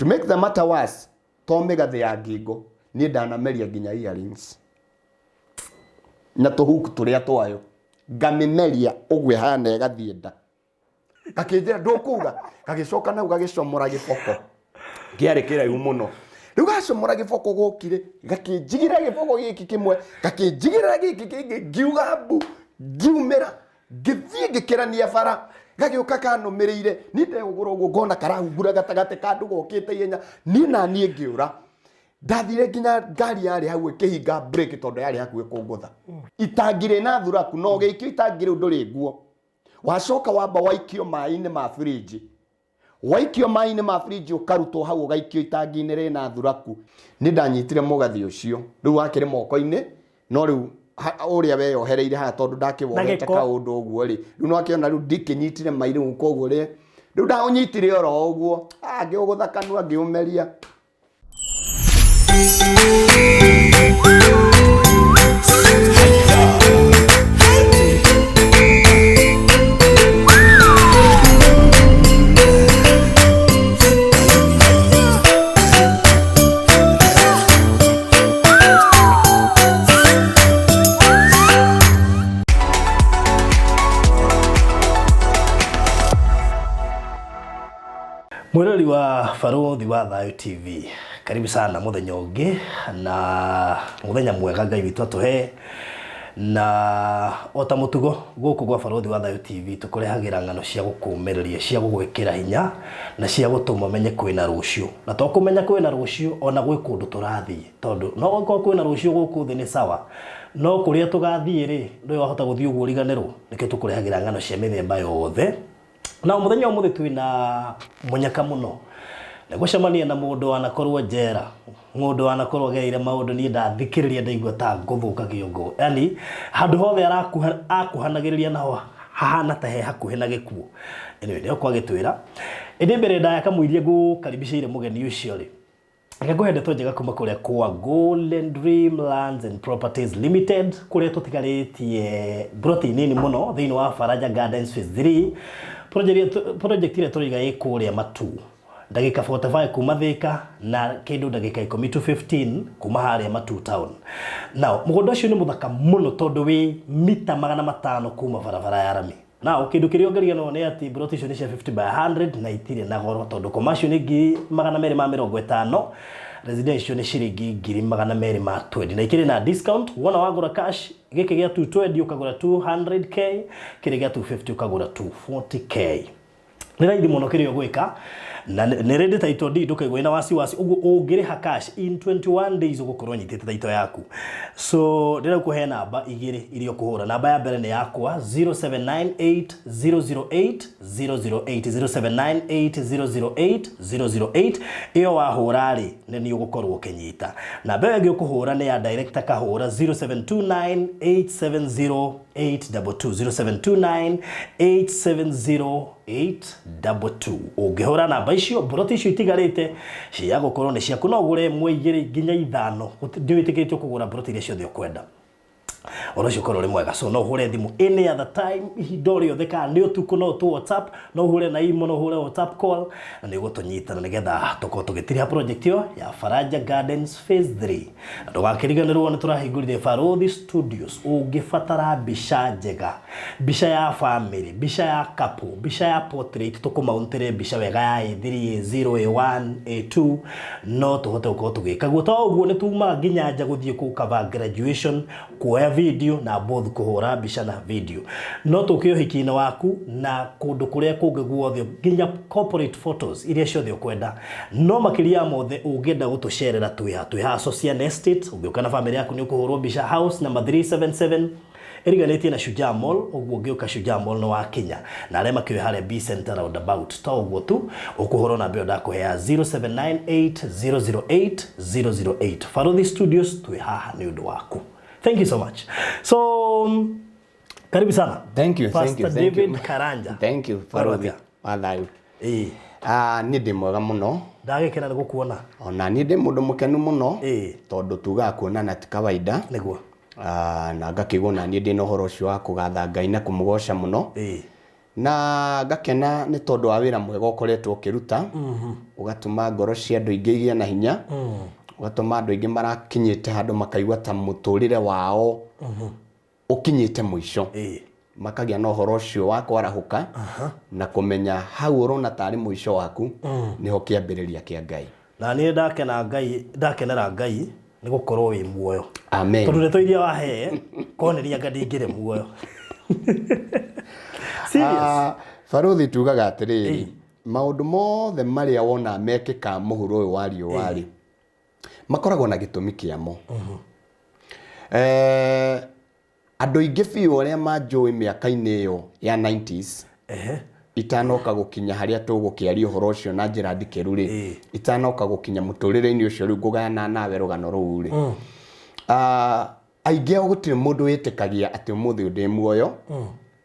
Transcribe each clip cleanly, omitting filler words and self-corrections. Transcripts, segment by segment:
To make the matter worse, Tomega the Agigo, ni ndanameria nginya earrings. Na tuhuku turia twayo. Ngamimeria ugwe hana gathienda. Gakinjira ndukuga, gagicoka nau gagicomora giboko. Ngiarekera yu muno. Riu gacomora giboko gukire, gakinjigira giboko giki kimwe, gakinjigira giki kingi ngiuga mbu, ngiumira, ngithie ngikirania bara. Gagioka kanumirire ni ndegugura uguo ngona karahungura gatagate kandu gokite yenya ni na nie ngiura ndathire nginya ngari yari hau ikihinga break tondu yari hakuhe kungutha itangire na thuraku no gikio itangire nduri nguo wacoka wamba waikio mai-ini ma fridge waikio mai-ini ma fridge ukarutwo hau ugaikio itangi-ini ri na thuraku ni ndanyitire mugathi ucio riu wakire moko-ini no riu uria we yohereire ha tondu ndakibogete kaundu uguo ri riu no akiona riu ndikinyitire mairu koguo ri riu ndaunyitire oro uguo ngigutha kanua ngiumeria Mwirori wa Baruthi wa Thayu TV, karibu sana muthenya ungi na muthenya mwega Ngai witu atuhe na ota mutugo guku gwa Baruthi wa Thayu TV tukurehagira ngano cia gukumiriria cia gugwikira hinya na cia gutuma menye kwina rucio na to kumenya kwina rucio ona gwi kundu turathie tondu no gwa kwina rucio guku thi ni sawa no kuria tugathie ri ndo wahota guthie uguo riganirwo nike tukurehagira ngano cia mithemba yothe. Na muthenya umuthi twina munyaka muno negucemania na mundu anakorwo njera mundu anakorwo geire maundu ni ndathikiriria ndaigua ta nguthuka kiongo yani handu hothe akuhanagiriria naho hahana ta he hakuhe na gikuo anyway ndio kwagitwira indi mbere ndaya kamuirie gukaribicire mugeni ucio ri ngaguhendetwo njega kuma kuria kwa Golden Dream Lands and Properties Limited kuria tutigaritie broti nini muno thiini wa Faraja Gardens Phase 3 project ile turiga ikuria matu ndagika 45 kuma Thika na kindu ndagika 10 to 15 kuma haria Matu town. Now mugondo ucio ni muthaka muno tondu wi mita 500 kuma barabara ya rami. Now kindu kiriongeria no ni ati broti icio ni cia 50 by 100 na itire na goro tondu commercial ni 250 residential ni ciringi 220 na ikiri na discount wona wagura cash giki gia 220 ukagura 200k kiri gia 250 ukagura 240k ni raithi muno kirio gwika na ni ready title deed ukaigwa na wasi uguo ungiriha cash in 21 days ugukorwo nyitite title yaku. So ndira kuhe namba igiri irio kuhura namba ya mbere ni yakwa 0798008008 0798008008 iyo wahura ri ni ugukorwo ukinyita namba yengi ukuhura ni ya director kahura 0729870822 0729870822 ungihura namba icio broti icio itigarite cia gukorwo ni ciaku no gure mwigiri nginya 5 ndiwitikitio kugura broti ile ciothe ukwenda orocio korore mwega so no hure thimu any other time ihindori yothe ka ni utuku no tu WhatsApp no hure na imo no hure WhatsApp call na ni gutunyita na nigetha tuko tugitiria project yo ya Faraja Gardens Phase 3 ndugakiriganirwo ni turahingurire Baruthi Studios ungifatara bisha njega bisha ya family bisha ya couple bisha ya portrait tukumauntire bisha wega ya A3 A0 A1 A2 no tuhote uko tugikaguo to uguo ni tuma nginya nja guthie ku cover graduation kuoya video na both kuhura bisha na video no tukio hikina waku na kundu kuria kungi guothe nginya corporate photos iria ciothe ukwenda no makiria mothe ungenda gutusherera twiha social estate ungioka na family yaku ni ukuhurwo bisha house number 377 iriganetie na Shujaa Mall uguo ngioka Shujaa Mall no wa Kenya na arema kiwe hale B Center roundabout to uguo tu ukuhurwo na mbio ndakuhea 0798008008 Baruthi Studios twiha ni undu waku. Thank you so much. So karibu sana. Thank you. David Karanja. Thank you Baruthi wa Thayu. Ni ndi mwega muno ndagikira ni gukuona ona ni ndi mundu mukenu muno tondu tuga kuonana ti kawaida niguo na ngakigona ni ndi no horo cio wa kugatha Ngai na kumugoca muno na ngakena nĩ tondũ wa wĩra mwega ũkoretwo ũkĩruta ũgatũma ngoro cia andũ aingĩ igĩe na hinya ũgatũma andũ aingĩ marakinyĩte handũ makaigua ta mũtũrĩre wao ũkinyĩte mũico makagĩa na ũhoro ũcio wa kwarahũka na kũmenya hau ũrona tarĩ mũico waku nĩho kĩambĩrĩria kĩa Ngai. Na niĩ ndakenera Ngai nĩ gũkorwo wĩ muoyo. Amen. Tondũ ndeto iria wahe koneria ngadingĩre muoyo. Serious. Baruthi tugaga atĩrĩrĩ maũndũ mothe marĩa wona mekĩka mũhuro ũyũ wa riũa-rĩ makoragwo na gĩtũmi kĩamo. Andũ aingĩ biũ arĩa manjũĩ mĩaka-inĩ ĩyo ya 90s itanoka gũkinya harĩa tũgũkĩaria ũhoro ũcio na njĩra ndikĩru-rĩ itanoka gũkinya mũtũrĩre-inĩ ũcio rĩu ngũgayana nawe rũgano rũu-rĩ aingĩ ao gũtirĩ mũndũ wĩtĩkagia atĩ ũmũthĩ ndĩ muoyo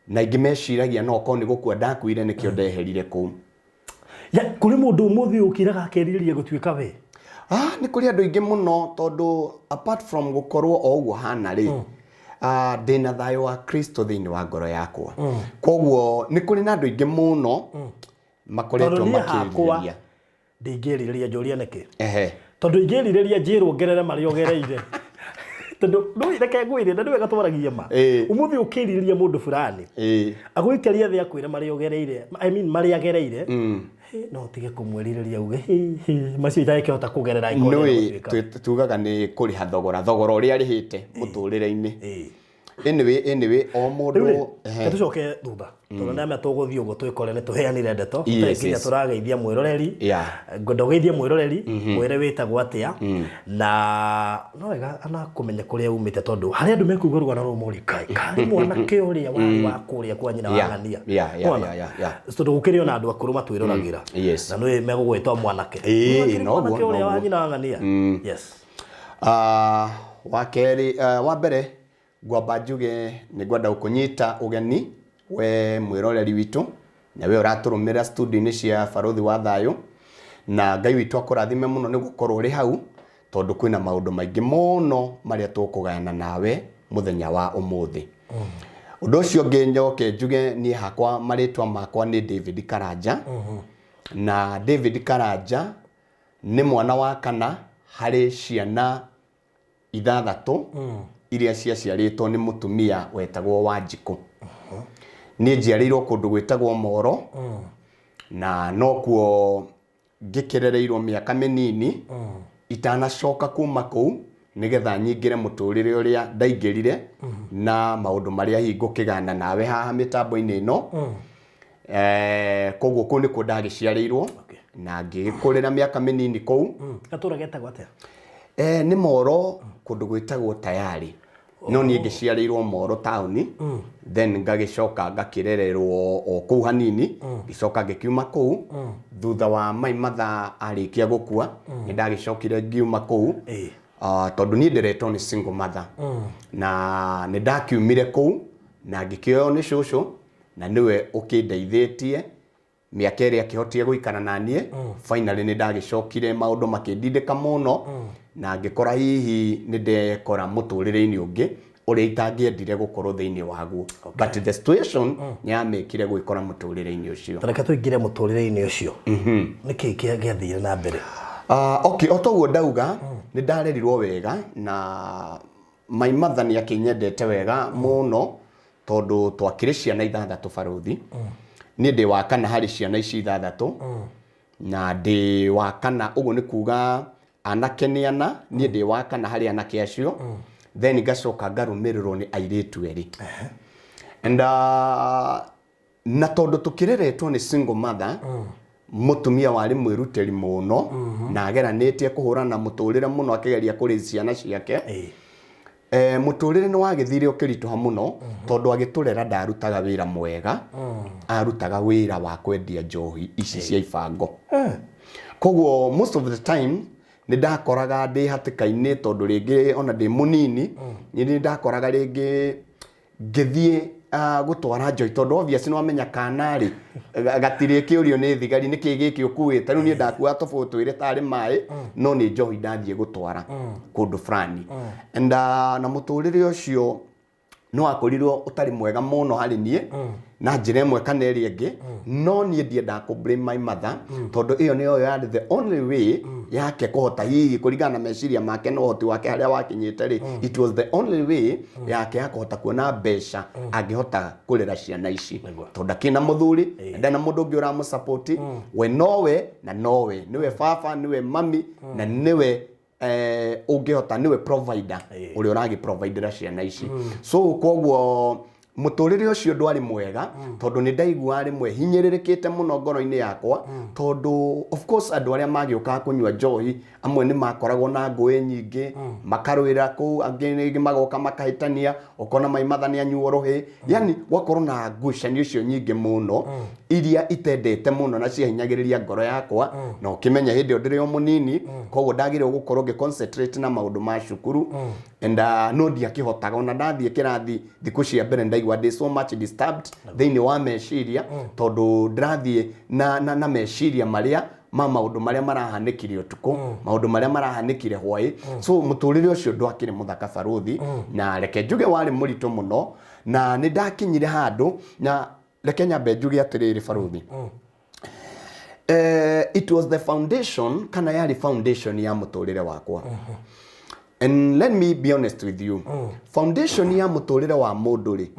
na aingĩ meciragia no korwo nĩ gũkua ndakuire nĩkĩo ndeherire kũu. Kũrĩ mũndũ ũmũthĩ ũkiraga akerirĩria gũtuĩka we? Nĩ kũrĩ andũ aingĩ mũno tondũ apart from gũkorwo o ũguo hana-rĩ ndĩna thayũ wa Kristo thĩinĩ wa ngoro yakwa. Koguo nĩ kũrĩ na andũ aingĩ mũno makoretwo makĩrirĩria. Ndingĩrirĩria njũria nĩkĩ? Tondũ ingĩrirĩria njĩrwo ngerere marĩa ũgereire. Tondũ ndũĩ reke ngwĩre na nĩwe gatwaragia ma. Ũmũthĩ ũkĩrirĩria mũndũ fulani agũikaria thĩ akwĩra marĩa ũgereire, I mean marĩa agereire. No tige kũmwerirĩria uge macio itagĩkĩhota kũgerera ikorera tugaga nĩ kũrĩha thogora ũrĩa arĩhĩte mũtũrĩre-inĩ. Anyway o mũndũ tucoke thutha tondũ nĩamenya tũgũthiĩ ũguo twĩkore nĩ tũheanire ndeto tũkinya tũrageithia mwĩroreri ngwenda ũgeithie mwĩroreri mwĩre wĩtagwo atĩa na no wega ana kũmenya kũrĩa umĩte tondũ harĩ andũ mekũigua rũgano rũu mori karĩ mwanake ũrĩa warĩ wa kũrĩa kwa nyina wa ng'ania tondũ gũkĩrĩ ona andũ akũrũ matwĩroragĩra na nĩ megũgwĩtwo mwanake mwanake ũrĩa wa nyina wa ng'ania. Wa kerĩ wa mbere ngwamba njuge nĩ ngwenda gũkũnyita ũgeni we mwĩroreri witũ na we ũratũrũmĩrĩra studio-inĩ cia Baruthi wa Thayũ na Ngai witũ akũrathime mũno nĩ gũkorwo ũrĩ hau tondũ kwĩna maũndũ maingĩ mũno marĩa tũkũgayana nawe mũthenya wa ũmũthĩ. Ũndũ ũcio ũngĩ njoke njuge niĩ hakwa marĩtwa makwa nĩ David Karanja na David Karanja nĩ mwana wa kana harĩ ciana ithathatũ iria ciaciarĩtwo nĩ mũtumia wetagwo Wanjikũ. Niĩ njiarĩirwo kũndũ gwĩtagwo Moro na nokuo ngĩkĩrereirwo mĩaka mĩnini itanacoka kuma kũu nĩgetha nyingĩre mũtũrĩre ũrĩa ndaingĩrire na maũndũ marĩa hihi ngũkĩgana nawe haha mĩtambo-inĩ ĩno. Koguo kũu nĩkuo ndagĩciarĩirwo na ngĩgĩkũrĩra mĩaka mĩnini kũu. Gatũra getagwo atĩa? Nĩ Moro kũndũ gwĩtagwo Tayari no niĩ ngĩciarĩirwo Moro taũni then ngagĩcoka ngakĩrererwo o kũu hanini ngĩcoka ngĩkiuma kũu thutha wa Mai Mathaa arĩkia gũkua nĩ ndagĩcokire ngiuma kũu tondũ niĩ ndĩretwo nĩ single mother na nĩ ndakiumire kũu na ngĩkĩoywo nĩ cũcũ na nĩwe ũkĩndeithĩtie mĩaka ĩrĩa akĩhotire gũikara na niĩ. Finally nĩ ndagĩcokire maũndũ makĩndindĩka mũno na ngĩkora hihi nĩ ndekora mũtũrĩre-inĩ ũngĩ ũrĩa itangĩendire gũkorwo thĩinĩ waguo but the situation nĩ yamĩkire gwĩkora mũtũrĩre-inĩ ũcio. Tareka tũingĩre mũtũrĩre-inĩ ũcio nĩkĩ gĩathire na mbere? Okay, o toguo ndauga nĩ ndarerirwo wega na My mother nĩ akĩnyendete wega mũno tondũ twakĩrĩ ciana ithathatũ Baruthi. Niĩ ndĩ wa kana harĩ ciana ici ithathatũ na ndĩ wa kana ũguo nĩ kuga anake nĩ ana niĩ ndĩ wa kana harĩ anake acio then ngacoka ngarũmĩrĩrwo nĩ airĩtu erĩ. And na tondũ tũkĩreretwo nĩ single mother mũtumia warĩ mwĩrutĩri mũno na ageranĩtie kũhũrana mũtũrĩre mũno akĩgeria kũrĩ ciana ciake. Mũtũrĩre nĩ wagĩthire ũkĩritũha mũno tondũ agĩtũrera ndarutaga wĩra mwega arutaga wĩra wa kwendia njohi ici cia ibango. Koguo most of the time nĩ ndakoraga ndĩ hatĩka-inĩ tondũ rĩngĩ ona ndĩ mũnini nĩ ndakoraga rĩngĩ ngĩthiĩ gũtwara njohi tondũ obviously nĩ wamenya kanarĩ gatirĩ kĩũrio nĩ thigari nĩkĩ gĩkĩ ũkuĩte rĩu niĩ ndakuaga tũbũtũ twĩrĩ tarĩ maĩ no nĩ njohi ndathiĩ gũtwara kũndũ fulani. And na mũtũrĩre ũcio nĩ wakorirwo ũtarĩ mwega mũno harĩ niĩ na njĩra ĩmwe kana ĩrĩa ĩngĩ no niĩ ndiendaga ku blame my mother tondũ ĩyo nĩyo yarĩ the only way yake kũhota hihi kũringana na meciria make na ũhoti wake harĩa wakinyĩte rĩ it was the only way yake ya kũhota kuona mbeca angĩhota kũrera ciana ici tondũ akĩna mũthuri ndena mũndũ ũngĩ ũramũsupport we nowe na nowe niwe baba niwe mami na niwe ũngĩhota niwe provider ũrĩa ũragi provider ciana ici so koguo muturire ucio ndwari mwega tondu ni ndaigua rimwe hinyirirekete muno ngoro-ini yakwa tondu of course andu aria magioka kunywa njohi amwe ni makoragwo na ngui nyingi makarwira ku angi magoka makahitania ukona maimatha ni anyuo rohi yani wakorwo na ngucanio icio nyingi muno iria itendete muno na ciahinyagiriria ngoro yakwa na ukimenya hindi o ndiri o munini koguo ndagire gukorwo concentrate na maundu ma cukuru and no ndiakihotaga ona ndathie kirathi thiku cia mbere ndaigua ndi so much disturbed thiini wa meciria tondu ndathie na meciria maria maundu maria marahanikire utuku maundu maria marahanikire hwai so muturire ucio ndwakire muthaka baruthi na reke njuge wari muritu muno na ni ndakinyire handu na reke nyambe njuge atiriri baruthi it was the foundation kana yari foundation ya muturire wakwa and let me be honest with you foundation ya muturire wa mundu ri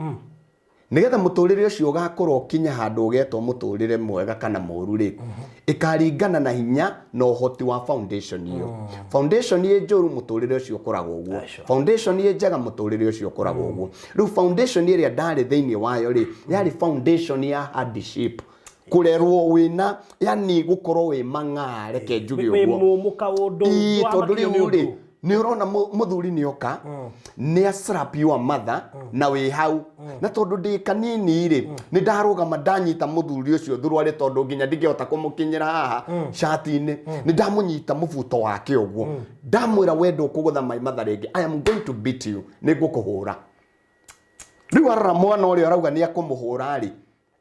nigetha muturire ucio ugakorwo kinya handu ugetwo muturire mwega kana moru ri ikaringana na hinya na uhoti wa foundation iyo foundation ye njuru muturire ucio ukoragwo uguo foundation ye njega muturire ucio ukoragwo uguo riu foundation iria ndari thiini wayo ri yari foundation ya hardship kurerwo wina yani gukorwo wi mang'are ke njuge uguo tondu riu ri ni urona muthuri ni oka ni a slap your mother na we hau na tondu ndi kanini ri ni ndarugama ndanyita muthuri ucio thurware tondu nginya ndingehota kumukinyira haha shati-ini ni ndamunyita mubuto wake uguo ndamwira wendo kugutha my mother ringi I am going to beat you ni ngukuhura riu arora mwana uria arauga ni akumuhura ri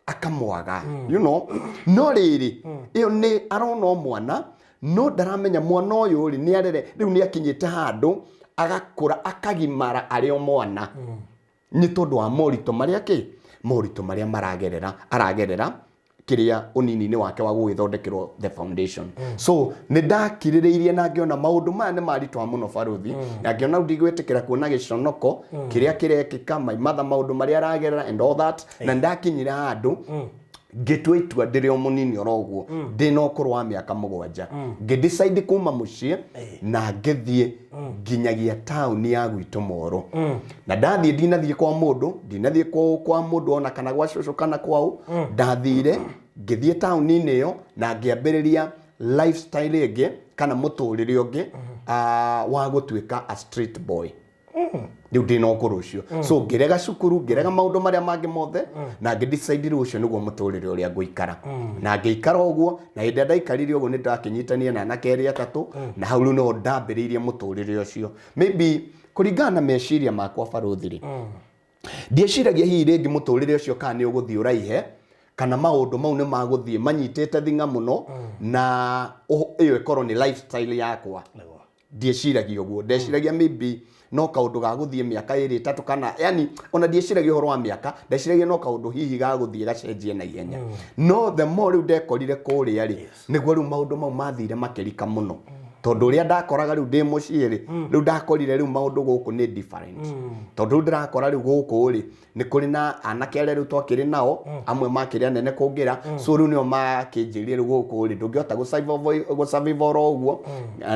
akamwaga you know no riri iyo ni arona mwana no ndaramenya mwana uyu ri ni arere riu ni akinyite handu agakura akagimara ari o mwana ni tondu wa morito maria aragerera kiria unini-ini wake wa gwithondekerwo the foundation so ni ndakiririirie na ngiona maundu maya ni maritwa muno baruthi na ngiona ndigwitikira kuona giconoko kiria kirekika my mother maundu maria aragerera and all that na ndakinyira handu ngĩtua itua ndĩrĩ o mũnini oroguo ndĩna ũkũrũ wa mĩaka 7 ngĩdecide kuma mũciĩ na ngĩthiĩ nginyagia taũni ya gwitũ Moro na ndathiĩ ndinathiĩ kwa mũndũ ndinathiĩ kwa mũndũ ona kana gwa cũcũ kana kwao ndathire ngĩthiĩ taũni-inĩ ĩyo na ngĩambĩrĩria lifestyle ĩngĩ kana mũtũrĩre ũngĩ wa gũtuĩka a street boy riu ndina ũkũrũ ũcio so ngĩrega cukuru ngĩrega maũndũ marĩa mangĩ mothe na ngĩdecide ũcio nĩguo mũtũrĩre ũrĩa ngũikara na ngĩikara ũguo na hĩndĩ ndaikarire ũguo nĩ ndakinyitania na anake erĩ atatũ na hau no ndambĩrĩirie mũtũrĩre ũcio maybe kũringana na meciria makwa baruthi rĩ ndieciragia hihi rĩngĩ mũtũrĩre ũcio kana nĩ ũgũthiĩ ũraihe kana maũndũ mau nĩ magũthiĩ manyitĩte thinga mũno na ĩyo ĩkorwo nĩ lifestyle yakwa ndieciragia ũguo ndeciragia maybe no kaundu ga guthie miaka 2-3 kana yani ona ndieciragia horo wa miaka ndeciragia no kaundu hihi ga guthie gacenjie na ihenya no the more riu ndekorire kuria ri niguo riu maundu mau mathire makirika muno tondu uria ndakoraga riu ndi mucii ri riu ndakorire riu maundu guku ni different tondu ndirakora riu guku ri ni kuri na anake riu twakiri nao amwe makiri anene kungira so riu nio makinjirie riu guku ri ndungihota gusurvive uguo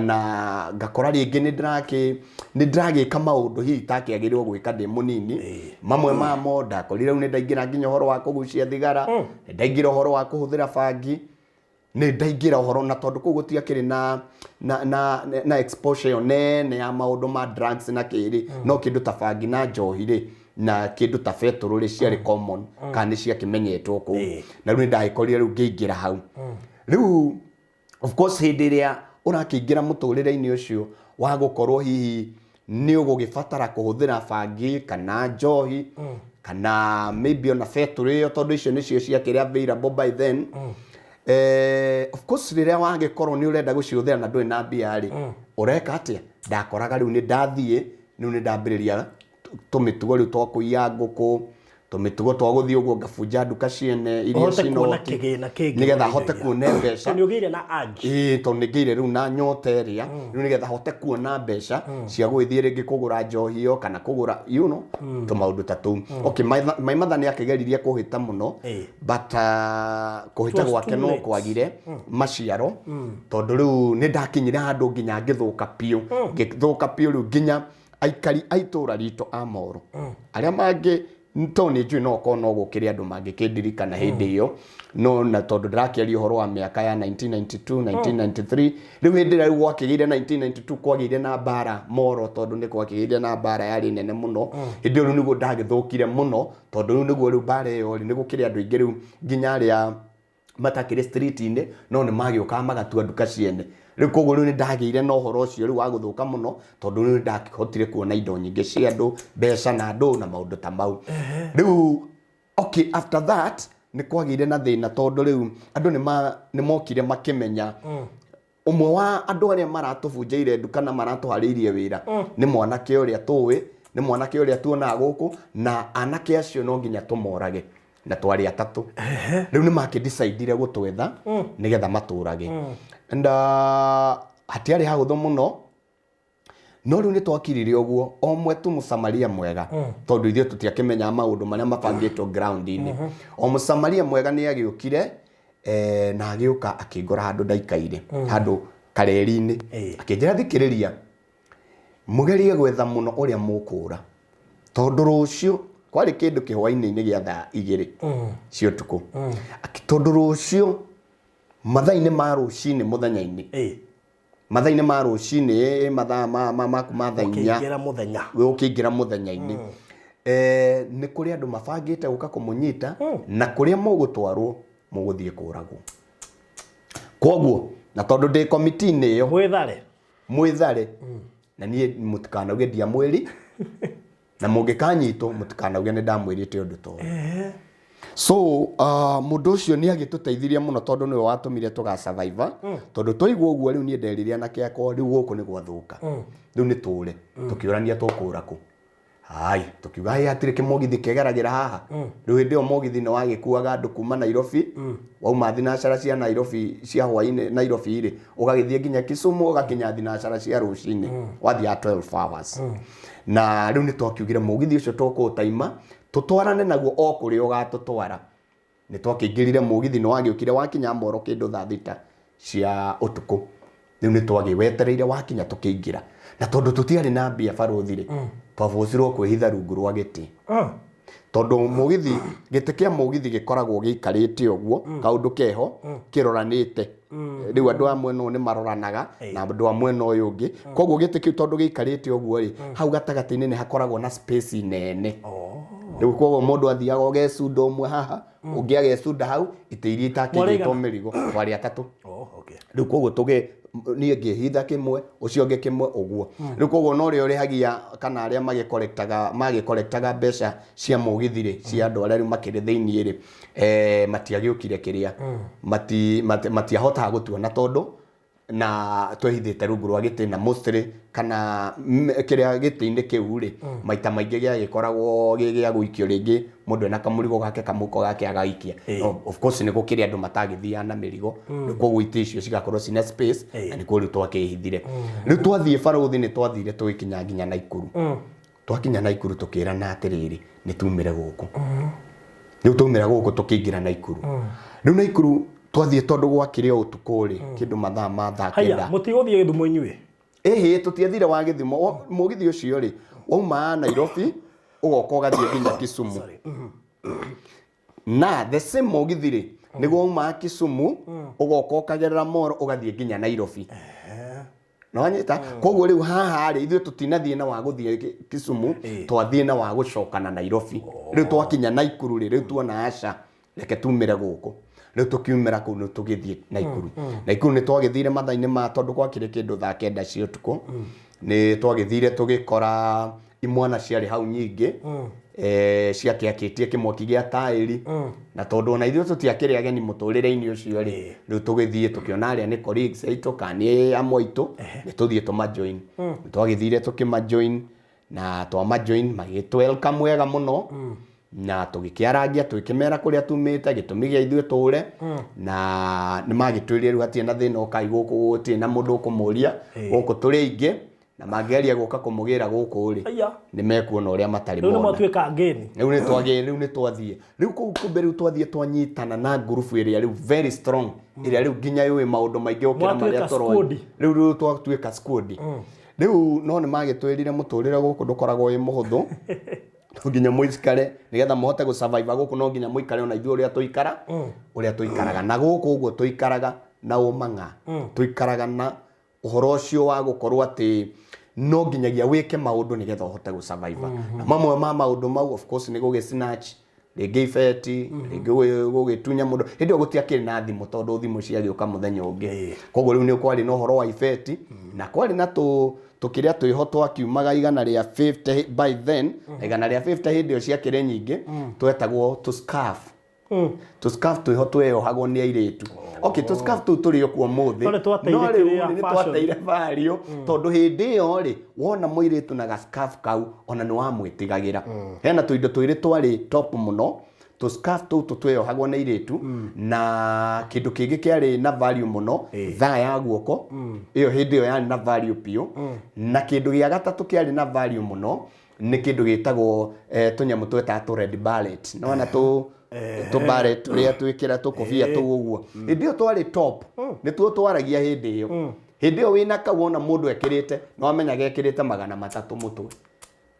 na ngakora ringi ni ndiragika maundu hihi takiagirirwo gwika ndi munini mamwe mamo ndakorire riu ni ndaingira nginya horo wa kugucia thigara ndaingira horo wa kuhuthira bangi ni ndaingira horo na tondu ku gutiakiri na exposure nene ya maundu ma drugs na kiri no kindu ta bangi na njohi ri na kindu ta fetoro ri ciari common kana cia kimenyetwo ku na riu ndaikorire riu ngiingira hau riu of course hindi ria urakiingira muturire-ini ucio wa gukorwo hihi ni ugugibatara kuhuthira bangi kana njohi kana maybe ona fetoro iyo tondu icio nicio ciakiri available by then of course riria wagikorwo ni urenda guciuthira na ndui na mbia ri ureka atia ndakoraga riu ni ndathie riu ni ndambiriria tumitugo riu twa kuiya nguku tumitugo twa guthii uguo ngabunja nduka ciene iria Uhote kuona cinoti kigina kingi nigetha muri hote indo kuona mbeca ni ugire na angi to nigire riu na nyota iria riu nigetha hote kuona mbeca cia gwithie ringi kugura njohi yo kana kugura to maundu ta tuu okay my mother ni akigeririe kuhita muno but kuhita gwake no kwagire maciaro tondu riu ni ndakinyire handu nginya ngithuka piu riu nginya aikari aitura rito amoro aria mangi to ni njui no ko no gukiri andu mangikindirikana hindi iyo no na tondu ndirakiaria uhoro wa miaka ya 1992 1993 riu hindi riu gwakigire 1992 kwagire na bara moro tondu ni kwagire na bara yari nene muno hindi riu niguo ndagithukire muno tondu riu niguo riu bara iyo ni gukiri andu ingi riu nginya aria matakire street inde no ni magioka magatua nduka ciene riu koguo riu ni ndagiire no horo ucio riu wa guthuka muno tondu riu ndakihotire kuona indo nyingi cia andu mbeca na andu na maundu ta mau riu okay after that ni kwagire na thina tondu riu andu ni mokire makimenya umwe wa andu aria maratubunjaire nduka na maratuhariirie wira ni mwanake uria tuwi ni mwanake uria tuonaga guku na anake acio no nginya tumorage na twari atatu riu ni makidecide gutwetha nigetha maturage and hatiari hagutho muno no riu ni twakirire uguo omwe tu musamaria mwega tondu ithio tutiakimenya maundu maria mabangitwo ground ini o musamaria mwega ni agiukire na agiuka akingora handu ndaikaire handu kareri-ini akinjira thikiriria mugerie gwetha muno uria mukura tondu rucio kwari kindu kihwaini-ini gia thaa 2 cia utuku tondu rucio mathaa-ini ma rucini muthenya-ini mathaa-ini ma rucini mathaa maku ma thaa 4 ukiingira muthenya-ini ni kuri andu mabangite guka kumunyita na kuria mugutwarwo muguthie kuragwo koguo na tondu ndi committee-ini iyo mwithare na nie mutikanauge ndia mwiri na mungikanyitwo mutikanauge ni ndamwirite undu to so mundu ucio ni agituteithirie muno tondu niwe watumire tuga survive tondu toigwo uguo riu ni nderiria na kiako riu guku ni gwathuka riu ni ture tukiurania tukura ku hai tukiuga hai atire kimogithi kegeragira haha riu hindi o mogithi ni wagikuaga andu kuma Nairobi wauma thinacara cia Nairobi cia hwaini Nairobi iri ugagithie nginya Kisumu ugakinya thinacara cia rucini wathi 12 hours na riu ni twakiugire mugithi ucio tukutaima tutwarane naguo o kuri ugatutwara ni twakingirire mugithi ni wagiukire wakinya Moro kindu thaa 6 cia utuku riu ni twagiwetereire wakinya tukiingira na tondu tutiari na mbia baruthire twavocirwo kwihitha rungu rwa giti tondu mugithi giti kia mugithi gikoragwo giikarite uguo kaundu keho kiroranite riu andu amwe no ni maroranaga na andu amwe no yungi koguo giti kiu tondu giikarite uguo ri hau gatagati-ini ni hakoragwo na space nene riu koguo mundu athiaga ugecunda umwe haha ungi agecunda hau ite iria itakigitwo mirigo twari atatu riu koguo tuge nie ngihitha kimwe ucio ngi kimwe uguo riu koguo no ri urihagia kana aria magikolektaga mbeca cia mugithire cia andu aria makiri thiini ri matiagiukire kiria matiahota gutuona tondu na twehithite rungu rwa giti na mostly kana kiria giti-ini kiu ri maita maingi gia gikoragwo gia guikio ringi mundu ena kamurigo gake kamuko gake agaikia of course ni gukiri andu matagithia na mirigo koguo iti icio cigakorwo cina space na ni kuri twakihithire riu twathie baruthi ni twathire tugikinya nginya Naikuru twakinya Naikuru tukirana atiriri ni tumire guku riu tumire guku tukiingira Naikuru riu Naikuru twathie tondu gwakire utuku ri kindu mathaa ma thaa 9 haya mutiguthie Githumo inyue tutiathire wa Githumo mugithi ucio ri wauma Nairobi ugoka ugathie nginya Kisumu na the same mugithi ri niguo wauma Kisumu ugoka ukagerera Moro ugathie nginya Nairobi no anyita koguo riu haha ri ithuĩ tutinathie na wa guthie Kisumu twathie na wa gucokana Nairobi riu twakinya Naikuru riu tuona aca reke tumire guku riu tukiumira kuu tugithie Naikuru Naikuru ni twagithire mathaa-ini ma tondu gwakire kindu thaa 9 cia utuku ni twagithire tugikora imwana ciari hau nyingi ciakiakitie kimwaki gia tairi na tondu ona ithuĩ tutiakire ageni muturire-ini ucio ri riu tugithie tukiona aria ni colleagues aitu kani amwe aitu ni tuthie tumajoin twagithire tukimajoin na twamajoin magitwelcome wega muno na tugikiarangia twikimera kuria tumite gitumi gia ithuĩ tũre na nĩ magĩtwĩrire rĩu hatirĩ na thĩna ũkai gũkũ gũtirĩ na mũndũ ũkũmũria gũkũ tũrĩ aingĩ na mangĩaria gũka kũmũgĩra gũkũ rĩ nĩ mekuona ũrĩa matarĩ mona rĩu nĩ matuĩka ngĩni rĩu nĩ twathiĩ rĩu kumbe rĩu twathiĩ twanyitana na ngurubu ĩrĩa rĩu very strong ĩrĩa rĩu nginya yũĩ maũndũ maingĩ gũkĩra marĩa tũroĩ rĩu twatuĩka squad rĩu no nĩ magĩtwĩrire mũtũrĩre gũkũ ndũkoragwo wĩ mũhũthũ nginya mũikare nigetha mũhote gũ survive gũkũ no nginya mũikare ona ithuĩ ũrĩa tũikaraga na gũkũ ũguo tũikaraga na ũmang'a tũikaraga na ũhoro ũcio wa gũkorwo atĩ no nginyagia wĩke maũndũ nigetha ũhote gũ survive na mamwe ma maũndũ mau of course nĩ gũgĩ snatch rĩngĩ ibeti rĩngĩ gũgĩtunya mũndũ hĩndĩ ĩyo gũtiakĩrĩ na thimũ tondũ thimũ ciagĩũka mũthenya ũngĩ koguo rĩu nĩ kwarĩ na ũhoro wa ibeti na kwarĩ na tukĩrĩa twĩho twakiumaga igana rĩa 50 by then igana rĩa 50 hĩndĩ ĩyo ciakĩrĩ nyingĩ twetagwo to scarf twĩho tweyohagwo nĩ airĩtu okay to scarf tu tũrĩ okuo mũthĩ no rĩu nĩ twateire vario tondũ hĩndĩ ĩyo rĩ wona mũirĩtu na scarf kau ona nĩ wamwĩtigagĩra hena tũindo twĩrĩ twarĩ top mũno to scarf tu tweyohagwo na airĩtu na kĩndũ kĩngĩ kĩarĩ na value mũno thaa ya guoko ĩyo hĩndĩ ĩyo yarĩ na value piũ na kĩndũ gĩa gatatũ kĩarĩ na value mũno nĩ kĩndũ gĩtagwo tũnyamũ twetaga tũ red barret nona tũ barret tũrĩa twĩkĩra tũkobia tũu ũguo hĩndĩ ĩyo twarĩ top nĩtuo twaragia hĩndĩ ĩyo wĩna kau ona mũndũ ekĩrĩte no amenyaga ekĩrĩte 300 mũtwe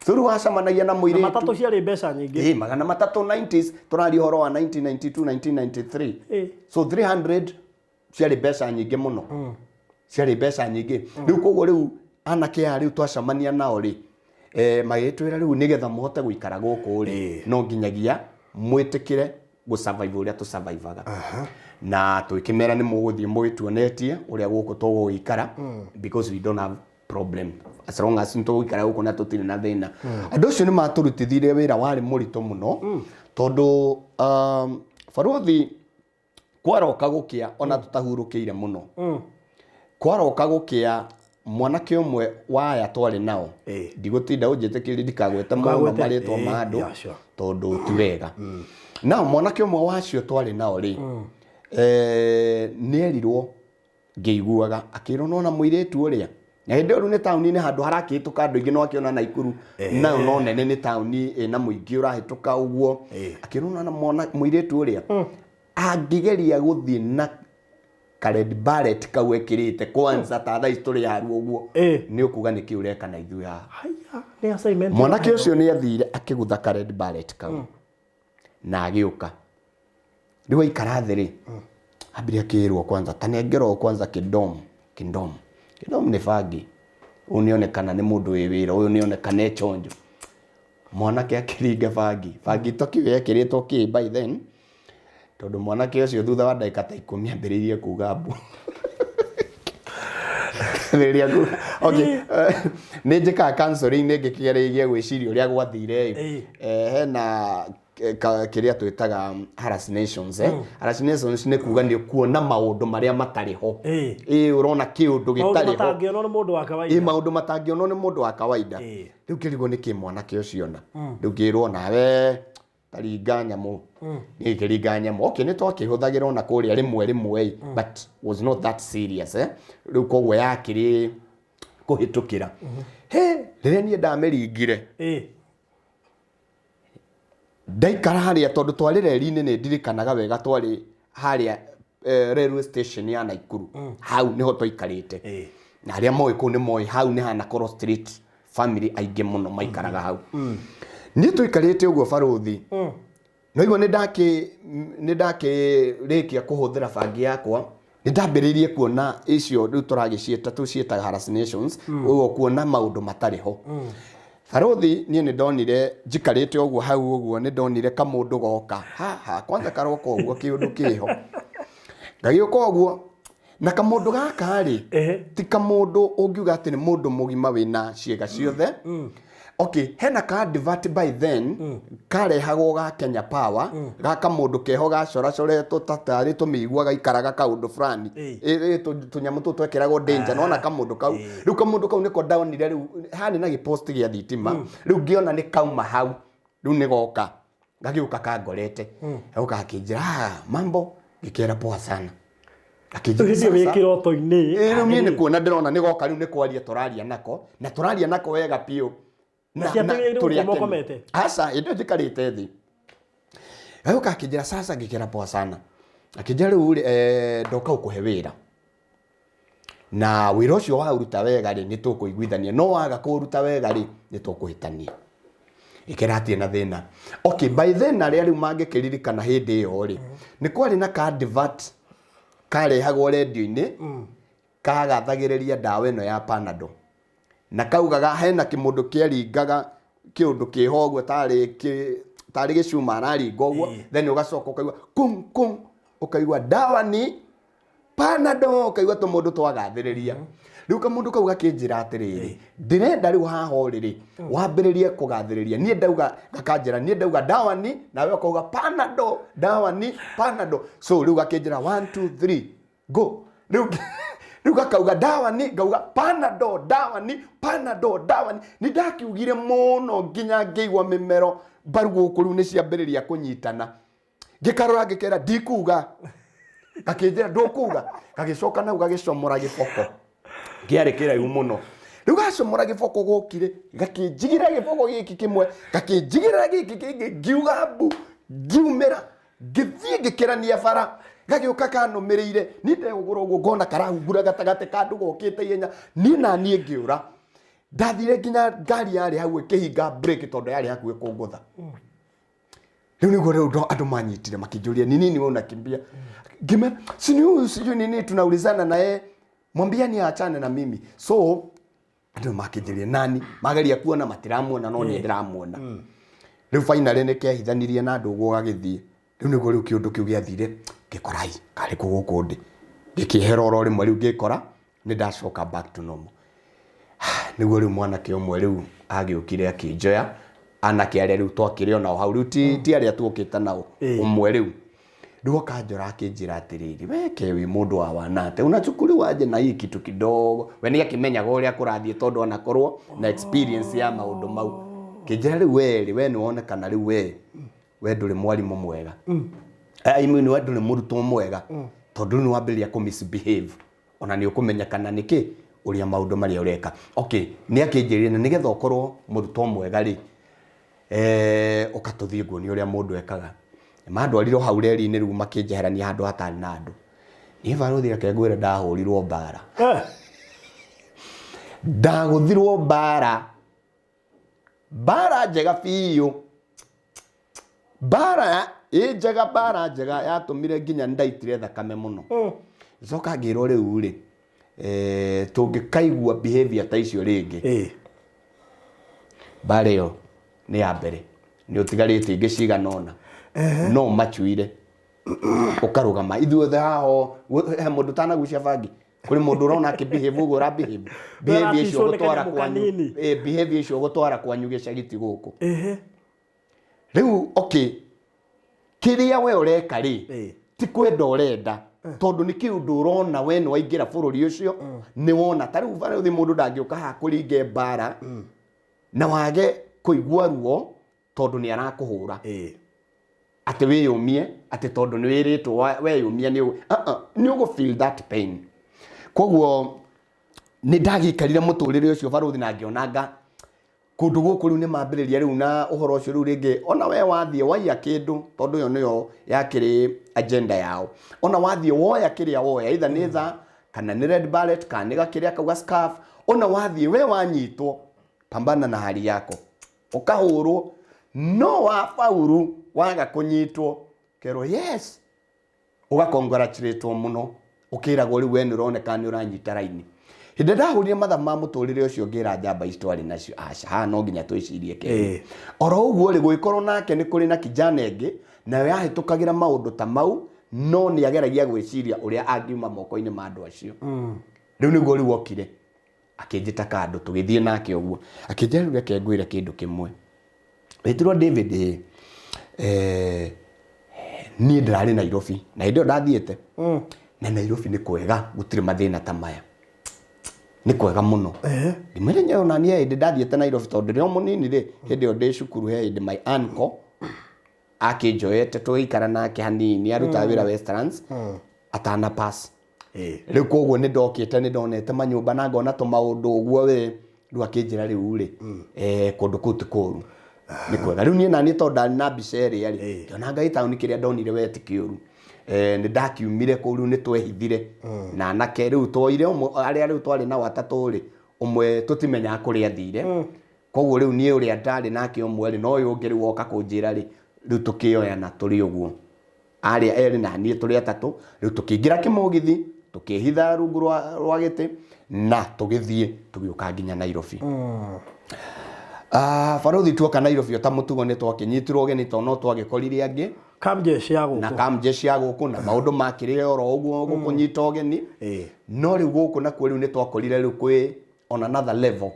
Thuru wacamanagia na mũirĩtu. Matatũ ciarĩ mbeca nyingĩ. Magana matatũ 90s tũrari horo wa 1992 1993. So 300 ciarĩ mbeca nyingĩ mũno. Ciarĩ mbeca nyingĩ. Rĩu koguo rĩu anake a rĩu twacamania nao rĩ magĩtwĩra rĩu nĩgetha mũhote gũikara gũkũ rĩ no nginyagia mwĩtĩkĩre gũ survive ũrĩa tũ survivaga. Na twĩkĩmera nĩ mũgũthiĩ mũgĩtuonetie ũrĩa gũkũ tũgũikara because we don't have problem. As long as nitũgũikara gũkũ na tũtirĩ na thĩna. Andũ acio nĩ matũrutithirie wĩra warĩ mũritũ mũno tondũ barothi kwaroka gũkĩa ona tũtahurũkĩire mũno. Kwaroka gũkĩa mwanake ũmwe wa aya twarĩ nao ndigũtinda ũnjĩtĩkĩrie ndikagwete mũno marĩtwa ma andũ tondũ ti wega. Na mwanake ũmwe wacio twarĩ nao rĩ nĩerirwo ngĩiguaga akĩrwo no na mũirĩtu ũrĩa na hĩndĩ ĩyo nĩ taũni-inĩ handũ harakĩhĩtũka andũ aingĩ no akĩona Naikuru nayo no nene nĩ taũni na mũingĩ ũrahĩtũka ũguo akĩrwo na mũirĩtu ũrĩa angĩgeria gũthiĩ na Red Barret kau ekĩrĩte kwanza ta thaa ici tũrĩ haru ũguo nĩ ũkuga nĩkĩ ũreka na ithuĩ haha. Mwanake ũcio nĩ athire akĩgũtha Red Barret kau na agĩũka rĩu aikara thĩ rĩ ambire akĩrwo kwanza tanengerwo kwanza kĩndom nĩ bangi ũyũ nĩonekana nĩ mũndũ wĩ wĩra ũyũ nĩonekana echonjo. Mwanake akĩringa bangi tokiwe ekĩrĩtwo kĩ by then tondũ mwanake ũcio thutha wa ndagĩka ta 10 ambĩrĩirie kuga mbu. Okay, nĩ njĩkaga counseling ngĩkĩgeria gwĩciria ũrĩa gwathire hena kĩrĩa twĩtaga hallucinations hallucinations nĩ kuga nĩ kuona maũndũ marĩa matarĩ ho ũrona kĩũndũ gĩtarĩ ho matangĩonwo nĩ mũndũ wa kawaida maũndũ matangĩonwo nĩ mũndũ wa kawaida rĩu kĩrigwo nĩ kĩ mwanake ũcio na rĩu ngĩrwo nawe taringa nyamũ ngĩringa nyamũ okay nĩ twakĩhũthagĩra ona kũrĩa rĩmwe but was not that serious rĩu koguo yakĩrĩ kũhĩtũkĩra rĩrĩa niĩ ndamĩringire ndaikara harĩa tondũ twarĩ reri-inĩ nĩ ndirikanaga wega twarĩ harĩa railway station ya Naikuru hau niho twaikarĩte na arĩa moĩ kũu nĩ moĩ hau nĩ hana Cross Street family aingĩ mũno maikaraga hau niĩ tũikarĩte ũguo barothi no igua nĩ ndakĩrĩkia kũhũthĩra bangi yakwa nĩ ndambĩrĩirie kuona icio rĩu tũciĩtaga hallucinations ũguo kuona maũndũ matarĩ ho. Barothi niĩ nĩ ndonire njikarĩte ũguo hau ũguo nĩ ndonire kamũndũ goka haha kwanza karoka ũguo kĩũndũ kĩho gagĩũka ũguo na kamũndũ gaka rĩ ti kamũndũ ũngiuga atĩ nĩ mũndũ mũgima wĩna ciĩga ciothe. Okay, hena ka advert by then karehagwo ga Kenya Power gaka mũndũ keho gacoracoretwo tatarĩ tũmĩigua gaikaraga kaũndũ fulani tũnyamũ tũu twekĩragwo danger nona kamũndũ kau rĩu kamũndũ kau nĩko ndaonire rĩu hanĩ na gĩpost gĩa thitima rĩu ngĩona nĩ kauma hau rĩu nĩ goka ngagiuka kangorete auka akinjira mambo ngikera poa sana akijira wikiroto-ini rĩu niĩ nĩ kuona ndĩrona nĩ goka rĩu nĩ kwaria tũraria nako na tũraria nako wega piũ na tũrĩa komete asa indo njikarĩte thĩ auka akinjira sasa ngikera poa sana akijira rĩu ndoka ũkũhe wĩra na wĩra ũcio waruta wega rĩ nĩ tũkũiguithania no waga kũruta wega rĩ nĩ tũkũhĩtania ikeratie na thĩna okay by then arĩa rĩu mangĩkĩririkana hĩndĩ ĩyo rĩ nĩ kwarĩ na ka advert karehagwo radio-inĩ kagathagĩrĩria ndawa ĩno ya Panadol na kaugaga hena kĩmũndũ kĩaringaga kĩũndũ kĩho ũguo tarĩ gĩcuma araringa ũguo then ũgacoka ũkaigua kum kum ũkaigua dawa ni Panadol ũkaigua tũmũndũ twagathĩrĩria rĩu kamũndũ kau gakĩnjĩra atĩrĩrĩ ndĩrenda rĩu haha ũrĩrĩ wambĩrĩrie kũgathĩrĩria niĩ ndauga gakanjĩra niĩ ndauga dawa ni nawe ũkauga Panadol dawa ni Panadol so rĩu gakĩnjĩra 1 2 3 go rĩu gakauga dawa ni ngauga Panadol dawa ni Panadol dawa ni ndakiugire mũno nginya ngĩigua mĩmero mbaru gũkũ rĩu nĩ ciambĩrĩria kũnyitana ngĩkarora ngĩkera ndikuga gakĩnjĩra ndũkuga gagĩcoka nau gagĩcomora gĩboko kĩarĩ kĩraihu mũno rĩu gacomora gĩboko gũkire gakĩnjigĩra gĩboko gĩkĩ kĩmwe gakĩnjigĩra gĩkĩ kĩngĩ ngiuga mbu ngiumĩra ngĩthiĩ ngĩkĩrania bara gagĩũka kanũmĩrĩire niĩ ndegũgũra ũguo ngona karahungura gatagatĩ ka andũ gokĩte ihenya niĩ na niĩ ngĩũra ndathire nginya ngari yarĩ hau ĩkĩhinga break tondũ yarĩ hakuhĩ kũngũtha rĩu nĩguo rĩu andũ manyitire makĩnjũria ni nini wewe unakimbia ngime sijui nini tunaulizana naye mwambia ni aachane na mimi so andũ makĩnjĩria nani mageria kuona matiramuona no niĩ ndĩramuona rĩu finally nĩ kehithanirie na andũ ũguo gagĩthiĩ rĩu nĩguo rĩu kĩũndũ kĩu gĩathire ngĩkora karĩ gũkũ ndĩ ngĩkĩhera oro rĩmwe rĩu ngĩkora nĩ ndacoka back to normal nĩguo rĩu mwanake ũmwe rĩu agĩũkire akĩnjoya anake arĩa rĩu twakĩrĩ onao hau rĩu ti arĩa tuokĩte nao ũmwe rĩu ndio kanjora akĩnjĩra atĩrĩrĩ weke wĩ mũndũ wa wanate unachukuliwa aje na hii kitu kidogo we nĩ akĩmenyaga ũrĩa kũrathiĩ tondũ anakorwo na experience ya maũndũ mau kĩnjĩra rĩu we nĩ wonekana rĩu we ndũrĩ mwarimũ mwega imi nĩ ndũrĩ mũrutwo mwega tondũ nĩ wambĩrĩria kũ misbehave ona nĩ ũkũmenyekana nĩkĩ ũrĩa maũndũ marĩa ũreka okay nĩ akĩnjĩrire na nĩgetha ũkorwo mũrutwo mwega rĩ ũkatũthiĩ nguonia ũrĩa mũndũ ekaga mandwariro hau reri-inĩ rĩu makĩnjeherania handũ hatarĩ na andũ niĩ barothi akengwĩra ndahũrirwo mbara ndagũthirwo mbara njega biũ mbara njega yatũmire nginya ndaitire thakame mũno coka ngĩrwo rĩu rĩ tũngĩkaigua behavior ta icio rĩngĩ mbara ĩyo nĩ ya mbere nĩ ũtigarĩte ingĩ ciganona no machuire ukarugama ithuothe haho he mũndũ tanagucia bangi kuri mũndũ ũrona akĩbehave ũguo ũrabehave behavior icio gũtwara kwanyu behavior icio gũtwara kwanyu gĩcagiti gũkũ rĩu okay kĩrĩa we ũreka rĩ ti kwenda ũrenda tondũ nĩ kĩũndũ ũrona we nĩ waingĩra bũrũri ũcio nĩ wona ta rĩu barĩ mũndũ ndangĩũka haha kũringe mbara na wage kũigua ruo tondũ nĩ arakũhũra atĩ wĩyũmie atĩ tondũ nĩ wĩrĩtwo weyũmia nĩ ũgũ feel that pain koguo nĩ ndagĩikarire mũtũrĩre ũcio barothi na ngĩonanga kũndũ gũkũ rĩu nĩ mambĩrĩria rĩu na ũhoro ũcio rĩu rĩngĩ ona we wathiĩ waiya kĩndũ tondũ ĩyo nĩyo yakĩrĩ agenda yao ona wathiĩ woya kĩrĩa woya either nĩ tha kana nĩ red beret kana nĩ gakĩrĩa kauga scarf ona wathiĩ we wanyitwo pambana na hali yako ũkahũrwo no wafaulu waga kũnyitwo kero yes ũgakongratulate mũno ũkĩragwo rĩu we nĩ ũroneka nĩ ũranyita raini hĩndĩ ndahũrire mathaa ma mũtũrĩre ũcio ngĩra njamba istwari nacio aca haha no nginya twĩcirie kĩrĩa oro ũguo rĩ gũgĩkorwo nake nĩ kũrĩ na kijana ĩngĩ nayo yahĩtũkagĩra maũndũ ta mau no nĩ ageragia gwĩciria ũrĩa angiuma moko-inĩ ma andũ acio rĩu nĩguo rĩu okire akĩnjĩta kandũ tũgĩthiĩ nake ũguo akĩnjĩra rĩu reke ngwĩre kĩndũ kĩmwe wĩtĩrwo David niĩ ndĩrarĩ Nairobi na hĩndĩ ĩyo ndathiĩte na Nairobi nĩ kwega gũtirĩ mathĩna ta maya nĩ kwega mũno ndimenya ona niĩ hĩndĩ ndathiĩte Nairobi tondũ ndĩrĩ o mũnini rĩ hĩndĩ ĩyo ndĩ cukuru he hĩndĩ my uncle akinjoete tuikara nake hanini aruta wira Westlands atana pass riu koguo ni ndokite ni ndonete manyumba na ngona to maundu uguo we riu akinjira riu ri kundu kuu ti kuru ni kwega riu ni nani to ndani na biceria ri ngona ngai tauni kiria ndonire we ti kiuru ni ndakiumire kuu riu ni twehithire na nake riu twoire aria riu twari na watatu ri umwe tutimenya kuria thire koguo riu ni uria ndari nake umwe ri no uyu ungi riu oka kunjira ri riu tukioyana turi uguo aria eri na ni turi atatu riu tukiingira kimugithi tukihitha rungu rwa giti na tugithie tugiuka nginya Nairobi barothi tuoka Nairobi ta mutugo ni twakinyitirwo geni to no twagikorire angi kamjeshi ya guku na kamjeshi ya guku na maundu makirire oro uguo gukunyita ogeni no riu guku na riu ni twakorire riu kwi on another level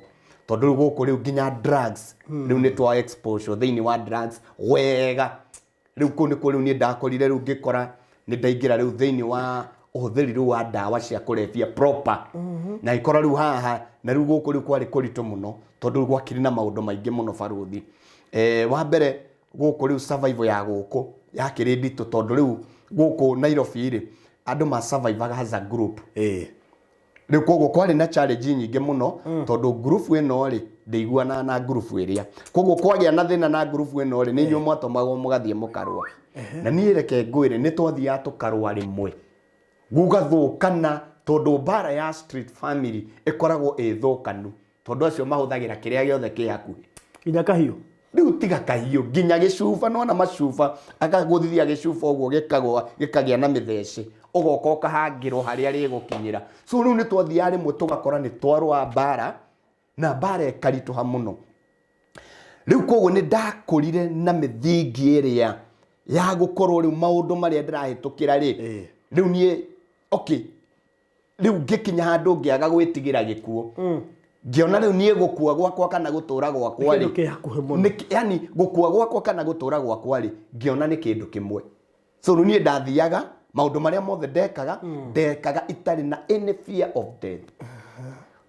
tondu riu guku riu nginya drugs riu ni twa exposure thiini wa drugs wega riu ku ni riu ni ndakorire riu ngikora ni ndaingira riu thiini wa uhuthiri riu wa ndawa cia kurebia proper na ikora riu haha na riu guku riu kwari kurito muno tondu gwakiri na maundu maingi muno baruthi wa mbere guku riu survival ya guku yakiri ndito tondu riu guku Nairobi ri andu ma survive as a group riu koguo kwari na challenge nyingi muno tondu group ino ri ndeiguana na group iria koguo kwagia na thina na group ino ri ni nyu mwatomagwo mugathie mukarwa na ni reke ngwire ni twathia tukarwa rimwe gugathukana tondu bara ya street family ikoragwo ithukanu tondu acio mahuthagira kiria giothe ki hakuhi nginya kahiu riu tiga kahiu nginya gicuba no na macuba akaguthithia gicuba uguo gikagia na mitheci ugoka ukahangirwo haria rigukinyira so riu ni twathia rimwe tugakora ni twarwa bara na bara ikarituha muno riu koguo ni ndakorire na mithingi iria ya gukorwo riu maundu maria ndirahitukira ri riu nie okay riu ngikinya handu ngiaga gwitigira gikuo ngiona riu nie gukua gwakwa kana gutura gwakwa ri yani gukua gwakwa kana gutura gwakwa ri ngiona ni kindu kimwe so riu nie ndathiaga maundu maria mothe ndekaga itari na any fear of death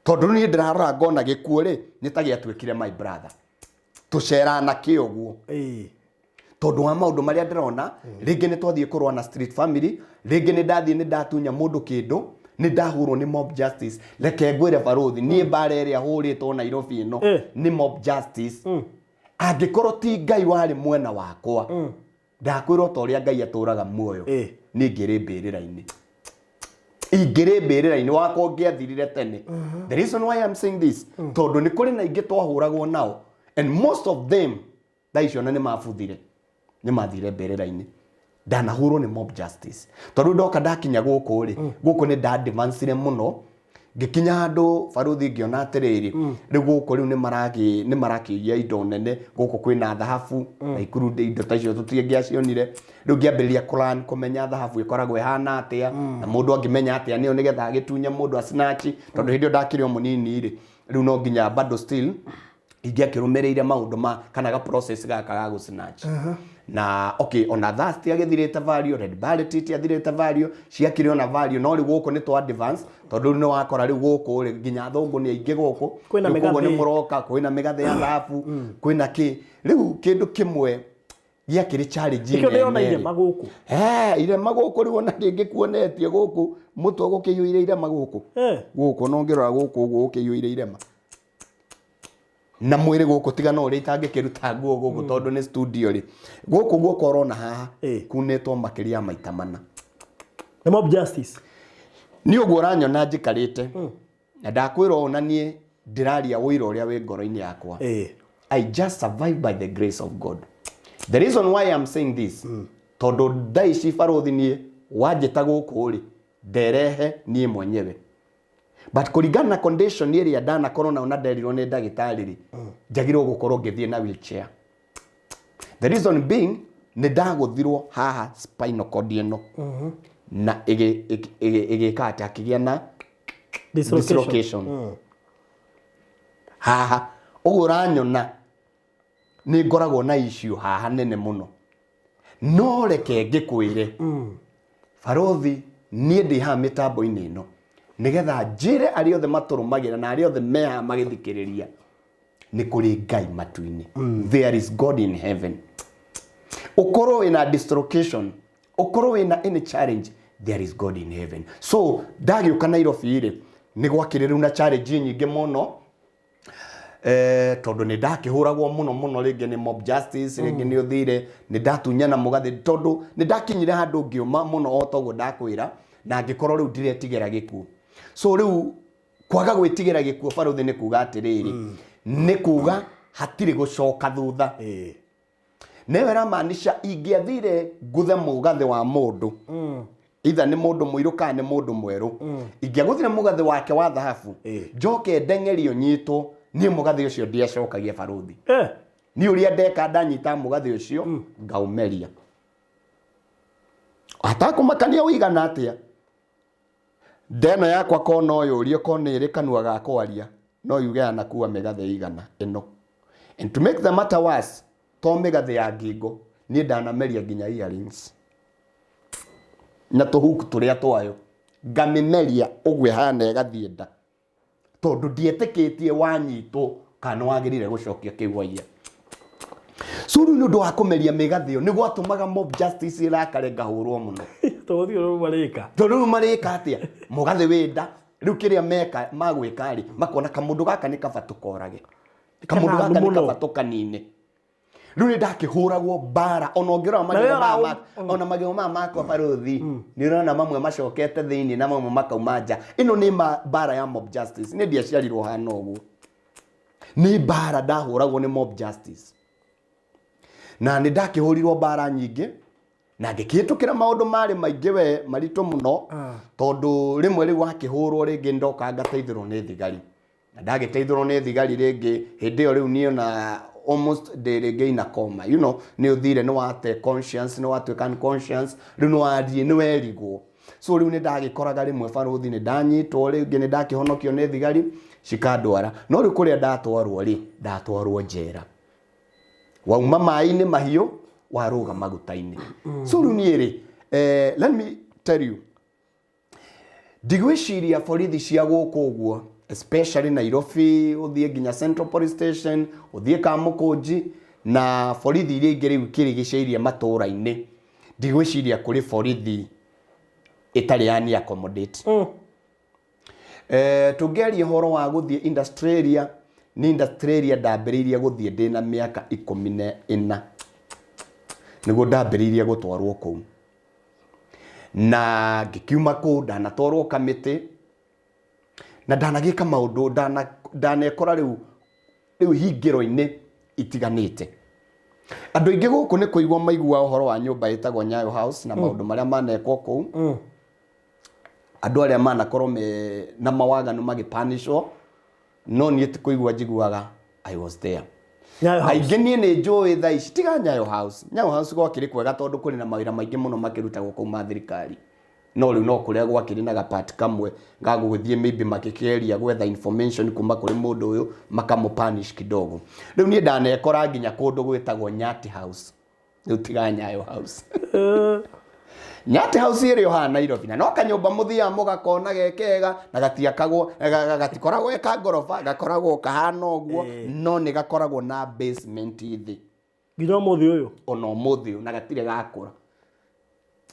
tondu nie ndirarora ngona gikuo ri nitagiatwikire my brother tucerana kioguo tondu wa maundu maria ndirona ringi ni twathie kurwa na street family ringi ni ndathie ni ndatunya mundu kindu ni ndahurwo ni mob justice reke ngwire barothi ni bara iria huritwo Nairobi ino ni mob justice angikorwo ti ngai wari mwena wakwa ndakwirwo ta uria ngai aturaga muoyo ni ngiri mbirira-ini ingiri mbirira-ini wakwa ngiathirire tene the reason why I'm saying this tondu ni kuri na ingi twahuragwo nao and most of them thaicio na ni mabuthire ni mathire mbirira-ini ndanahurwo ni mob justice tondu ndoka ndakinya guku ri guku ni ndadvancire muno ngikinya handu baruthi ngiona atiriri riu guku riu ni marakigia indo nene guku kwina dhahabu na ikuru indo ta icio tutingiacionire riu ngiambiriria clan kumenya dhahabu ikoragwo ihana atia na mundu angimenya atia nio nigetha agitunya mundu asnatch tondu hindio ndakirio munini ri riu no nginya bado still ingiakirumireire maundu ma kana ga process gaka ga gusnatch na okay ona thirst agithirite value red ballot athirite value ciakire ona value no ri guku ni to advance tondu ni wakora ri guku ri nginya thungu ni aingi guku kwina migathe ni muroka kwina migathe ya dhahabu kwina ki riu kindu kimwe giakire challenge ni ona ire maguku ire maguku riu ona ringi kuonetie guku mutu gukiyuire ire maguku guku no ngirora guku gukiyuire irema na mwiri guku tiga no ri itangikiruta nguo guku tondu ni studio ri guku guku orona haha kunetwo makiria maita mana the mob justice ni uguo ranyona njikarite na ndakwira ona nie ndiraria wira uria wi ngoro-ini yakwa I just survived by the grace of God. The reason why I'm saying this tondu ndaici barothi nie wanjita guku ri nderehe nie mwenyewe but kuringana na condition iria ndana corona ona nderirwo ni ndagitari ri njagirwo gukorwo ngithie na wheelchair the reason being ni ndaguthirwo haha spinal cord ino na igikata akigia na dislocation haha uranyona ni ngoragwo na issue haha nene muno no reke ngikwire barothi nie ndi ha mitambo-ini ino nigetha njire ari othe maturumagira na ari othe meha magithikiriria ni kuri ngai matu-ini there is God in heaven ukorwo ina dislocation, ukorwo ina any challenge, there is God in heaven. So ndagiuka Nairobi ri ni gwakiriru na challenge nyingi muno tondu ni ndakihuragwo muno ringi ni mob justice, ringi ni uthire ni ndatunyana mugathi tondu ni ndakinyire handu ngiuma muno otoguo ndakwira na ngikorwo riu ndiretigera gikuo. So riu kwaga gwitigira gikuo baruthi ni kuga atiriri ni kuga hatiri gucoka thutha. Newe ramaanisha ingiathire nguthe mugathi wa mundu either ni mundu muiru kana ni mundu mweru, ingiaguthire mugathi wake wa thahabu njoke ndengerio nyito ni mugathi ucio ndiacokagia baruthi ni uria ndeka ndanyita mugathi ucio ngaumeria atakumakania uigana atia ndeno yakwa kona uyu urio kona iri kanua ga kwaria no yuge anakuwa migathi igana ino. And to make the matter worse, to migathi ya ngingo ni ndanameria nginya earrings na tuhuku turia twayo ngamimeria ugwe hana igathie nda tondu ndietikitie wanyitwo kana wagirire gucokia kiwaia. So riu ndu wa kumeria migathi yo ni gwatumaga mob justice irakare ngahurwo muno tondu marika atia mugathi winda riu kiria meka magwika ri makona kamundu gaka ni kabatu korage kamundu gaka ni kabatu kanine. Riu ni ndakihuragwo bara ona ongerwa magego mako baruthi ni urona mamwe macokete thiini na mamwe makauma nja. Ino ni bara ya mob justice ni ndiaciarirwo hana uguo ni bara ndahuragwo ni mob justice na ni ndakihurirwo bara nyingi na ngikitukira maundu mari maingi we marito muno tondu rimwe riu wakihurwo ringi ndoka ngateithirwo ni thigari na ndagiteithirwo ni thigari ringi hindi yo riu niyo na almost daily gain a coma, you know, ni uthire ni wate conscience ni wate can conscience riu ni wathie ni werigwo. So riu ni ndagikoraga rimwe baruthi ni ndanyitwo ringi ni ndakihonokio ni thigari cikandwara no riu kuria ndatwarwo ri ndatwarwo njera wauma mai-ini mahiu waruga maguta-ini. So riu ni ri let me tell you ndigwiciria borithi cia guku uguo especially Nairobi uthie nginya Central Police Station uthie Kamukunji na borithi iria ingĩ riu kirigicĩirie matura-ini ndigwiciria kuri borithi itari yani accommodate. Tungeria horo wa guthie industry area ni industry area ndambĩrĩirie guthie ndina miaka 14 niguo ndambĩrĩirie gutwarwo kuu na ngikiuma kuu ndanatwarwo kamiti na ndanagika maundu ndanekora riu hingiro-ini itiganite. Andu aingi guku ni kuigwa maigua uhoro wa nyumba itagwo Nyayo House na maundu maria manekwo kuu andu aria manakorwo me na mawaganu magipanishwo no ni tikuigwa njiguaga I was there. Aingi nie ni njui tha ici tiga Nyayo House. Nyayo House gwakiri kwega tondu kuri na mawira maingi muno makirutagwo kuu ma thirikari no riu no kuria gwakiri na gapart kamwe gagugithie maybe makikeria gwetha information kuma kuri mundu uyu makamupanish kidogo. Riu nie ndanekora nginya kundu gwitagwo Nyati House riu tiga Nyayo House. Nyati House iri yohana Nairobi na no kanyumba muthia mugakona gekega na gatiakagwo gatikoragwo eka ngorofa gakoragwo kahana uguo no ni gakoragwo na basement ithi nginya muthi uyu ona muthi na gatire gakura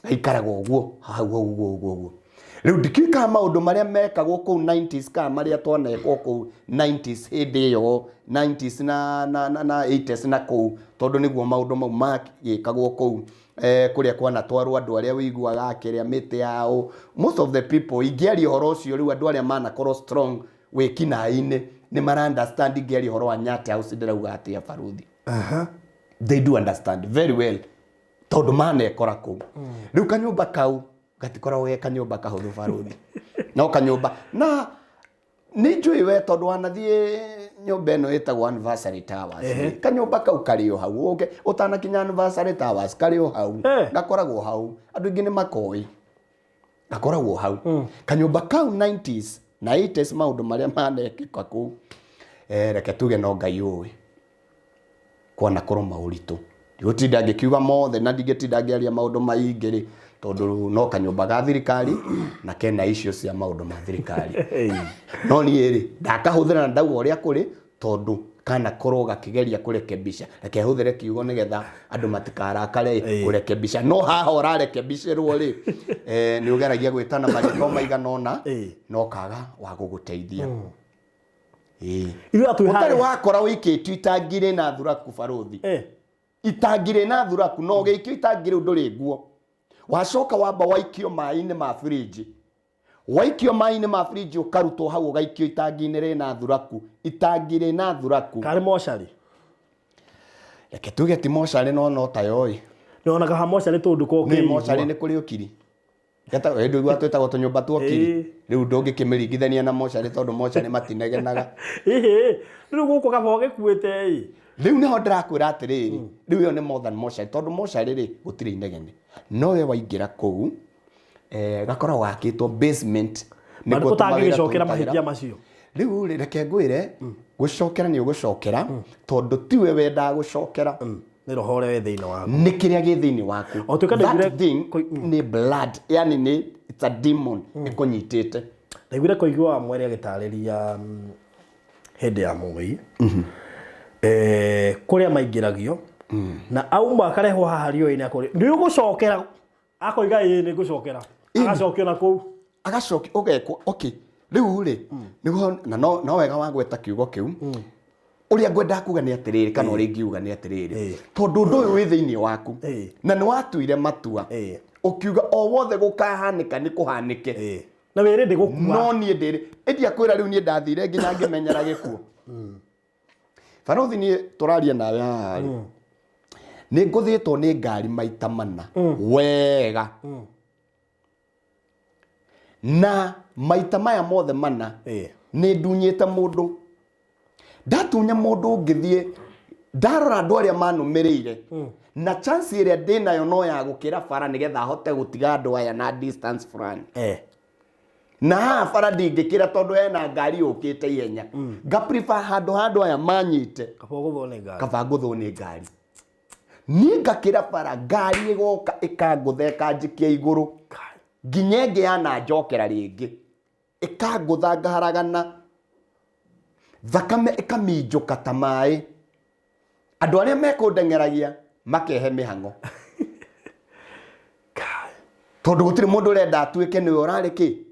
aikaragwo uguo uguo. Riu ndikika maundu maria mekagwo kuu 90s ka maria twanekwo kuu 90s hindi yo 90s na 80s na kuu tondu niguo maundu mau magikagwo kuu kuria kwana twarwo andu aria wiguaga akiria miti yao most of the people ingiari horo ucio riu andu aria manakorwo strong wikina-ini ni mara understand ingiari horo wa Nyati House ndirauga atia baruthi they do understand very well tondu manekora kuu. Riu kanyumba kau gatikoragwo ge kanyumba kahuthu baruthi no kanyumba na ni njui we tondu wanathie nyumba ino itagwo Anniversary Towers kanyumba kau kari o hau okay utanakinya Anniversary Towers kari o hau gakoragwo hau andu ingi ni makoi gakoragwo hau kanyumba kau 90s na 80s maundu maria manekika kuu reke tuge no Ngai uwi kwana korwo mauritu ndigotinda ngikiuga mothe na ndigetinda ngiaria maundu maingiri tondu no kanyumba ga thirikari na kena icio cia maundu ma thirikari no ni ri ndakahuthira na ndauga uria kuri tondu kana korwo gakigeria kurekebisha reke huthire kiugo nigetha andu matikarakare kurekebisha no haha urarekebishirwo ri ni ugeragia gwitana mariko maiganona no kaga wa guguteithia utari wakora wikitio itangire na thuraku baruthi itangire na thuraku no gikio itangire nduri nguo wacoka wamba waikio mai-ini ma fridge waikio mai-ini ma fridge ukarutwo hau ugaikio itangi-ini rina thuraku itangire na thuraku kari mochari reke tuge ti mochari no tayo nonaga ha mochari tundu ko ni mochari ni kuri ukiri gata endo igwa twetagwo tunyumba twokiri riu ndungikimiringithania na mochari tondu mochari matinegenaga riu guku gabo gikuite riu niho ndirakwira atiriri riu yo ni more than mochari tondu mochari ri gutire inegene no we waingira kuu gakorwo wakitwo basement ni gutangigicokera mahitia macio riu reke ngwire gucokera ni ugucokera tondu tiwe wenda gucokera ni rohore we thiini waku ni kiria gi thiini waku that thing ni blood yani ni it's a demon ikunyitite ndaigwire kuigua mweri agitariria hindi ya mugii kuria maingiragio na auma akarehwo haha rio-ini akuri ni ugucokera akoiga ni gucokera agacokio na kuu agacokio ugekwo okay riu ri nigo na no wega wa gweta kiugo kiu uria ngwenda kuga ni atiriri kana uri ngiuga ni atiriri tondu ndu uyu wi thiini waku na ni watuire matua ukiuga o wothe gukahanika ni kuhanike na wiri ndi gukua no ni ndiri endia kwira riu ni ndathire nginya ngimenyera gikuo baruthi ni turaria nawe haha ni nguthitwo ni ngari maita mana wega na maita maya mothe mana ni ndunyite mundu ndatunya mundu ngithie ndarora andu aria manumirire na chance iria ndinayo no ya gukira bara nigetha hote gutiga andu aya na distance fulani na haha bara ndingikira tondu ena ngari ukite ihenya nga prefer handu aya manyite kaba nguthwo ni ngari ni ngakira bara ngari igoka ikangutha ikanjikia iguru nginya ngiana njokera ringi ikangutha ngaharagana thakame ikaminjuka ta mai andu aria mekundengeragia makehe mihango tondu gutire mundu urenda atuike niwe urari ki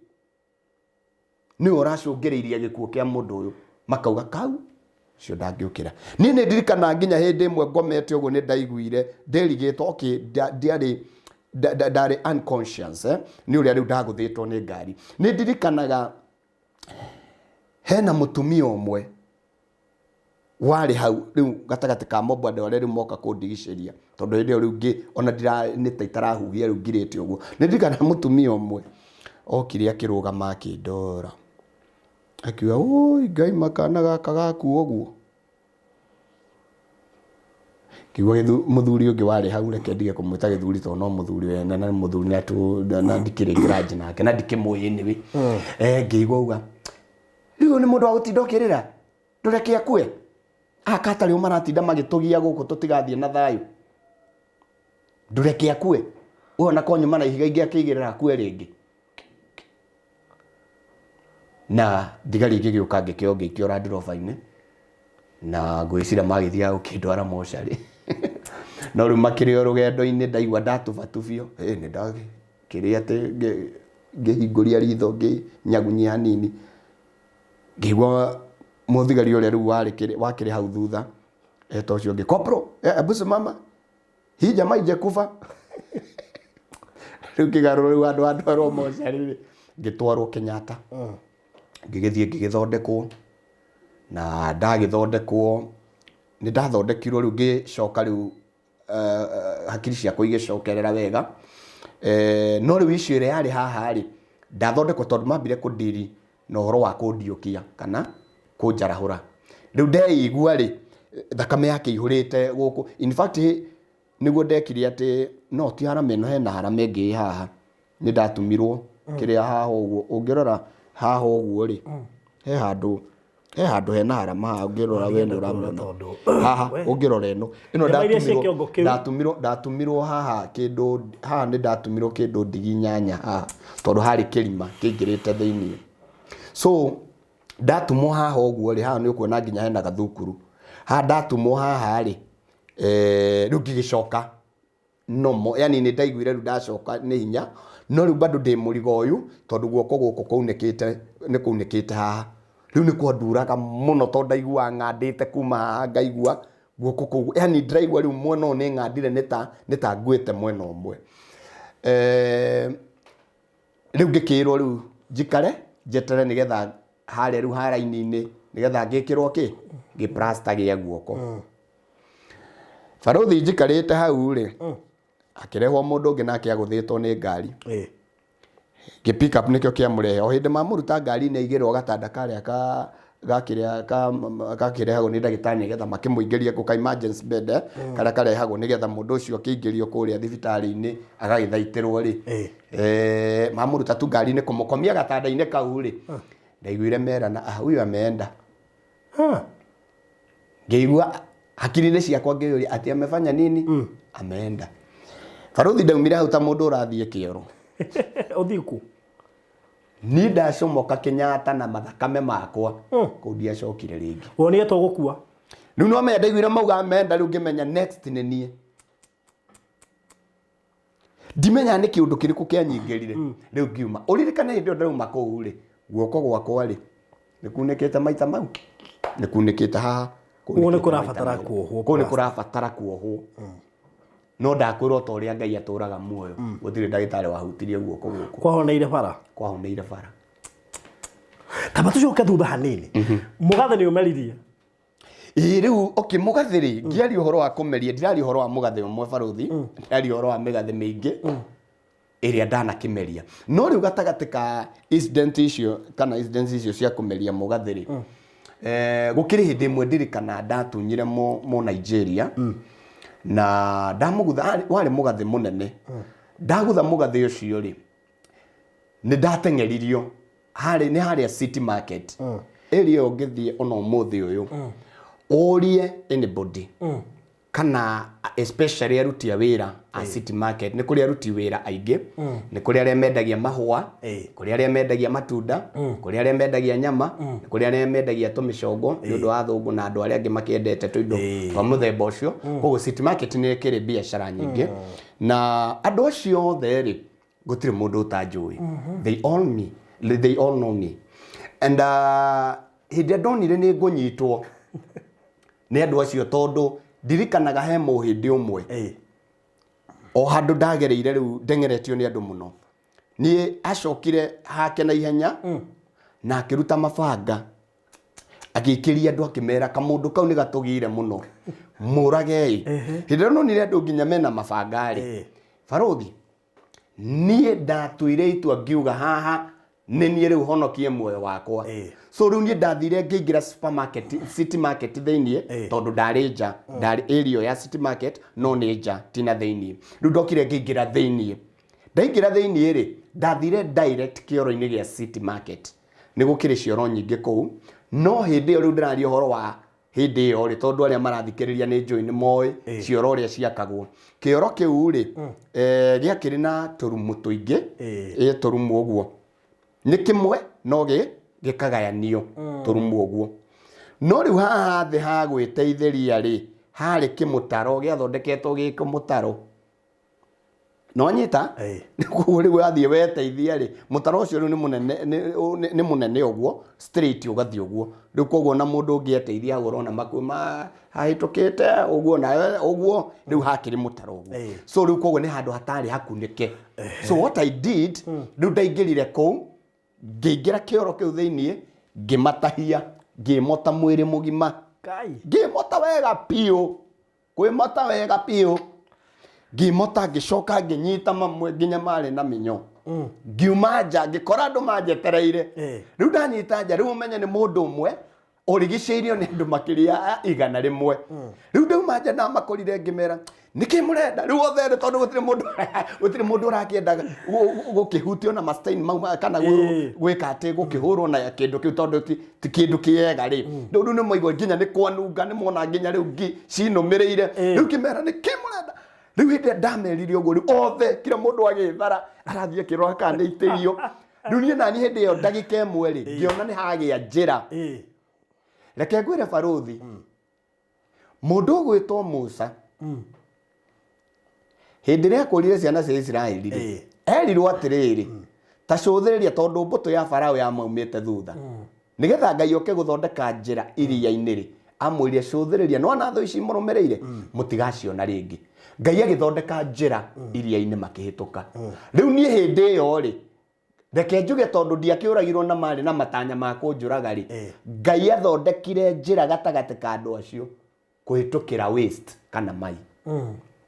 niwe uracungiriiria gikuo kia mundu uyu makauga kau cio ndangiukira ni ndirikana nginya hindi imwe ngomete uguo ni ndaiguire ndirigitwo okay ndari unconscious ni uria riu ndaguthitwo ni ngari ni ndirikanaga hena mutumia umwe wari hau riu gatagati ka mobu andu aria riu moka kundigiceria tondu hindi riu ngi ona ndira ni ta itarahugia riu ngirite uguo ni ndirikana mutumia umwe okire akirugama akindora akiuga oi ngai makana gaka gaku uguo kiuga muthuri ungi wari hau reke ndige kumwita githuri to no muthuri wene na muthuri na ndikire garage nake na ndikimui niwe ngiigua uga riu ni mundu wa gutindokirira ndureke akue akatari umaratinda magitugia guku tutigathie na thayu ndureke akue uona konyuma na ihiga ingi akigirira akue ringi na ndigari gigiuka ngikio ngikio randiroba-ini na ngwicira magithia ukindwara mochari no riu makiri rugendo-ini ndaigua ndatubatubio ni ndakiri ati ngihinguria ritho nginyagunyia hanini ngigua muthigari uria riu wakiri hau thutha eto cio ngi kopro abusu mama hii jamaa ije kufa riu kigaruru riu andu andwarwo mochari ngitwarwo Kenyatta ngigithie ngigithondekwo na ndagithondekwo ni ndathondekirwo riu ngicoka riu hakiri ciakwa igicokerera wega no riu icio ire yari haha ri ndathondekwo tondu mambire kundiri na uhoro wa kundiukia kana kunjarahura riu ndeigua ri thakame yake ihurite guku in fact niguo ndekire ati no ti harame no hena harame ngi haha ni ndatumirwo kiria haha uguo ungirora haha uguo ri he handu hena harama haha ungirora we ni uramenya haha ungirora ino ndatumirwo haha kindu haha ni ndatumirwo kindu ndigi nyanya haha tondu hari kirima kingirite thiini so ndatumwo haha uguo ri haha ni ukuona nginya hena gathukuru ndatumwo haha rĩ rĩu ngĩgĩcoka nomo, yani nĩ ndaiguire rĩu ndacoka nĩ hinya, no rĩu bado ndĩ mũrigo ũyũ tondũ guoko gũkũ kũunĩkĩte haha, rĩu nĩ kwanduraga mũno tondũ ndaiguaga ng'andĩte kuma haha, ngaigua guoko kũu, yani ndĩraigua rĩu mwena ũyũ nĩ ng'andire nĩ ta nguĩte mwena ũmwe. Rĩu ngĩkĩrwo rĩu njikare njetere nĩgetha harĩa rĩu haraini-inĩ nĩgetha ngĩkĩrwo gĩ-plaster gĩa guoko. Barothi njikarĩte hau rĩ, akĩrehwo mũndũ ũngĩ nake agũthĩtwo nĩ ngari. Pick up nĩkĩo kĩamũrehe, o hĩndĩ mamũruta ngari-inĩ aigĩrwo gatanda karĩa gakĩrehagwo nĩ ndagĩtarĩ nĩgetha makĩmũingĩrie gũka emergency bed karĩa karehagwo nĩgetha mũndũ ũcio akĩingĩrio kũrĩa thibitarĩ-inĩ agagĩthaitĩrwo rĩ, mamũruta tu ngari-inĩ kũmũkomia gatanda-inĩ kau rĩ, ndaiguire merana huyu ameenda. Ngĩigua hakiri-inĩ ciakwa ngĩũria ati amefanya nini? Ameenda. Barothi ndaumire hau ta mũndũ ũrathiĩ kĩoro. Ũthiku Ni ndacomoka Kenyatta na mathakame makwa kũu ndiacokire rĩngĩ. Wonire to gũkua? Rĩu no me ndaiguire mauga ameenda, rĩu ngĩmenya next nĩ niĩ. Ndimenya nĩ kĩũndũ kĩrĩkũ kĩanyingĩrire. Rĩu ngiuma ũririkane hĩndĩ ĩyo ndauma kũu rĩ, guoko gwakwa rĩ nĩ kunĩkĩte maita mau, nĩ kunĩkĩte haha, kũu nĩ kũrabatara kuohwo, kũu nĩ kũrabatara kuohwo. No ndakwĩrwo ta ũrĩa Ngai atũraga muoyo, gũtirĩ ndagĩtarĩ wahutirie guoko gũkũ. Kwahoneire bara? Kwahoneire bara. Tamba tucoke thutha hanini. Mũgathe nĩ ũmeririe? Rĩu okay, mũgathe rĩ, ngĩaria ũhoro wa kũmeria, ndiraria ũhoro wa mũgathe ũmwe Barothi, ndiraria ũhoro wa mĩgathe mĩingĩ ĩrĩa ndanakĩmeria. No rĩu gatagatĩ ka incident icio kana incidents icio cia kũmeria mũgathe rĩ, gũkĩrĩ hĩndĩ ĩmwe ndirikana ndatunyire mo Nigeria, na ndamũgutha warĩ mũgathe mũnene. Ndagutha mũgathe ũcio rĩ, nĩ ndateng'eririo nĩ harĩa City Market. Area ũngĩthiĩ ona ũmũthĩ ũyũ ũrie anybody kana especially aruti a wĩra a City Market, nĩ kũrĩ aruti wĩra aingĩ, nĩ kũrĩ arĩa mendagia mahũa, kũrĩ arĩa mendagia matunda, kũrĩ arĩa mendagia nyama, nĩ kũrĩ arĩa mendagia tũmĩcongo nĩ ũndũ wa athũngũ na andũ arĩa angĩ makĩendete tũindo twa mũthemba ũcio. Koguo City Market nĩ ĩkĩrĩ biacara nyingĩ, na andũ acio othe rĩ gũtirĩ mũndũ ũtanjũĩ. They all know me. And hĩndĩ ndonire nĩ ngũnyitwo nĩ andũ acio tondũ ndirikanaga he mũhĩndĩ ũmwe o handũ ndagereire rĩu ndengeretio nĩ andũ mũno, niĩ acokire hake na ihenya na akĩruta mabanga agĩikĩria andũ akĩmera kamũndũ kau nĩ gatũgĩire mũno mũragei. Hĩndĩ ĩyo nonire andũ nginya mena mabanga rĩ, Barothi niĩ ndatuire itua ngiuga haha nĩ niĩ rĩu honokie muoyo wakwa. So rĩu niĩ ndathire ngĩingĩra supermarket City Market thĩiniĩ tondũ ndarĩ nja, ndarĩ area ya City Market no nĩ nja tina thĩiniĩ. Rĩu ndokire ngĩingĩra thĩiniĩ, ndaingĩra thĩiniĩ rĩ ndathire direct kĩoro-inĩ gĩa City Market, nĩ gũkĩrĩ cioro nyingĩ kũu. No hĩndĩ ĩyo rĩu ndĩraria ũhoro wa hĩndĩ ĩyo rĩ, tondũ arĩa marathikĩrĩria nĩ njũĩ nĩ moĩ cioro ũrĩa ciakagwo. Kĩoro kĩu rĩ gĩakĩrĩ na tũrumu tũingĩ, tũrumu ũguo nĩ kĩmwe no gĩkagayanio tũrumu ũguo. No rĩu haha thĩ ha gwĩteithĩria rĩ harĩ kĩmũtaro gĩathondeketwo gĩ kĩmũtaro. No nyita rĩu wathiĩ weteithia rĩ, mũtaro ũcio rĩu nĩ mũnene ũguo straight ũgathiĩ ũguo. Rĩu koguo na mũndũ ũngĩeteithia hau ũrona hahĩtũkĩte ũguo na ũguo, rĩu hakĩrĩ mũtaro ũguo. So rĩu koguo nĩ handũ hatarĩ hakunĩke. So what I did, rĩu ndaingĩrire kũu ngĩingĩra kĩoro kĩu thĩiniĩ ngĩmatahia, ngĩmota mwĩrĩ mũgima, ngĩmota wega piũ, kwĩmota wega piũ, ngĩmota ngĩcoka ngĩnyita mamwe nginya marĩ na mĩnyo, ngiuma nja ngĩkora andũ manjetereire. Rĩu ndanyita nja rĩu ũmenye nĩ mũndũ ũmwe ũrigicĩirio nĩ andũ makĩria 100. Rĩu ndauma nja ndamakorire ngĩmera nĩkĩ mũrenda rĩu othe tondũ gũtirĩ mũndũ ũrakĩenda gũkĩhutio na mastain mau kana gwĩka atĩ gũkĩhũrwo na kĩndũ kĩu tondũ ti kĩndũ kĩega rĩ. Rĩu nĩ maigua nginya nĩ kwanunga, nĩ mona nginya rĩu cinũmĩrĩire. Rĩu kĩmera nĩkĩ mũrenda. Rĩu hĩndĩ ndameririe ũguo rĩu othe kila mũndũ agĩthara arathiĩ kĩrora kana nĩ itĩrio. Rĩu niĩ nani hĩndĩ ĩyo ndagĩka ĩmwe rĩ ngĩona nĩ hagĩa njĩra. Reke ngwĩre Barothi mundu gwitwo Musa hindi ria kurire ciana cia Israeli erirwo atiriri ta cuthiriria tondu mbuto ya Farao ya maumite thutha nigetha Ngai oke guthondeka njira iria-ini ri amwire cuthiriria no na tho ici murumireire mutigaciona ringi Ngai agithondeka njira iria-ini makihituka riu nie hindi yo ri reke njuge tondu ndiakiuragirwo na mari na matanya ma kunjuraga ri Ngai athondekire njira gatagati ka andu acio kuhitukira waste kana mai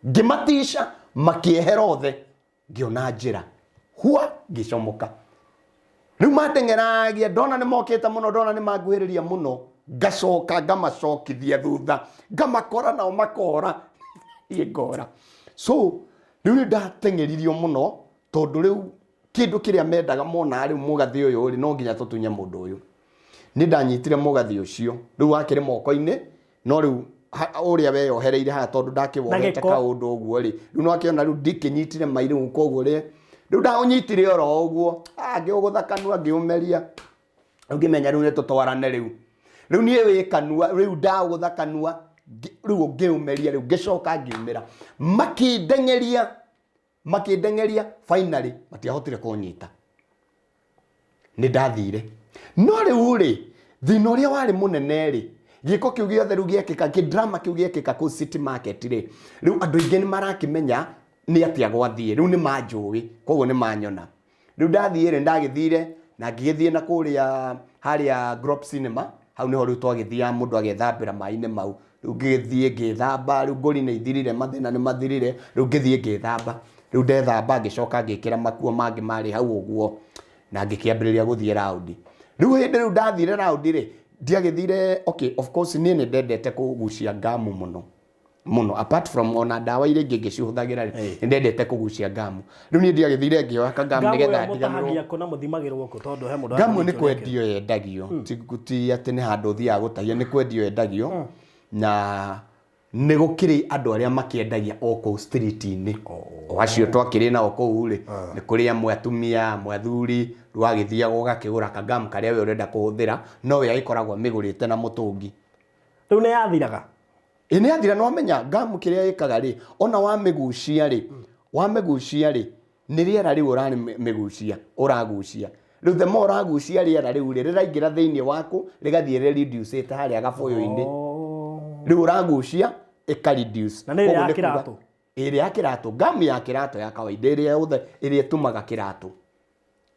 ngimatisha makiehera othe ngiona njira hua ngicomoka riu matengeragia ndona ni mokite muno ndona ni manguhiriria muno ngacoka ngamacokithia thutha ngamakora nao makora ngora so riu ndatengeririo muno tondu riu kindu kiria mendaga mona riu mugathi uyu ri no nginya tutunye mundu uyu ni ndanyitire mugathi ucio riu akire moko-ini no riu uria we yohereire ha tondu ndakiwohete kaundu uguo ri riu no akiona riu ndikinyitire mairu koguo ri riu ndaunyitire oro uguo ngiuguthakanua ngiumeria ngimenya riu nitutwarane riu nie wikanua riu ndaguthakanua riu ngiumeria riu ngicoka ngiumira makindengeria finally matiahotire kunyita ni ndathire no riu ri thina uria wari munene ri giko kiu giothe riu giekika drama kiu giekika ku City Market ri riu andu ingi ni marakimenya ni atia gwathie riu ni manjui koguo ni manyona riu ndathie ri ndagithire na ngigithie na kuria haria Grop Cinema hau niho riu twagithia mundu agethambira mai-ini mau riu ngithie ngithamba riu ngori ni ithirire mathina ni mathirire riu ngithie ngithamba riu ndethamba ngicoka ngikira makuo mangi mari hau uguo na ngikiambiriria guthie round riu hindi riu ndathire round ri ndiagithire okay of course ni ndendete kugucia ngamu muno apart from ona dawa ile ngenge cihuthagira ri ndendete kugucia ngamu riu ni ndiagithire ngioya kangamu nigetha ndiganirwo kuna muthimagirwo ko tondu he mundu ngamu ni kwendio yendagio tiguti ati ni handu thia gutahia ni kwendio yendagio na ni gukiri andu aria makiendagia oko street-ini o acio twakiri na oko ri ni kuri amwe atumia amwe athuri rwagithia gukakigura kangamu karia we urenda kuhuthira no we aikoragwo migurite na mutungi riu ni yathiraga ni yathira no menya ngamu kiria ikaga ri ona wamigucia ri ni riera riu urani migucia uragucia riu the more uragucia riera riu riraingira thiini waku rigathie reduce ta haria gaboyo-ini riu uragucia ika-reduce na ni ya kiratu iri ya kiratu ngamu ya kiratu ya kawaida iri etumaga kiratu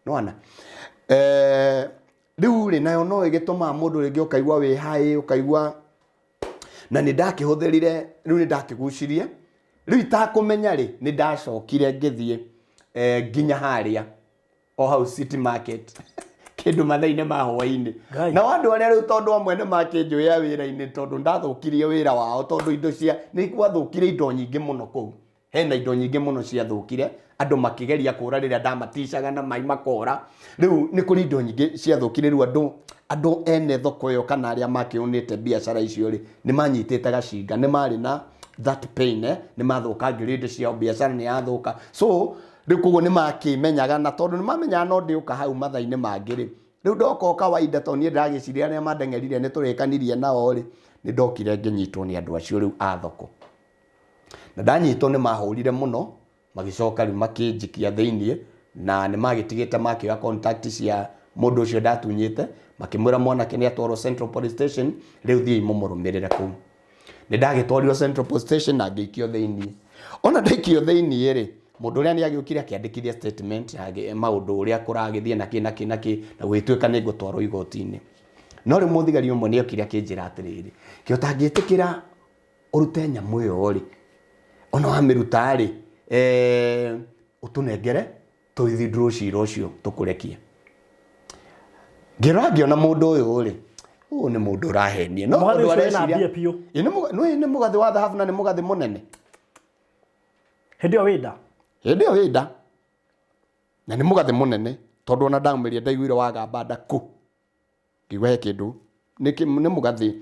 nona riu ri nayo no igituma mundu ringi ukaigwa wi hai ukaigwa na ni ndakihũthĩrire riu ni ndakigucirie riu itakumenya ri ni ndacokire ngithie nginya haria o hau City Market kindu mathaine ma hwaini na wandu aria riu tondu amwe ni makinjuya wira-ini tondu ndathukirie wira wao tondu indo cia ni gwathukire indo nyingi muno kou hena indo nyingi muno cia thukire andu makigeria kura riria ndamatishaga na mai makora riu ni kuri indo nyingi cia thukire riu andu ene thoko yo kana aria makiunite biashara icio ri ni manyitite gacinga ni mari na that pain ni mathukangirie indo cia biashara ni yathuka so riu koguo ni makimenyaga na tondu ni mamenyaga no ndiuka hau mathaine mangi ri riu ndoka kawaida tondu ni ndagiciria aria mandengerire ni turikanirie nao ri ni ndokire nginyitwo ni andu acio riu a thoko na ndanyitwo ni mahurire muno magicoka riu makinjikia thiini na ni magitigite makioya contact cia mundu ucio ndatunyite makimwira mwanake ni atwarwo Central Police Station riu thii mumurumirire kuu ni ndagitwarirwo Central Police Station na ngikio thiini ona ndaikio thiini ri mundu uria ni agiukire akiandikithia statement ya maundu uria kuragithie na na gwituika ni ngutwarwo igoti-ini no riu muthigari umwe ni okire akinjira atiriri kio tangitikira urute nyamu iyo ri ona wamiruta ri utunengere tuithindro cira ucio tukurekie ngiona mundu uyu ri ni mundu urahenie no mundu areciria ni mugathi wa thahabu na ni mugathi munene hindi o wida na ni mugathi munene tondu ona ndaumiria ndaiguire wagamba ndaku ngigwa he kindu ni mugathi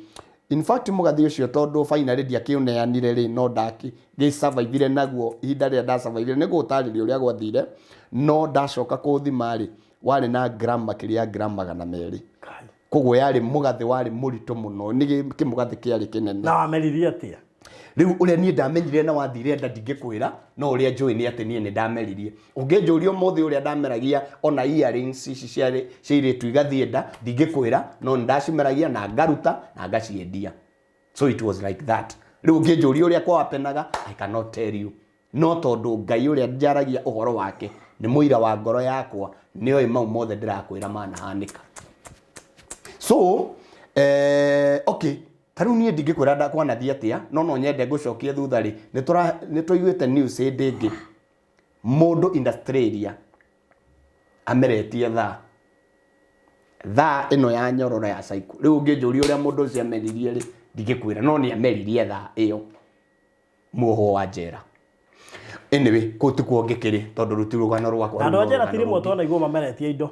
in fact mugathi ucio tondu finally ndiakiuneanire ri no ndaki survive naguo ihinda ria nda survive ni gutariria uria gwathire no ndacoka kuthima ri wari na gram makiria gram 200 koguo yarĩ mũgathĩ warĩ mũritũ mũno nĩ kĩmũgathĩ kĩarĩ kĩnene na wameririe atia rĩu ũrĩa niĩ ndamenyire na wathire nda ndingĩkwĩra no ũrĩa njũĩ nĩ atĩ niĩ nĩ ndameririe ũngĩnjũria ũmũthĩ ũrĩa ndameragia ona earrings ici cia airĩtu igathiĩ nda ndingĩkwĩra no nĩ ndacimeragia na ngaruta na ngaciendia so it was like that rĩu ũngĩnjũria ũrĩa kwapenaga I cannot tell you no tondũ Ngai ũrĩa njaragia ũhoro wake nĩ mũira wa ngoro yakwa nĩoĩ mau mothe ndĩrakwĩra manahanĩka so okay tarĩu niĩ ndingĩkwĩra ndakwanathia atĩa no nyende ngũcokie thutha rĩ nĩ tũiguĩte news hĩndĩ ĩngĩ mũndũ in Australia ameritie thaa ĩno ya nyororo ya cycle rĩu ũngĩnjũria ũrĩa mũndũ ũcio ameririe rĩ ndingĩkwĩra no nĩ ameririe thaa ĩyo muoho wa njera anyway kũu tikuo ngĩkĩrĩ tondũ rũti rũgano rwakwa andũ a njera ti rĩmwe twana igua mameretie indo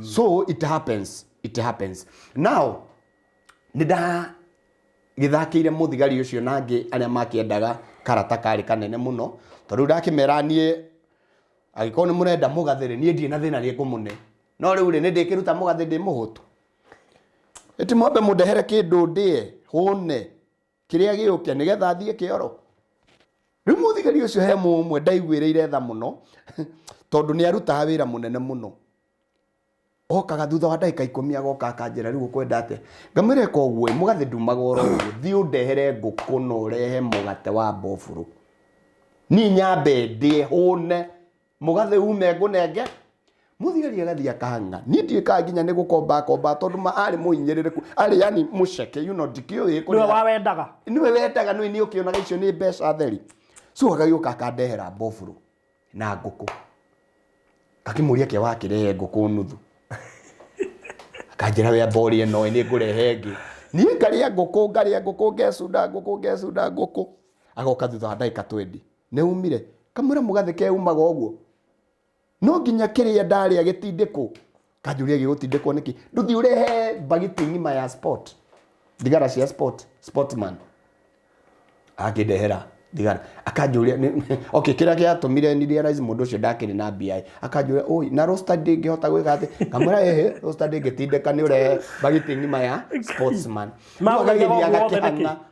so it happens now nĩ gĩthakĩire mũthigari ũcio na angĩ arĩa makĩendaga karata karĩ kanene mũno tondũ ndakĩmera niĩ agĩkorwo nĩ mũrenda mũgathĩrĩ niĩ ndirĩ na thĩna rĩngũmũne no rĩu rĩ nĩ ndĩkĩruta mũgathĩ ndĩ mũhũtũ ĩti mwambe mũndehere kĩndũ ndĩe hũne kĩrĩa gĩũke nĩgetha thiĩ kĩoro rĩu mũthigari ũcio he mũmwe ndaiguĩrĩire tha mũno tondũ nĩ arutaga wĩra mũnene mũno okaga thutha wa ndagĩka 10 agoka akanjĩra rĩu ũkwenda atĩa ngamwĩra eka ũguo mũgathĩ ndumaga oro ũguo thiĩ ũndehere ngũkũ na ũrehe mũgate wa mbofuro niĩ nyambe ndĩe hũne mũgathĩ ume ngũnenge mũthigari agathiĩ akahang'a niĩ ndiĩkaga nginya nĩ gũkomba tondũ arĩ mũhinyĩrĩrĩku arĩ yani mũceke ndikĩũĩ niwe wendaga nĩ ũkĩonaga icio nĩ mbeca theri so agagĩũka akandehera mbofuro na ngũkũ ngakĩmũria kĩ wakĩrehe ngũkũ nuthu akanjĩra we mbori ĩno nĩ ngũrehe ĩngĩ niĩ ngarĩa ngũkũ ngecunda ngũkũ agoka thutha wa ndagĩka 20 nĩ umire kamwĩra mũgathĩ keumaga ũguo no nginya kĩrĩa ndarĩa gĩtindĩkũ kanjũria gĩgũtindĩkwo nĩkĩ nduthi ũrehe bagiti ng'ima ya sport thigara cia sportman akĩndehera thigara akanjũria okay kĩrĩa gĩatũmire ni realize mũndũ ũcio ndakĩrĩ na BI akanjũria oi na roster ndĩngĩhota gwĩka atĩ kamwĩra roster ndĩngĩtindĩka nĩ ũrehe bagiti ng'ima ya sportsman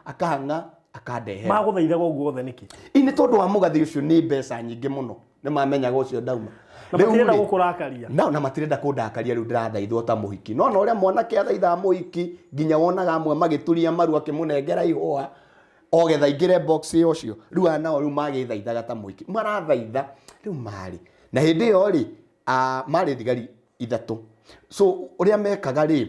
akahang'a akandehera magũthaithaga ũguo othe nĩkĩ nĩ tondũ wa mũgathĩ ũcio nĩ mbeca nyingĩ mũno nĩ mamenyaga ũcio ndauma matirenda gũkũrakaria na matirenda kũndakaria rĩu ndĩrathaithwo ta mũhiki no ũrĩa mwanake athaithaga mũhiki nginya wonaga amwe magĩturia maru akĩmũnengera ihũa ogetha ingĩre box ũcio rĩu nao rĩu magĩthaithaga ta mũhiki marathaitha rĩu marĩ na hĩndĩ ĩyo rĩ marĩ thigari 3 so ũrĩa mekaga rĩ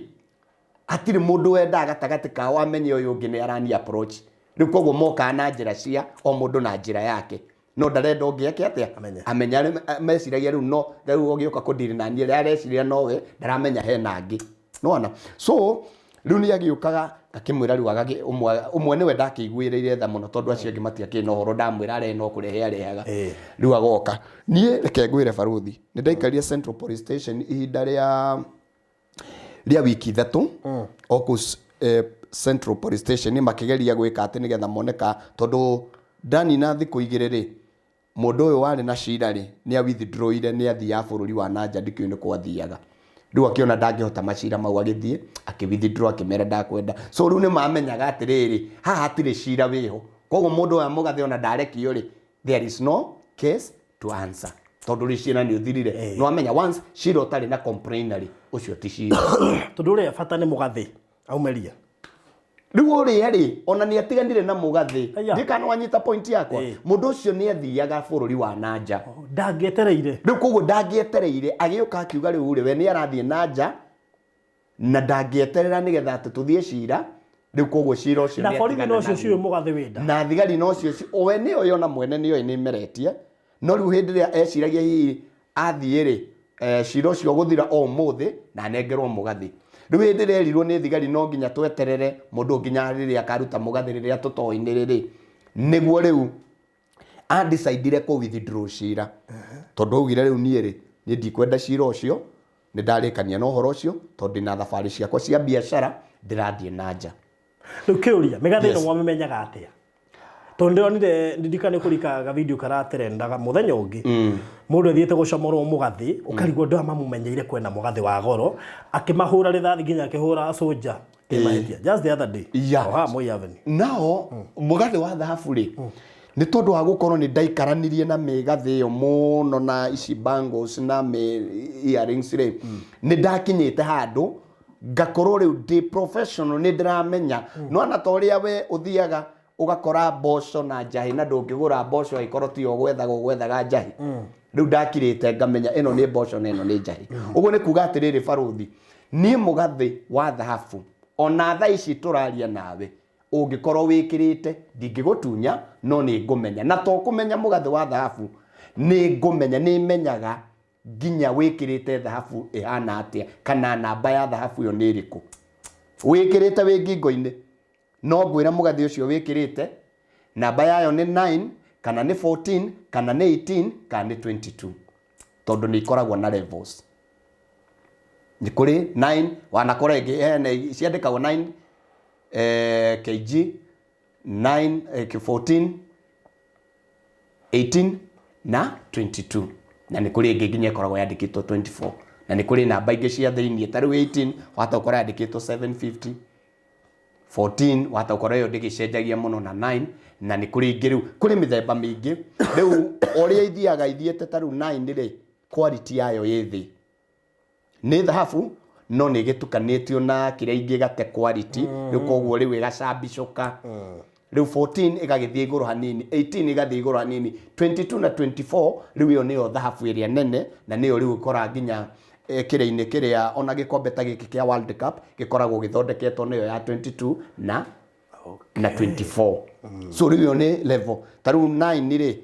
hatirĩ mũndũ wendaga gatagatĩ kao amenye ũyũ ũngĩ nĩ arani approach rĩu koguo mokaga na njĩra cia o mũndũ na njĩra yake no ndarenda ũngĩ eke atĩa amenya meciragia rĩu no rĩu ũgĩũka kũndiri na niĩ areciria nowe ndaramenya hena angĩ nona so rĩu nĩ agĩũkaga akĩmwĩra rĩu ũmwe nĩwe ndakĩiguĩrĩire tha mũno tondũ acio angĩ matiakĩrĩ na ũhoro ndamwĩra are no kũrehe arehaga rĩu agoka niĩ reke ngwĩre baruthi nĩ ndaikarire Central Police Station ihinda rĩa wiki 3 oku Central Police Station makĩgeria gwĩka atĩ nĩgetha moneka tondũ ndani na thikũ 2 rĩ mũndũ ũyũ warĩ na cira rĩ nĩ withdrawire nĩ athiaga bũrũri wa nanja ndikĩũĩ nĩ kwathiaga rĩu akĩona ndangĩhota macira mau agĩthiĩ akĩwithdraw akĩmera ndakwenda so rĩu nĩ mamenyaga atĩrĩrĩ haha hatirĩ cira wĩho koguo mũndũ ũyũ mũgathĩ ona ndarekio rĩ there is no case to answer tondũ rĩ cira nĩ ũthirire no amenya once cira ũtarĩ na complainer rĩ ũcio ti cira tondũ ũrĩa bata nĩ mũgathĩ aumeria rĩu ũrĩa rĩ ona nĩ atiganire na mũgathĩ ndikana wanyita point yakwa mũndũ ũcio nĩ athiaga bũrũri wa nanja ndangĩetereire rĩu koguo ndangĩetereire agĩũka akiuga rĩu rĩ we nĩ arathiĩ nanja na ndangĩeterera nĩgetha atĩ tũthiĩ cira rĩu koguo cira ũcio na borithi no cio ciũĩ mũgathĩ wenda na thigari no cio we nĩ oĩ ona mwene nĩ oĩ nĩ meretie no rĩu hĩndĩ ĩrĩa eciragia hihi athiĩ rĩ cira ũcio gũthira o mũthĩ na anengerwo mũgathĩ rĩu hĩndĩ ĩrĩa erirwo nĩ thigari no nginya tweterere mũndũ nginya rĩrĩa akaruta mũgathĩ rĩrĩa tũtoĩ-inĩ rĩrĩ nĩguo rĩu andicaidire kũ withdraw cira tondũ augire rĩu niĩ rĩ niĩ ndikwenda cira ũcio nĩ ndarĩkania na ũhoro ũcio tondũ ndĩna thabarĩ ciakwa cia biacara ndĩrathiĩ na nja rĩu kĩũria mĩgathĩ ĩno mwamĩmenyaga atĩa tonde onire ndikane kurika video karaterendaga muthenya ungi mundu athiete gucomorwo mugathi ukarigwo ndo amamumenyeire kwena mugathi wa goro akimahura rithathi nginya akihura soja kimahitia just the other day Moi Avenue nao mugathi wa thahabu ri ni tondu wa gukorwo ni ndaikaranirie na migathi yo muno na ici bangles na earrings ri ni ndakinyite handu ngakorwo riu ndi professional ni ndiramenya no ana toria we uthiaga ugakora mboco na njahi na ndungigura mboco ikorwo ti gwethaga njahi riu ndakirite ngamenya ino ni mboco na ino ni njahi uguo ni kuga atiriri baruthi ni mugathi wa thahabu ona tha ici turaria nawe ungikorwo wikirite ndingigutunya no ni ngumenya na to kumenya mugathi wa thahabu ni ngumenya ni menyaga nginya wikirite thahabu ihana atia kana namba ya thahabu yo ni iriku wikirite wi ngingo-ini no ngwira mugathi ucio wikirite namba yayo ni 9 kana ni 14 kana ni 18 kana ni 22 tondu ni ikoragwo na levels ni kuri 9 wanakora ingi ciandikagwo 9 kg 9 14 18 na 22 na ni kuri ingi nginya ikoragwo yandikitwo 24 na ni kuri namba ingi cia thiini ta riu 18 wata ukora yandikitwo 750 14 wata ukora yo ndigicenjagia muno na 9 na ni kuri ingi riu kuri mithemba mingi riu oria ithiete ta riu 9 ri quality yayo yithi ni thahabu no ni gitukanitio na kiria ingi gate quality riu koguo riu igacabicuka riu 14 igagithie iguru hanini 18 igathie iguru hanini 22 na 24 riu yo niyo thahabu iria nene na niyo riu ikora nginya kiria-ini kiria ona gikombe ta giki kia World Cup gikoragwo githondeketwo niyo ya 22 na 24 so riu yo ni level ta riu 9 ri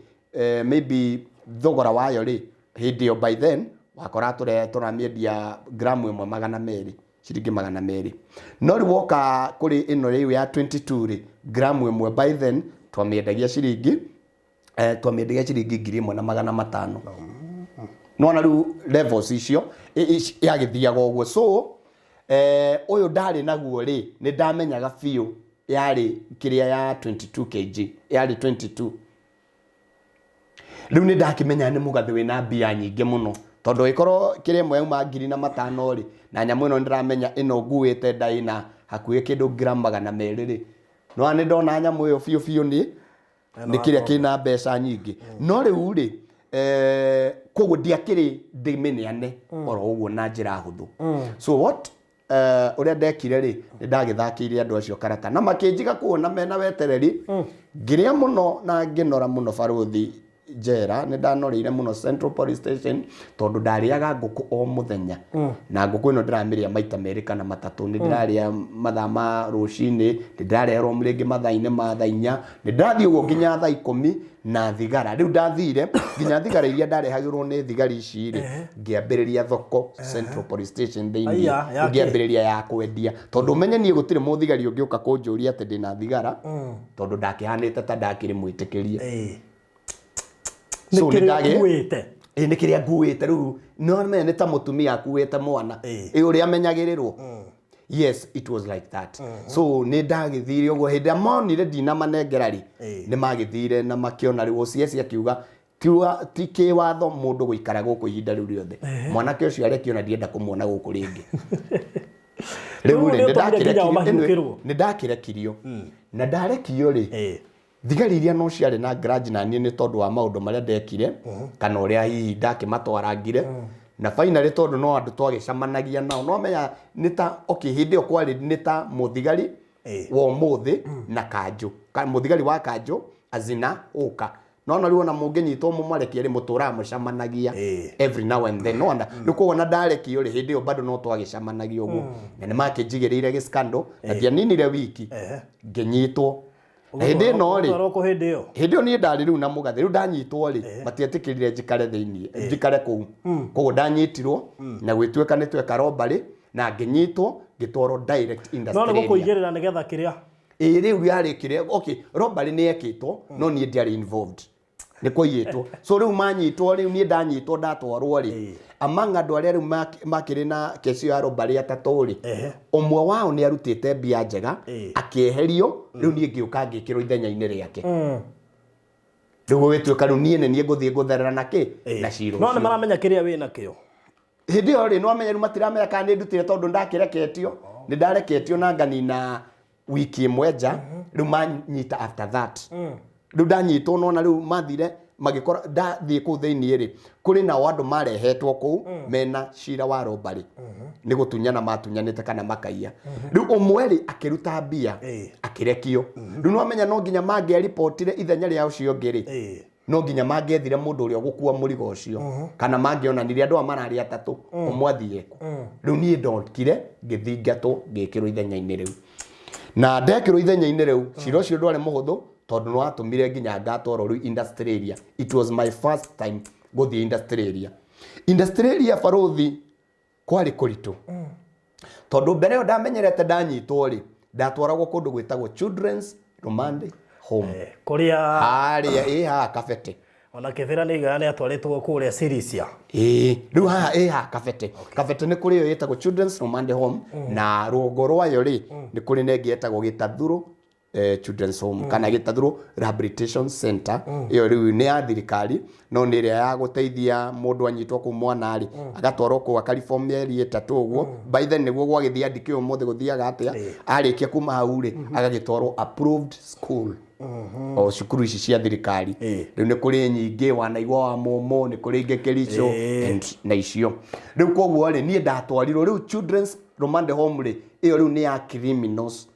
maybe thogora wayo ri hindi yo by then wakora turamiendia gramu 100 ciringi 200 no riu woka kuri ino riu ya 22 ri gramu 1 by then twamiendagia ciringi 1,500 no na riu levels icio yagithiaga uguo so uyu ndari naguo ri ni ndamenyaga fiu yari kiria ya 22 kg yari 22 riu ni ndakimenya ni mugathi wina mbia nyingi muno tondu ikorwo kiria mwe uma 5,000 ri na nyamu ino ndiramenya ino nguite ndaina hakuhi kindu gram 200 ri no ni ndona nyamu iyo fiu ni kiria kina mbeca nyingi no riu ri koguo ndiakiri ndimenyane oro uguo na njira huthu so what uria ndekire ri ndagithakiire andu acio karata na makinjiga kuona mena wetereri ngiria muno na nginora muno baruthi njera ni ndanoreire muno Central Police Station tondu ndariaga nguku o muthenya na nguku ino ndiramiria maita meri kana matatu ni ndiraria mathaa ma rucini ndirareherwo mringi mathaa-ini ma thaa 4 ni ndathie uguo nginya thaa 10 na thigara riu ndathire nginya thigara iria ndarehagirwo ni thigari ici ri ngiambiriria thoko Central Police Station thiini ngiambiriria ya kwendia tondu menye nie gutire muthigari ungiuka kunjuria ati ndina thigara tondu ndakihanite ta ndakiri mwitikirie so nikuite ni kiria nguite riu no menye ni ta mutumia akuite mwana uria amenyagirirwo yes it was like that so ni ndagithire uguo hindi amonire ndina manengera ri ni magithire na makiona riu OCS akiuga ti kiwatho mundu guikara guku ihinda riu riothe mwanake ucio arekiona ndienda kumuona guku ringi riu ni ndakirekirio na ndarekio ri thigari iria no ciarĩ na grudge na niĩ nĩ tondu wa maũndũ marĩa ndekire kana ũrĩa hihi ndakimatwarangire na finally tondu no andu twagicamanagia nao no menya ni ta okay hindi o kwari ni ta muthigari wa muthi na kanju muthigari wa kanju azina uka no na riu na munginyitwo mumareki ri mutura mucamanagia every now and then no na nikuona ndareki uri hindi o bado no twagicamanagia uguo na ni makinjigirire gi scandal na ndianinire wiki nginyitwo hindi no ri hindi ni ndari riu na mugathi riu ndanyitwo ri matiatikirire njikare thiini njikare kuu koguo ndanyitirwo na gwituika ni tweka robbery na nginyitwo ngitwaro direct industry no gukuigirira nigetha kiria riu yari kiria okay robbery ni ekitwo no ni ndiari involved nä kwaiyätwo so rä u manyitwo rä u niä ndanyitwo ndatwarwo rä among andå arä a rä u makä rä na keci ya robbery atatå rä ũmwe wao nä arutä te mbia njega akĩeherio rä u niä ngä å ka ngä kä rwo ithenya-inä rä ake rä u gå gä tuä ka rä u niä nä niä ngå thiä ngå therera nakä na ciro no nä maramenya kä rä a wä nakä o hĩndĩ ĩyo rĩ no amenye rĩu matiramenya kana nĩ ndutire tondũ ndakireketio nĩ ndareketio na nganina wiki ĩmwe nja rĩu manyita after that rĩu ndanyitwo nona rĩu mathire magĩkora ndathiĩ kũu thĩinĩ rĩ kũrĩ nao andũ marehetwo kũu mena cira wa robbery nĩ gũtunyana matunyanĩte kana makaiya rĩu ũmwe rĩ akĩruta mbia akĩrekio rĩu no amenya no nginya mangĩaripotire ithenya rĩa ũcio ũngĩ rĩ no nginya mangĩethire mũndũ ũrĩa ũgũkua mũrigo ũcio kana mangĩonanirie andũ a mararĩ atatũ ũmwe athiĩku rĩu niĩ ndokire ngĩthingatwo ngĩkĩrwo ithenya-inĩ rĩu na ndekĩrwo ithenya-inĩ rĩu cira ũcio ndwarĩ mũhũthũ tondũ nĩ watũmire nginya ngatwarwo rĩu industry area it was my first time gũthiĩ industry area industry area barothi kwarĩ kũritũ tondũ mbere ĩyo ndamenyerete ndanyitwo rĩ ndatwaragwo kũndũ gwĩtagwo children's remand home kuria harĩa haha kabete ona kĩbĩra nĩ igana nĩ atwarĩtwo kũrĩa Sirisia rĩu haha haha kabete kabete nĩ kũrĩ ĩyo ĩtagwo children's remand home na rũgongo rwayo rĩ nĩ kũrĩ na ĩngĩ ĩtagwo Gĩtathũrũ children's home kana Gĩtathũrũ rehabilitation center ĩyo rĩu nĩ ya thirikari no nĩ ĩrĩa ya gũteithia mũndũ anyitwo kũu mwana rĩ agatwarwo kũu akaribo mĩeri 3 ũguo by then nĩguo gwagĩthiĩ andĩke ũmũthĩ gũthiaga atĩa arĩkia kuma hau rĩ agagĩtwarwo approved school o cukuru ici cia thirikari rĩu nĩ kũrĩ nyingĩ wanaigua wa Momo nĩ kũrĩ ingĩ Kericho na icio rĩu koguo rĩ niĩ ndatwarirwo rĩu children's remand home rĩ ĩyo rĩu nĩ ya criminals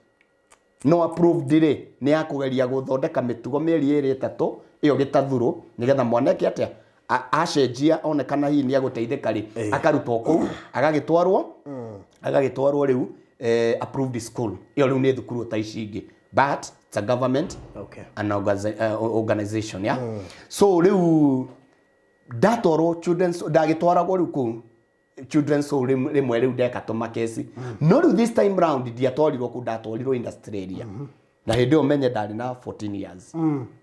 no approved rĩ nĩ ya kũgeria gũthondeka mĩtugo mĩeri 3 ĩyo Gĩtathũrũ nĩgetha mwanake atĩa acenjia onekana hihi nĩ agũteithĩka rĩ akarutwo kũu agagĩtwarwo rĩu approved school ĩyo rĩu nĩ thukuru ta ici ingĩ but it's a government an organization yeah so rĩu ndatwarwo children's ndagĩtwaragwo rĩu kũu children's home rĩmwe rĩu ndekatũma kesi no rĩu this time round ndiatwarirwo kũu ndatwarirwo industry area na hĩndĩ ĩyo menye ndarĩ na 14 years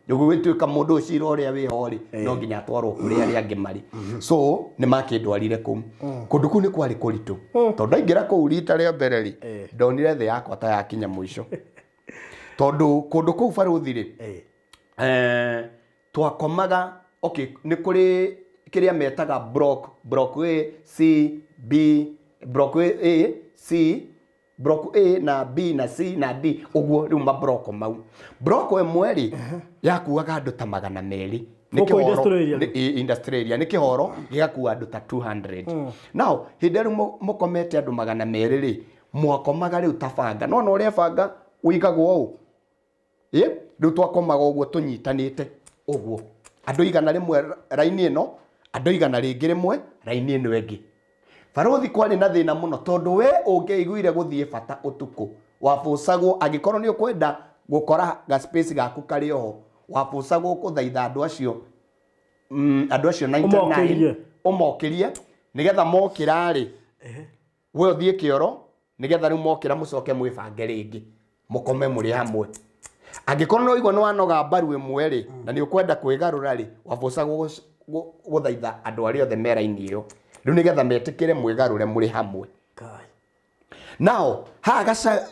gũgĩtuĩka mũndũ ũcio ũrĩa wĩho rĩ no nginya atwarwo kũrĩ arĩa angĩ marĩ so nĩ makĩndwarire kũu kũndũ kũu nĩ kwarĩ kũritũ tondũ ndaingĩra kũu rita rĩa mbere rĩ ndonire thĩ yakwa ta yakinya mũico tondũ kũndũ kũu barothi rĩ twakomaga okay nĩ kũrĩ kĩrĩa metaga block A C B block A C block A na B na C na D ũguo rĩu mabroko mau broko ĩmwe rĩ yakuaga andũ ta 200 industry area nĩ kĩhoro gĩgakua andũ ta 200 now hĩndĩ rĩu mũkomete andũ 200 rĩ mwakomaga rĩu ta banga no ũrĩa banga ũigagwo ũũ rĩu twakomaga ũguo tũnyitanĩte ũguo andũ igana rĩmwe raini ĩno andũ igana rĩngĩ rĩmwe raini ĩno ĩngĩ barothi kwarĩ na thĩna mũno tondũ we ũngĩiguire gũthiĩ bata ũtukũ wabũcagwo angĩkorwo nĩ ũkwenda gũkora ga space gaku karĩ oho wabũcagwo kũthaitha andũ acio 99 ũmokĩrie nĩgetha mokĩra rĩ we ũthiĩ kĩoro nĩgetha rĩu mokĩra mũcoke mwĩbange rĩngĩ mũkome mũrĩ hamwe angĩkorwo no igwa nĩ wanoga mbaru ĩmwe rĩ na nĩ ũkwenda kwĩgarũra rĩ wabũcagwo gũthaitha andũ arĩa othe meraini ĩyo rĩu nĩgetha metĩkĩre mwĩgarũre mũrĩ hamwe nao haha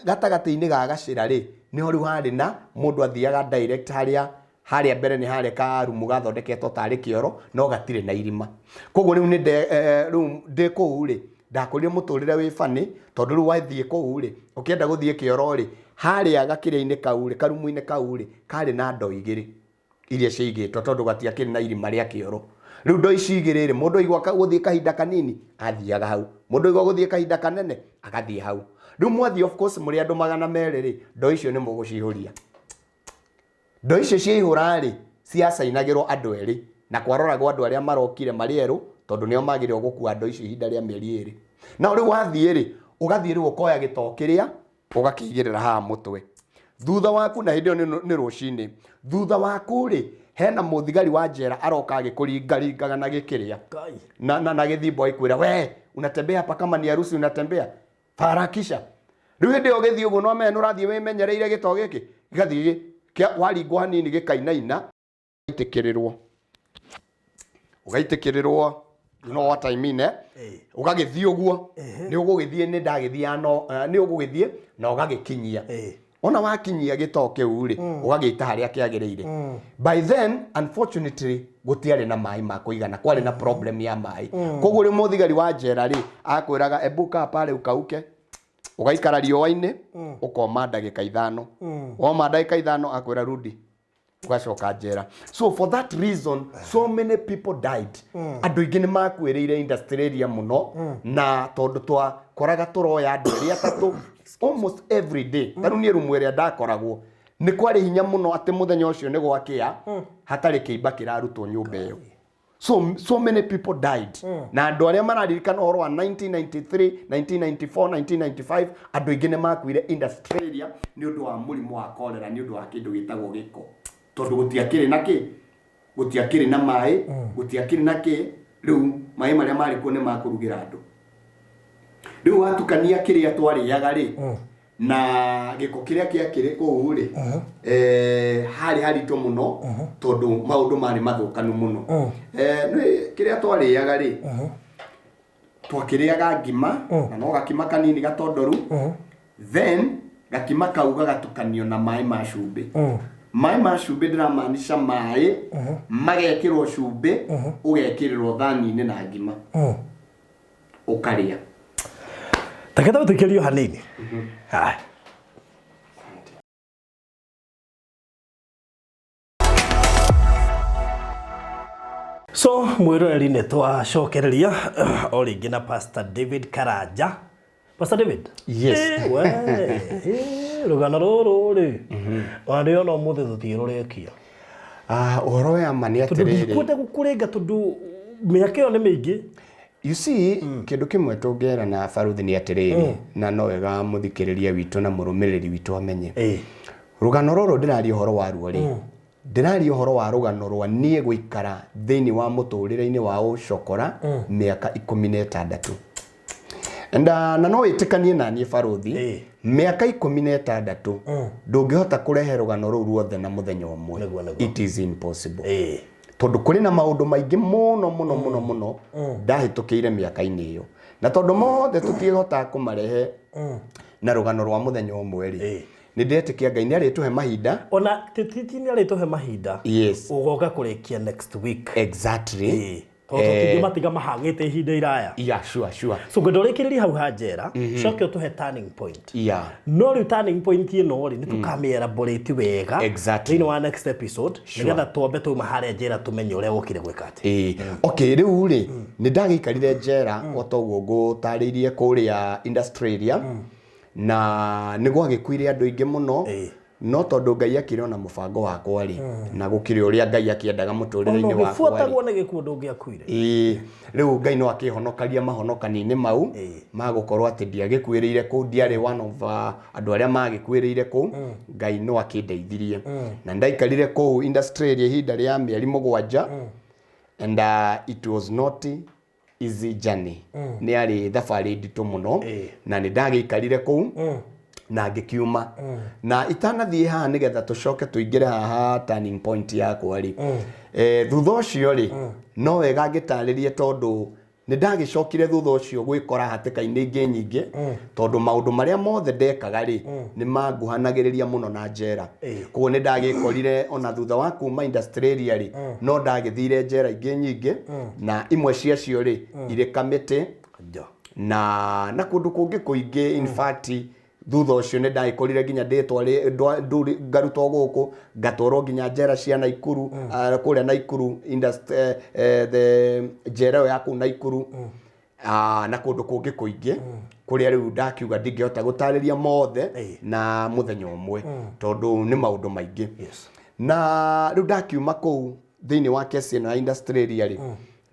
gatagatĩ-inĩ ga gacĩra rĩ nĩho rĩu harĩ na mũndũ athiaga direct harĩa mbere nĩ harĩ karumu gathondeketwo tarĩ kĩoro no gatirĩ na irima koguo rĩu ndĩ kũu rĩ ndakũrire mũtũrĩre wĩ bani tondũ rĩu wathiĩ kũu rĩ ũkĩenda gũthiĩ kĩoro rĩ harĩa gakĩrĩa-inĩ kau rĩ karumu-inĩ kau rĩ karĩ na ndoo igĩrĩ iria ciaigĩtwo tondũ gatiakĩrĩ na irima rĩa kĩoro rĩu ndoo ici igĩrĩ rĩ mũndũ aigua gũthiĩ kahinda kanini athiaga hau mũndũ aigua gũthiĩ kahinda kanene agathiĩ hau rĩu mwathiĩ of course mũrĩ andũ 200 rĩ ndoo icio nĩ mũgũcihũria ndoo icio ciaihũra rĩ ciacainagĩrwo andũ erĩ na kwaroragwo andũ arĩa marokire marĩ erũ tondũ nĩo magĩrĩirwo gũkua ndoo icio ihinda rĩa mĩeri 2 na rĩu wathiĩ rĩ ũgathiĩ rĩu ũkoya gĩtoo kĩrĩa ũgakĩigĩrĩra haha mũtwe thutha waku na hĩndĩ ĩyo nĩ rũcinĩ thutha waku rĩ hena mũthigari wa njera aroka agĩkũringaringaga na gĩkĩrĩa na gĩthimbo aikwĩra we unatembea hapa kama ni harusi unatembea farakisha rĩu hĩndĩ ĩyo gĩthiĩ ũguo no mena ũrathiĩ wĩmenyereire gĩtoo gĩkĩ gĩgathiĩ waringwo hanini gĩkainaina itĩkĩrĩrwo ũgaitĩkĩrĩrwo, you know what I mean, ũgagĩthiĩ ũguo, nĩ ũgũgĩthiĩ nĩ ndagĩthiĩ nĩ ũgũgĩthiĩ na ũgagĩkinyia. Ona wakinyia gĩtoo kĩu rĩ, ũgagĩita harĩa kĩagĩrĩire. By then, unfortunately, gũtiarĩ na maĩ ma kũigana, kwarĩ na problem ya maĩ. Koguo rĩ mũthigari wa njera rĩ, akwĩraga ebuka pale ukauke, ũgaikara riũa-inĩ, ũkoma ndagĩka 5. Woma ndagĩka 5 akwĩra rudi, ugacoka njera. So for that reason, so many people died. Andũ aingĩ nĩ makuĩrĩire industry area mũno, na tondũ twakoraga tũroya andũ erĩ atatũ almost every day. Tarũ niĩ rumu ĩrĩa ndakoragwo nĩ kwarĩ hinya mũno atĩ mũthenya ũcio nĩ gwakĩa hatarĩ kĩimba kĩrarutwo nyũmba ĩyo. So many people died. Na andũ arĩa mararirikana ũhoro wa 1993, 1994, 1995, andũ aingĩ nĩ makuire industry area nĩ ũndũ wa mũrimũ wa cholera, nĩ ũndũ wa kĩndũ gĩtagwo gĩko. Tondũ gũtiakĩrĩ na kĩ, gũtiakĩrĩ na maĩ, gũtiakĩrĩ na kĩ, rĩu maĩ marĩa marĩ kuo nĩ makũrugĩra andũ. Rĩu watukania kĩrĩa twarĩaga rĩ, na gĩko kĩrĩa kĩakĩrĩ kũu rĩ, harĩ haritũ mũno tondũ maũndũ marĩ mathũkanu mũno. Kĩrĩa twarĩaga rĩ, twakĩrĩaga ngima, na no gakima kanini gatondoru, then gakima kau gagatukanio na maĩ ma cumbĩ. Maĩ ma cumbĩ ndĩramaanisha maĩ magekĩrwo cumbĩ, ũgekĩrĩrwo thani-inĩ na ngima, ũkarĩa. Takenda ũtĩkĩrio hanini. Hai. So mwĩroreri nĩ twacokereria o rĩngĩ na Pastor David Karanja. Pastor David? Yes. Rũgano rũrũ rĩ, warĩ ona ũmũthĩ tũtiĩrorekia. Ũhoro ya ma nĩ atĩrĩrĩ. Tondũ ndikwenda gũkũrenga tondũ mĩaka ĩyo nĩ mĩingĩ. You see, kĩndũ kĩmwe tũngĩera na baruthi nĩ atĩrĩrĩ, na no wega mũthikĩrĩria witũ na mũrũmĩrĩri witũ amenye. Rũgano rũrũ ndĩraria ũhoro wa ruo rĩ, ndĩraria ũhoro wa rũgano rwa niĩ gũikara thĩinĩ wa mũtũrĩre-inĩ wa ũcokora mĩaka 16. Na no wĩtĩkanie na niĩ baruthi, mĩaka 16 ndũngĩhota kũrehe rũgano rũu ruothe na mũthenya ũmwe. It is impossible. Tondũ kũrĩ na maũndũ maingĩ mũno ndahĩtũkĩire mĩaka-inĩ ĩyo. Na tondũ mothe tũtiĩhotaga kũmarehe na rũgano rwa mũthenya ũmwe rĩ, nĩ ndetĩkia Ngai nĩ arĩtũhe mahinda. Ona titi nĩ arĩtũhe mahinda. Yes. Ũgoka kũrĩkia next week. Exactly. Tondũ matiga mahangĩte ihinda iraya. Yeah, sure. So ngwenda ũrĩkĩrĩrie hau hanjera, coke ũtũhe turning point. Yeah. No rĩu turning point ĩno rĩ, nĩ tũkamĩelaborate wega. Exactly. Thĩinĩ wa next episode, nĩgetha twambe tũma harĩa njera tũmenye ũrĩa gũkire gwĩka atĩ. Okay, rĩu rĩ, nĩ ndagĩikarire njera o ta ũguo ngũtarĩirie kũrĩa industry area, na nĩ gwagĩkuire andũ aingĩ mũno. No tondũ Ngai akĩrĩ ona mũbango wakwa rĩ, na gũkĩrĩ ũrĩa Ngai akĩendaga mũtũrĩre-inĩ wakwa rĩ. Ũbuatagwo nĩ gĩkuũ ndũngĩakuire. Rĩu Ngai no akĩhonokagia mahonokani-inĩ mau ma gũkorwo atĩ ndiagĩkuĩrĩire kũu, ndiarĩ one of andũ arĩa magĩkuĩrĩire kũu. Ngai no akĩndeithirie, na ndaikarire kũu industry area ihinda rĩa mĩeri 7, and it was not easy journey. Nĩ arĩ thabarĩ nditũ mũno, na nĩ ndagĩikarire kũu na ngĩkiuma. Na itanathiĩ haha nĩgetha tũcoke tũingĩre haha turning point yakwa rĩ, thutha ũcio rĩ, no wega ngĩtarĩrie tondũ nĩ ndagĩcokire thutha ũcio gwĩkora hatĩka-inĩ ingĩ nyingĩ, tondũ maũndũ marĩa mothe ndekaga rĩ, nĩ manguhanagĩrĩria mũno na njera. Koguo nĩ ndagĩkorire ona thutha wa kuma industry area rĩ, no ndagĩthire njera ingĩ nyingĩ, na imwe ciacio rĩ, irĩ Kamĩtĩ na kũndũ kũngĩ kũingĩ. In fact, thutha ũcio nĩ ndagĩkorire nginya ngarutwo gũkũ, ngatwarwo nginya njera cia Naikuru, kũrĩa Naikuru the njera ĩyo ya kũu Naikuru, na kũndũ kũngĩ kũingĩ kũrĩa rĩu ndakiuga ndingĩhota gũtarĩria mothe na mũthenya ũmwe tondũ nĩ maũndũ maingĩ. Na rĩu ndakiuma kũu thĩinĩ wa kesi ĩno ya industry area rĩ,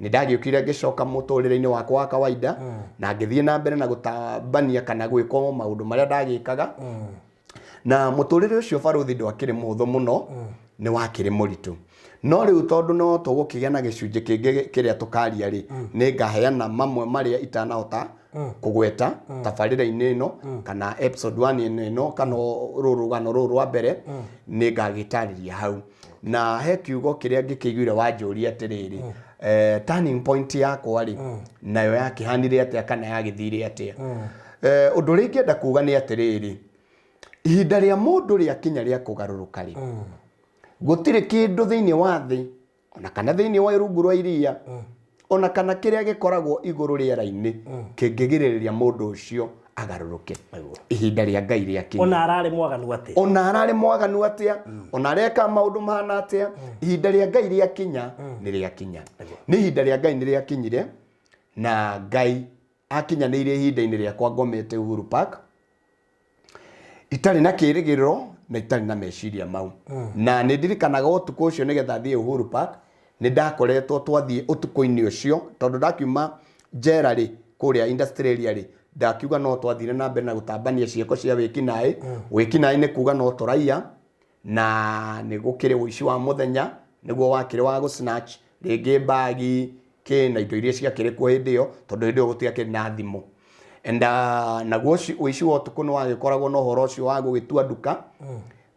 nĩ ndagĩũkire ngĩcoka mũtũrĩre-inĩ wakwa wa kawaida, na ngĩthiĩ na mbere na gũtabania kana gwĩka maũndũ marĩa ndagĩkaga. Na mũtũrĩre ũcio baruthi ndwakĩrĩ mũhũthũ mũno, nĩ wakĩrĩ mũritũ. No rĩu tondũ no tũgũkĩgĩa na gĩcunjĩ kĩngĩ kĩrĩa tũkaria rĩ, nĩ ngaheana mamwe marĩa itanahota kũgweta tabarĩra-inĩ ĩno kana episode 1 ĩno kana rũgano rũrũ rwa mbere, nĩ ngagĩtarĩria hau. Na he kiugo kĩrĩa ngĩkĩiguire wanjũria atĩrĩrĩ, turning point yakwa ri nayo yakihanire atia kana yagithire atia undu ri ngenda kuga ni atiriri ihinda ria mundu ria kinya ria kugaruruka ri gutire kindu thiini wa thi ona kana thiini wa rungu rwa iria ona kana kiria gikoragwo iguru riera-ini kingigiriria mundu ucio agaruruke ihinda ria Ngai ria kinya ona arari mwaganu atia ona areka maundu mahana atia ihinda ria Ngai ria kinya ni ria kinya ni ihinda ria Ngai ni ria kinyire na Ngai akinyanĩire ihinda-inĩ rĩakwa ngomete Uhuru Park itari na kirigiro na itari na meciria mau na nĩ ndirikanaga ũtukũ ũcio nĩgetha thiĩ Uhuru Park nĩ ndakoretwo twathiĩ ũtukũ-inĩ ũcio tondũ ndakiuma njera rĩ kũrĩa industry area rĩ ndakiuga no twathire na mbere na gũtambania ciĩko cia wĩkinaĩ nĩ kuga no tũraiya na nĩ gũkĩrĩ ũici wa mũthenya nĩguo wakĩrĩ wa gũ-snatch rĩngĩ bagi na indo iria ciakĩrĩ kuo hĩndĩ ĩyo tondũ hĩndĩ ĩyo gũtiakĩrĩ na thimũ naguo ũici wa ũtukũ nĩ wagĩkoragwo na ũhoro ũcio wa gũgĩtua nduka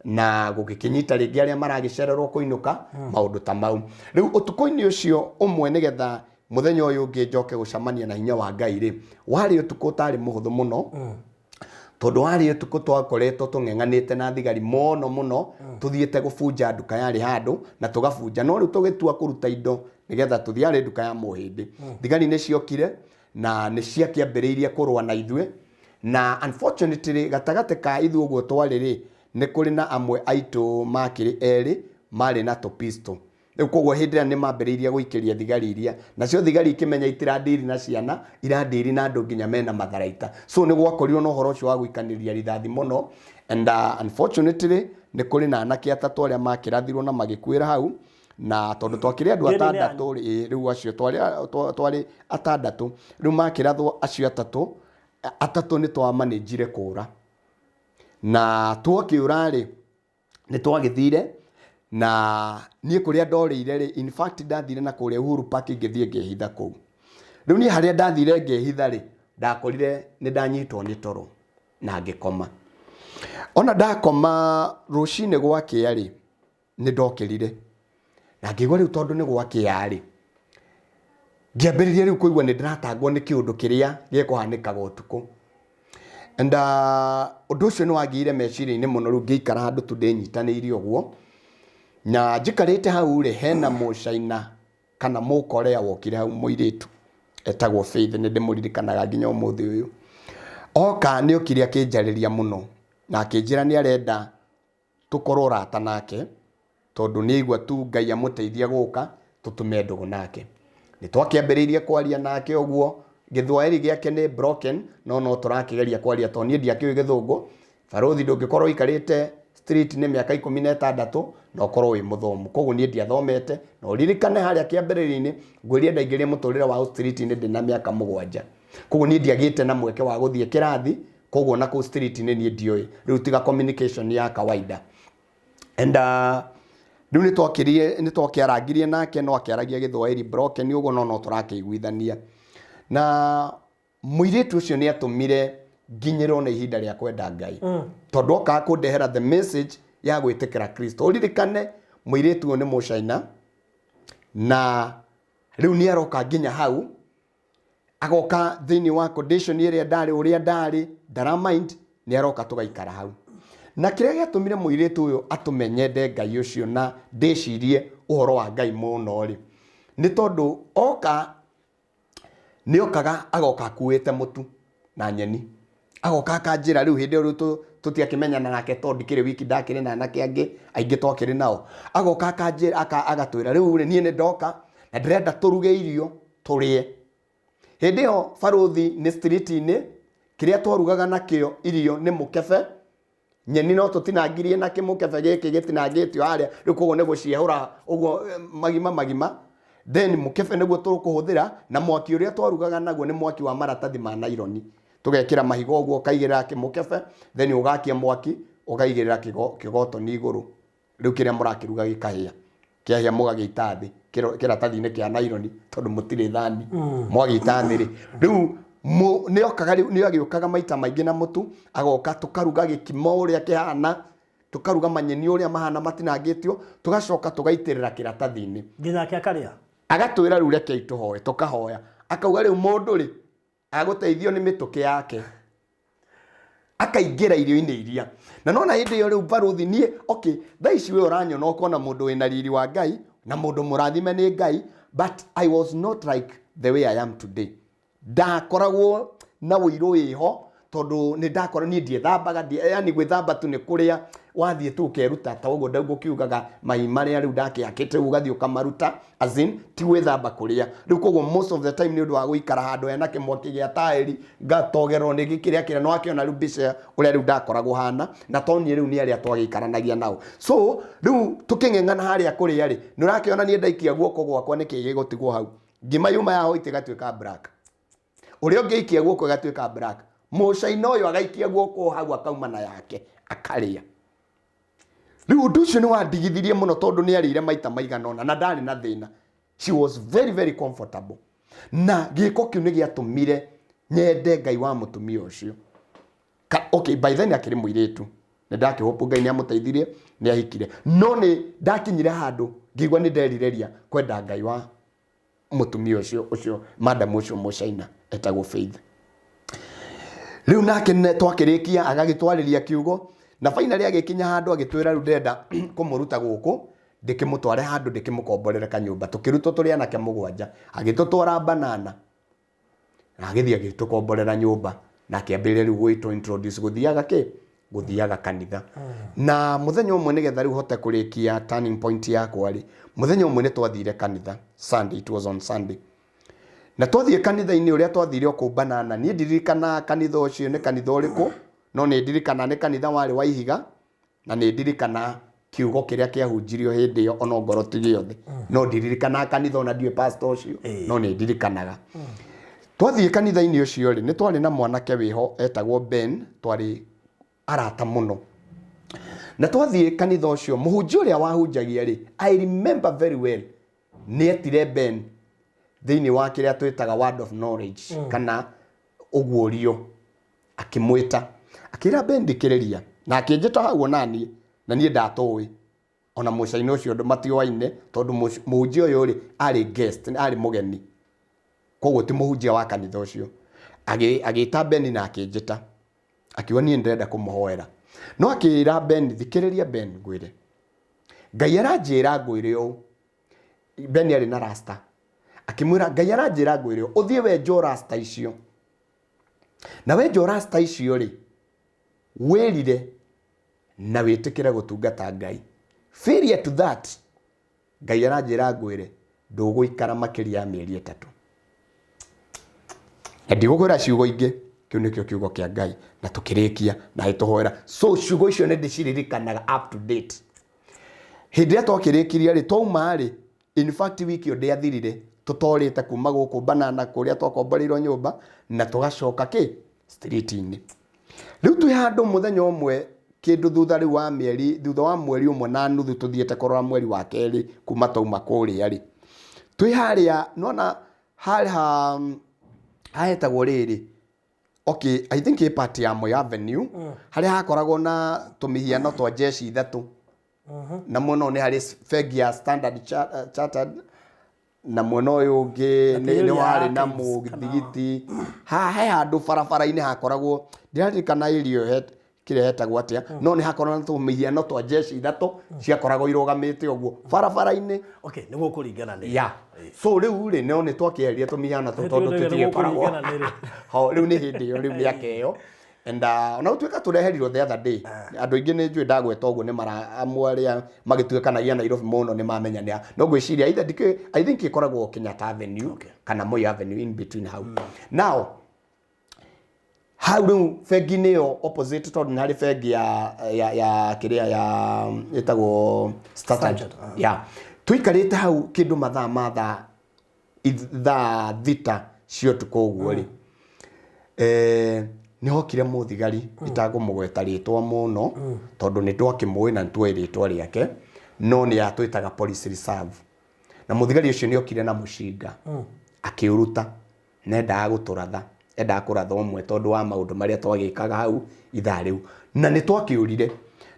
na gũgĩkĩnyita rĩngĩ arĩa maragĩcererwo kũinũka maũndũ ta mau rĩu ũtukũ-inĩ ũcio ũmwe nĩgetha mũthenya ũyũ ũngĩ njoke gũcamania na hinya wa Ngai rĩ warĩ ũtukũ ũtarĩ mũhũthũ mũno tondu warĩ ũtukũ twakoretwo tũng'eng'anĩte na thigari mũno tuthiĩte gũbunja nduka yarĩ handũ na tũgabunja no rĩu tũgĩtua kũruta indo nĩgetha tuthiĩ harĩ nduka ya mũhĩndĩ thigari nĩ ciokire na nĩ ciakĩambĩrĩirie kũrũa na ithuĩ na unfortunately gatagatĩ ka ithuĩ ũguo twarĩ rĩ nĩ kũrĩ na amwe aitũ makĩrĩ erĩ marĩ na tũpistol rĩu koguo hĩndĩ ĩrĩa nĩ mambĩrĩirie gũikĩria thigari iria nacio thigari ikĩmenya itirandĩri na ciana irandĩri na andũ nginya mena matharaita so nĩ gwakorirwo na ũhoro ũcio wa gũikanĩria rithathi mũno and unfortunately nĩ kũrĩ na anake atatũ arĩa makĩrathirwo na magĩkuĩra hau na tondu twakĩrĩ andũ atandatũ rĩu acio twarĩ atandatũ rĩu makĩrathwo acio atatũ nĩ twamanĩnjire kũra na twakĩũra rĩ nĩ twagĩthire na niĩ kũrĩa ndorĩire rĩ in fact ndathire na kũrĩa Uhuru Park ngĩthiĩ ngĩhitha kũu rĩu niĩ harĩa ndathire ngĩhitha rĩ ndakorire nĩ ndanyitwo nĩ toro na ngĩkoma ona ndakoma rũcinĩ gwakĩa rĩ nĩ ndokĩrire na ngĩigua rĩu tondũ nĩ gwakĩa rĩ ngĩambĩrĩria rĩu kũigua nĩ ndĩratangwo nĩ kĩũndũ kĩrĩa gĩkũhanĩkaga ũtukũ and ũndũ ũcio nĩ wagĩire meciria-inĩ mũno rĩu ngĩikara handũ tu ndĩnyitanĩire ũguo na njikarĩte hau rĩ hena mũcaina kana mũkorea wokire hau mũirĩtu etagwo Faith nĩ ndĩmũririkanaga nginya ũmũthĩ ũyũ oka nĩ okire akĩnjarĩria mũno na akĩnjĩra nĩ arenda tũkorwo rata nake tondũ nĩ aigua tu Ngai amũteithia gũka tũtume ndũgũ nake nĩ twakĩambĩrĩirie kwaria nake ũguo gĩthwaĩri gĩake nĩ broken no tũrakĩgeria kwaria tondũ niĩ ndiakĩũĩ gĩthũngũ barothi ndũngĩkorwo ikarĩte street nĩ mĩaka 16 na ũkorwo wĩ mũthomu koguo niĩ ndiathomete na ũririkane harĩa kĩambĩrĩria-inĩ ngwĩrĩa ndaingĩrire mũtũrĩre wa street nĩ ndĩ na mĩaka 7 koguo niĩ ndiagĩte na mweke wa gũthiĩ kĩrathi koguo na kũu street niĩ ndiũĩ rĩu tiga communication ya kawaida and rĩu nĩ twakĩarangirie nake no akĩaragia gĩthwaĩri broken ũguo no tũrakĩiguithania na mũirĩtu ũcio nĩ atũmire nginyĩrwo na ihinda rĩa kwenda Ngai tondũ okaga kũndehera the message ya gwĩtĩkĩra Kristo ũririkane mũirĩtu ũyũ nĩ mũcaina na rĩu nĩ aroka nginya hau agoka thĩinĩ wa condition ĩrĩa ndarĩ ũrĩa ndarĩ ndaramind nĩ aroka tũgaikara hau na kĩrĩa gĩatũmire mũirĩtu ũyũ atũmenyende Ngai ũcio na ndĩcirie ũhoro wa Ngai mũno rĩ nĩ tondũ nĩ okaga agoka akuĩte mũtu na nyeni agoka akanjĩra rĩu hĩndĩ ĩyo tũtiakĩmenyana nake tondũ ndikĩrĩ wiki ndakĩrĩ na anake angĩ aingĩ twakĩrĩ nao agoka akanjĩra agatwĩra rĩu niĩ nĩ ndoka na ndĩrenda tũruge irio tũrĩe hĩndĩ ĩyo barothi nĩ street-inĩ kĩrĩa twarugaga nakĩo irio nĩ mũkebe nyeni no tũtinangirie na kĩmũkebe gĩkĩ gĩtinangĩtio harĩa rĩu koguo nĩ gũciehũra ũguo magima then mũkebe nĩguo tũkũhũthĩra na mwaki ũrĩa twarugaga naguo nĩ mwaki wa maratathi ma naironi tũgekĩra mahiga ũguo ũkaigĩrĩra kĩmũkebe then ũgakia mwaki ũkaigĩrĩra kĩgotoni igũrũ rĩu kĩrĩa mũrakĩruga gĩkahĩa kĩahĩa mũgagĩita thĩ kĩratathi-inĩ kĩa naironi tondũ mũtirĩ thani mwagĩita thĩ rĩu nĩ okaga rĩu nĩ agĩũkaga maita maingĩ na mũtu agoka tũkaruga gĩkimo ũrĩa kĩhana tũkaruga manyeni ũrĩa mahana matinangĩtio tũgacoka tũgaitĩrĩra kĩratathi-inĩ nginya akarĩa agatwira riu reke ituhoe tukahoya akauga riu mundu ri aguteithio ni mituke yake akaingira irio-ini iria na nona hindi iyo riu baruthi nie okay thaa ici we uranyona ukona mundu wina riri wa Ngai na mundu murathime ni Ngai but I was not like the way I am today ndakoragwo na wiru iho tondu ni ndakora ni ndiethambaga yani gwithamba tu ni kuria wathie tu ukeruta ta uguo ndaugo kiugaga mai maria riu ndakiakite ugathie ukamaruta as in ti gwithamba kuria riu koguo most of the time ni undu wa guikara handu ena kimwaki gia tairi ngatogerwo ni gikiria kire no akiona riu mbica uria riu ndakoragwo hana na toni riu ni aria twagikaranagia nao so riu tukingengana haria kuria ri ni urakiona ni ndaikia guoko gwakwa ni kigi gutigwo hau ngima yuma yaho itigatuika black uria ungiikia guoko gatuika black mucaina uyu agaikia guoko hau akauma na yake akaria riu undu ucio ni wandigithirie muno tondu ni arire maita maiganona na ndari na thina she was very very comfortable na giko kiu ni giatumire nyende Ngai wa mutumia ucio okay by then akiri muiritu ni ndakihopu Ngai ni amuteithirie ni ahikire no ni ndakinyire handu ngigwa ni nderireria kwenda Ngai wa mutumia ucio madam ucio mucaina etagwo Faith riu nake twakirikia agagitwariria kiugo na finally agikinya handu agitwira riu ndenda kumuruta guku ndikimutware handu ndikimukomborere kanyumba tukirutwo turi anake mugwanja agitutwara banana na agithia agitukomborera nyumba na akiambiriria riu gwitwo introduce guthiaga kanitha na muthenya umwe nigetha riu hote kurikia turning point yakwa ri muthenya umwe ni twathire kanitha Sunday, it was on Sunday na twathie kanitha-ini uria twathire ku banana ni ndirikana kanitha ucio ni kanitha uriku no ni ndirikana ni kanitha wari wa ihiga na ni ndirikana kiugo kiria kiahunjirio hindi iyo ona ngoro ti giothe no ndirikana kanitha ona ndiwe pastor ucio no ni ndirikanaga twathie kanitha-ini ucio ri ni twari na mwanake wiho etagwo Ben twari arata muno na twathie kanitha ucio muhunjia uria wahunjagia ri I remember very well ni etire Ben thiini wa kiria twitaga word of knowledge kana uguurio akimwita akira Ben ndikiriria na akinjita hau nani na nie ndatoi ona mucaina ucio matioaine tondu muhunjia uyu ri ari guest ari mugeni koguo ti muhunjia wa kanitha ucio agita Ben na akinjita akiwa nie ndenda kumuhoera no akira Ben thikiriria Ben ngwire Ngai aranjira ngwire u Ben ari na rasta akimwira Ngai aranjira ngwire uthie we njo rasta icio na we njo rasta icio ri wirire na witikire gutungata Ngai failure to that Ngai aranjira ngwire nduguikara makiria ya mieri 3 ndigugura ciugo ingi kiu nikio kiugo kia Ngai na tukirikia na ituhoera so ciugo icio ni ndiciririkanaga up to date hindi ya twakirikiria ri twauma ri in fact wiki yo ndiathirire tutorite kuma guku banana kuria twakomborirwo nyumba na tugacoka street-ini riu twi handu muthenya umwe kindu thutha riu wa mieri thutha wa mweri umwe na nuthu tuthiete korora mweri wa keri kuma tauma kuria ri twi haria nona haria haetagwo riri okay I think a party ya Moi Avenue haria hakoragwo na tumihiano twa jeshi ithatu na muno ni hari fegi ya Standard Chartered na muno uyu ungi ni wari na muthigiti he handu barabara-ini hakoragwo ndirarikana irio kirehetagwo atia no ni hakoragwo na tumihiano twa jeshi ithatu ciakoragwo irugamite uguo barabara-ini okay niguo kuringana ni so riu ri no ni twakiheria tumihiano tondu tutigikoragwo ho riu ni hindi yo riu miaka iyo and ona utweka tureherirwo the other day andu ingi ni njui ndagweta uguo ni mara amwaria magituikanagia Nairobi muno ni mamenya no gwiciria either I think ikoragwo Kenyatta Avenue kana Moi Avenue in between how now how riu fegi niyo opposite tondu ni hari fegi ya kiria ya etagwo Standard tuikarite hau kindu mathaa thita cio tukoguo ri ni hokire muthigari itagumugweta ritwa muno tondu ni twakimui na ntwiritwa riake no ni atwitaga police reserve na muthigari ucio ni okire na mushinga akiuruta nenda guturatha enda kuratha umwe tondu wa maundu maria twagikaga hau ithaa riu na ni twakiurire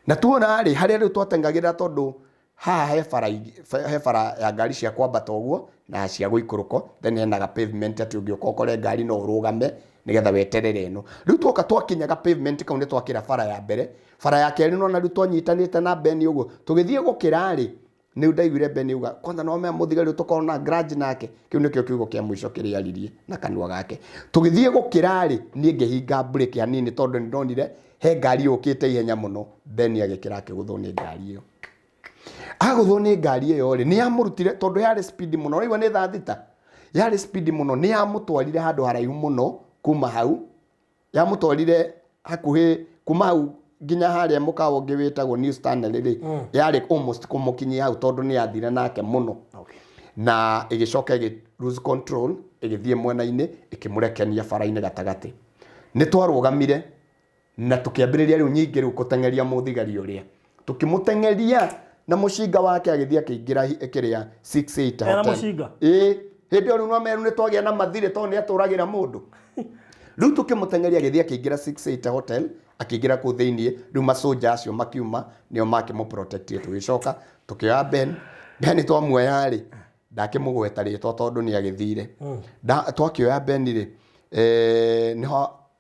na tuona ri haria riu twatengagira tondu haha he bara ya ngari cia kwambata ũguo na cia gũikũrũko, then hena pavement atĩ ũngĩũka ũkore ngari no ũrũgame nigetha weterere ĩno. Rĩu twoka twakinyaga pavement kau nĩ twakĩra bara ya mbere, bara ya kerĩ no na rĩu twanyitanĩte na Beni ũguo tũgĩthiĩ gũkĩra rĩ, nĩ ndaiguire Beni uga kwanza no mea mũthigari tũkorwo na grudge nake, kĩu nĩkĩo kiugo kĩa mũico kĩrĩa aririe na kanua gake. Tũgĩthiĩ gũkĩra rĩ, niĩ ngĩhinga break hanini tondũ nĩ ndonire he ngari yũkĩte ihenya mũno, Beni agĩkĩra akĩgũthwo nĩ ngari ĩyo. Agũthwo nĩ ngari ĩyo rĩ, nĩ yamũrutire tondũ yarĩ speed mũno, raigua nĩ thaa thita, yarĩ speed mũno, nĩ yamũtwarire handũ haraihu mũno kuma hau, yamũtwarire hakuhĩ kuma hau nginya harĩa mũkawa ũngĩ wĩtagwo New Stanley rĩ, yarĩ almost kũmũkinyia hau tondũ nĩ yathire nake mũno. Na ĩgĩcoka lose control, ĩgĩthiĩ mwena-inĩ ĩkĩmũrekenia bara-inĩ gatagatĩ. Nĩ twarũgamire na tũkĩambĩrĩria rĩu nyingĩ rĩu gũteng'eria mũthigari ũrĩa, tũkĩmũteng'eria na mũcinga wake agĩthiĩ akĩingĩra kĩrĩa 68 hotel. Hĩndĩ ĩyo rĩu no meru nĩ twagĩa na mathirĩ tondũ nĩ atũragĩra mũndũ. Rĩu tũkĩmũteng'eria agĩthiĩ akĩingĩra 68 hotel, akĩingĩra kũu thĩiniĩ, rĩu masoja acio makiuma nĩo makĩmũprotectire. Tũgĩcoka tũkĩoya Ben twamuoya rĩ, ndakĩmũgweta rĩtwa tondũ nĩ agĩthire. Twakĩoya Ben rĩ,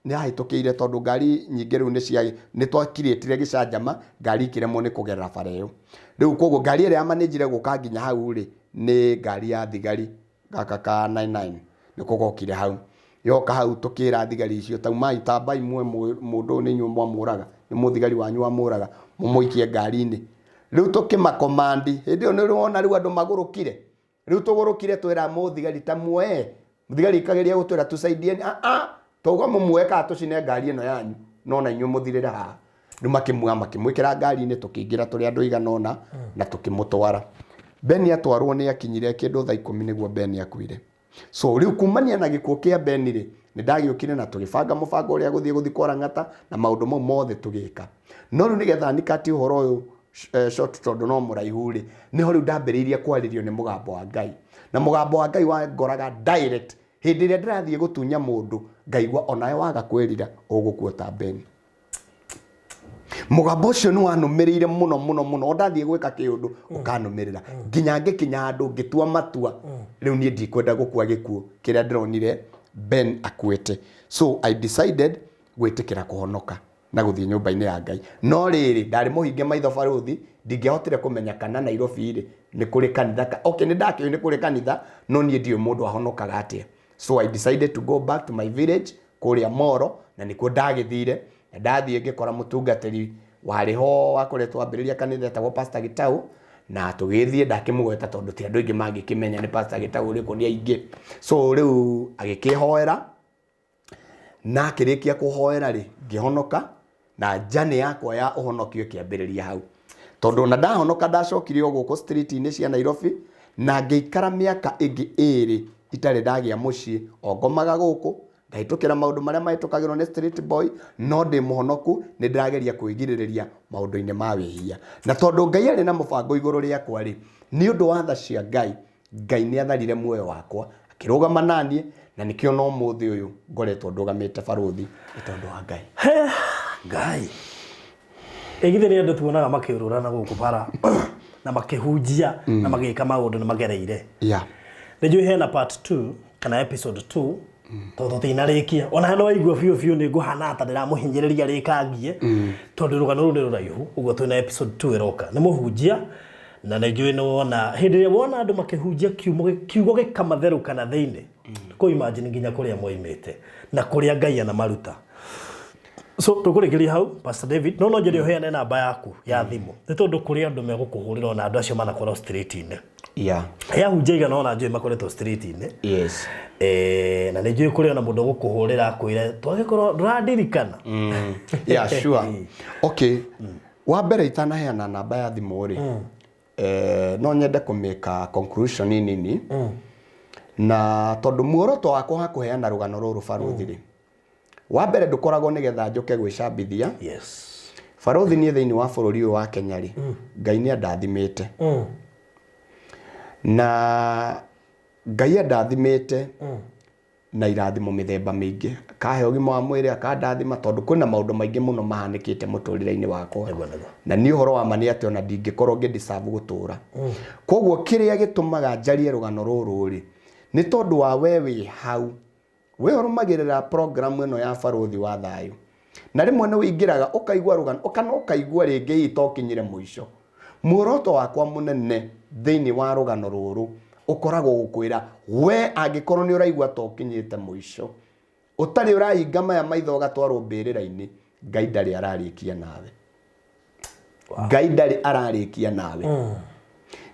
nĩ ahĩtũkĩire tondũ ngari nyingĩ rĩu nĩ twakirĩtire gĩcanjama, ngari ikĩremwo nĩ kũgerera bara ĩyo. Rĩu koguo ngari ĩrĩa yamanĩnjire gũka nginya hau rĩ, nĩ ngari ya thigari gaka ka 99 nĩko gokire hau. Yoka hau tũkĩra thigari icio taumai tamba imwe mũndũ nĩ inyuĩ mwamũraga, nĩ mũthigari wanyu wamũraga, mũmũikie ngari-inĩ. Rĩu tũkĩmakomandi, hĩndĩ ĩyo nĩ ũrona rĩu andũ magũrũkire, rĩu tũgũrũkire twĩra mũthigari ta muoe, mũthigari ikageria gũtwĩra tũsaidieni, tauga mũmuoe kana tũcine ngari ĩno yanyu, no na inyuĩ mũthirĩra haha. Rĩu makĩmwĩkĩra ngari-inĩ, tũkĩingĩra tũrĩ andũ igana ũna na tũkĩmũtwara. Beni atwarwo nĩ akinyire kĩndũ thaa 10 nĩguo Beni akuire. So rĩu kumania na gĩkuũ kĩa Beni rĩ, nĩ ndagĩũkire na tũgĩbanga mũbango ũrĩa gũthiĩ kwarang'ata na maũndũ mau mothe tũgĩka. No rĩu nĩgetha nikati ũhoro ũyũ short tondũ no mũraihu rĩ, nĩho rĩu ndambĩrĩirie kwarĩrio nĩ mũgambo wa Ngai. Na mũgambo wa Ngai wangoraga direct hĩndĩ ĩrĩa ndĩrathiĩ gũtunya mũndũ, ngaigua onawe waga kwĩrira ũgũkua ta Beni. Mũgambo ũcio nĩ wanũmĩrĩire mũno mũno mũno, ndathiĩ gwĩka kĩũndũ ũkanũmĩrĩra nginya ngĩkinya handũ ngĩtua matua, rĩu niĩ ndikwenda gũkua gĩkuũ kĩrĩa ndĩronire Ben akuĩte. So I decided gwĩtĩkĩra kũhonoka na gũthiĩ nyũmba-inĩ ya Ngai. No rĩrĩ ndarĩ mũhinge maitho barũthi, ndingĩahotire kũmenya kana Nairobi rĩ nĩ kũrĩ kanitha. Okay, nĩ ndakĩũĩ nĩ kũrĩ kanitha, no niĩ ndiũĩ mũndũ ahonokaga atĩa. So I decided to go back to my village kũrĩa Moro, na nĩkuo ndagĩthire. Ndathiĩ ngĩkora mũtungatĩri warĩ ho wakoretwo ambĩrĩria kanitha etagwo Pastor Gitau, na tũgĩthiĩ ndakĩmũgweta tondũ ti andũ aingĩ mangĩkĩmenya nĩ Pastor Gitau ũrĩkũ nĩ aingĩ. So rĩu agĩkĩhoera, na akĩrĩkia kũhoera rĩ, ngĩhonoka na journey yakwa ya ũhonokio ĩkĩambĩrĩria hau. Tondũ ona ndahonoka ndacokire o gũkũ street-inĩ cia Nairobi, na ngĩikara mĩaka ĩngĩ 2 itarĩ ndagĩa mũciĩ, o ngomaga gũkũ ngahĩtũkĩra maũndũ marĩa mahĩtũkagĩrwo nĩ street boy, no ndĩ mũhonoku nĩ ndĩrageria kwĩgirĩrĩria maũndũ-inĩ ma wĩhia. Na tondũ Ngai arĩ na mũbango igũrũ rĩakwa rĩ, nĩ ũndũ wa tha cia Ngai, Ngai nĩ atharire muoyo wakwa akĩrũgama naniĩ, na nĩkĩo no mũthĩ ũyũ ngoretwo ndũgamĩte barũthi nĩ tondũ wa Ngai. Ngai ĩgithĩ nĩ andũ tuonaga makĩũrũrana gũkũ bara na makĩhunjia na magĩka maũndũ nĩ magereire. Nĩ njũĩ hena part 2 kana episode 2 tondũ tinarĩkia, ona no waigua biũ biũ nĩ ngũhana ta ndĩramũhinyĩrĩria rĩkangie tondũ rũgano rũu nĩ rũraihu. Ũguo twĩna episode 2 ĩroka, nĩ mũhunjia na nĩ njũĩ nĩwona hĩndĩ ĩrĩa wona andũ makĩhunjia kiugo gĩkamatherũka na thĩinĩ, kũ imagine nginya kũrĩa moimĩte na kũrĩa Ngai anamaruta. So tũkũrĩkĩria hau Pastor David, no njĩre ũheane namba yaku ya thimũ, nĩ tondũ kũrĩ andũ megũkũhũrĩra ona andũ acio manakorwo street-inĩ. Yahunjia igana ona njũĩ makoretwo street-inĩ. Na nĩ njũĩ kũrĩ ona mũndũ gũkũhũrĩra akwĩre twagĩkorwo ndũrandirikana. Sure. Okay, wa mbere itanaheana namba ya thimũ rĩ, no nyende kũmĩka conclusion nini, na tondũ muoroto wakwa wa kũheana rũgano rũrũ barũthi rĩ, wa mbere ndũkoragwo nĩgetha njoke gwĩcambithia. Barũthi niĩ thĩinĩ wa bũrũri ũyũ wa Kenya rĩ, Ngai nĩ andathimĩte, na Ngai andathimĩte na irathimo mithemba mingi akahe ũgima wa mwĩrĩ akandathima tondu kwina maundu maingi muno mahanikite muturire-ini wakwa na ni uhoro wa mani ati ona ndingikorwo ngideserve gutura koguo kiria gitumaga njarie rugano ruru ri ni tondu wa we wi hau we urumagirira program ino ya baruthi wa thayu na rimwe ni wingiraga ukaigua rugano ukana ukaigua ringi itokinyire muico muoroto wakwa munene thiini wa rugano ruru ukoragwo gukwira we angikorwo ni uraigua tokinyite muico utari urahinga maya maitho gatwarwo mbirira-ini Ngai ndari ararikia nawe Ngai ndari ararikia nawe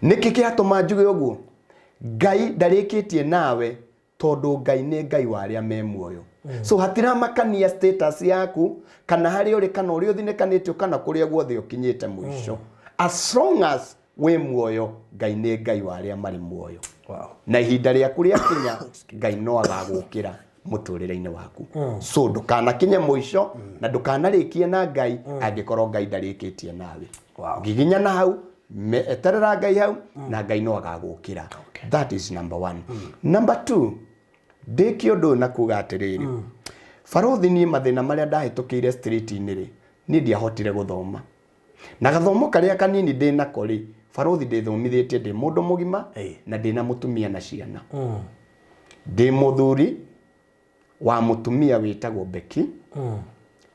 niki kiatuma njuge uguo Ngai ndarikitie nawe tondu Ngai ni Ngai wa aria me muoyo so hatira makania status yaku kana hari uri kana uri uthinekanitio kana kuria guothe ukinyite muico as long as we muoyo Ngai ni Ngai wa aria mari muoyo na ihinda riaku ria kinya Ngai no agagukira muturire-ini waku so ndukana kinye muico na ndukanarikie na Ngai angikorwo Ngai ndarikitie nawe ngiginya na hau eterera Ngai hau na Ngai no agagukira that is number 1 number 2 ndiki undu na kuga atiriri baruthi ni mathina maria ndahitukire street-ini ri ni ndiahotire guthoma na gathomo karia kanini ndina kori baruthi ndithomithitie ndi mundu mugima na ndina mutumia na ciana ndi muthuri wa mutumia witagwo Beki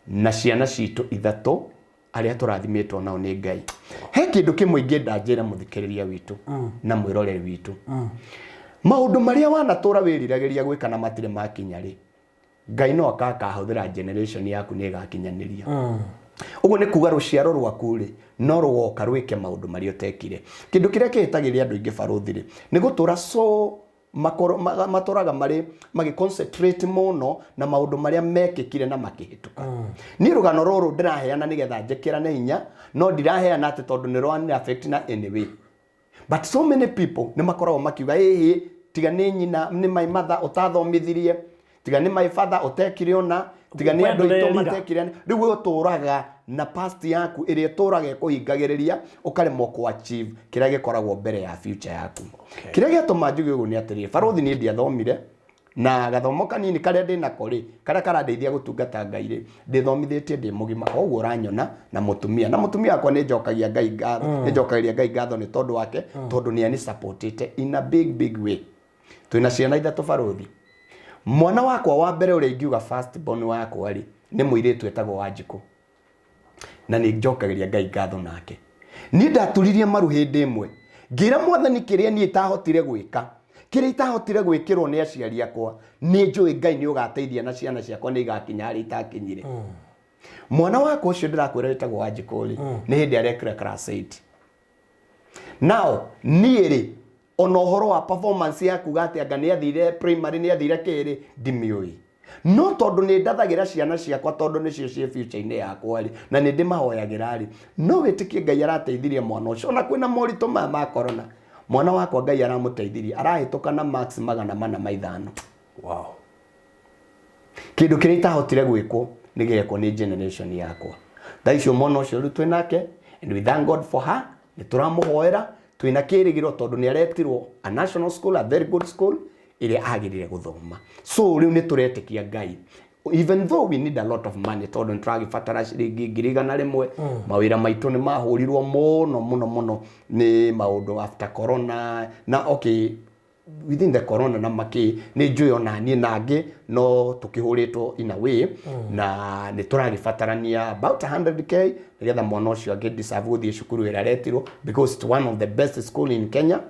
na ciana citu 3 aria turathimitwo nao ni Ngai he kindu kimwe ingenda njira muthikiriria witu na mwiroreri witu maundu maria wanatura wiriragiria gwika na matire makinya ri Ngai no akahuthira generation yaku ni igakinyaniria uguo ni kuga ruciaro rwaku ri no rugoka rwike maundu maria utekire kindu kiria kihitagiria andu ingi baruthi ri ni gutura so maturaga magi concentrate muno na maundu maria mekikire na makihituka ni rugano ruru ndiraheana nigetha njekirane hinya no ndiraheana ati tondu ni rwani affect na anyway but so many people ni makoragwo makiuga tiga ni nyina ni my mother utathomithirie tiga ni my father utekire ona tiga ni andu itu matekire riu uturaga na past yaku iria turaga kuhingagiriria ukaremwo ku achieve kiria gikoragwo mbere ya future yaku kiria giatuma njuge uguo ni atiri baruthi ni ndiathomire na gathomo kanini karia ndina kori karia karandeithia gutungata Ngai ri ndithomithitie ndi mugima oguo uranyona na mutumia akwa ni njokagia Ngai ngatho ni njokagiria Ngai ngatho ni tondu wake tondu ni ani supportite in a big way twina ciana 3 baruthi mwana wakwa wa mbere uri ngiuga first born wakwa ri ni muiritu etagwo Wanjiku na ni njokagiria Ngai ngatho nake ni ndaturirie maru hindi imwe ngira mwathani kiria ni itahotire gwika kiria itahotire gwikirwo ni aciari akwa ni njui Ngai ni ugateithia na ciana ciakwa ni igakinya hari itakinyire mwana wakwa ucio ndirakwira etagwo Wanjiku ri ni hindi arekira class 8 now ni ri ono horo wa performance yaku gati anga ni athire primary ni athire kiri ndimioi no tondu ni ndathagira ciana ciakwa tondu nicio cie future-ini yakwa ri na ni ndimahoyagira ri no witikie Ngai arateithirie mwana ucio na kwina morito ma corona mwana wakwa Ngai aramuteithirie arahituka na max 405 wow kindu kiria itahotire gwikwo ni gekwo ni generation yakwa thaicio mwana ucio ri twinake and we thank God for her ni turamuhoera twina kirigiro tondu ni aretirwo a national school, a very good school iria agirire guthoma so riu ni turetikia Ngai even though we need a lot of money tondu nituragibatara ciringi 100 mawira maitu ni mahurirwo muno ni maundu after corona na okay within the corona na maki ni njui ona ni nangi no tukihuritwo in a way na ni turagibatarania about 100k nigetha mwana ucio angideserve guthie cukuru ira retirwo because it's one of the best school in Kenya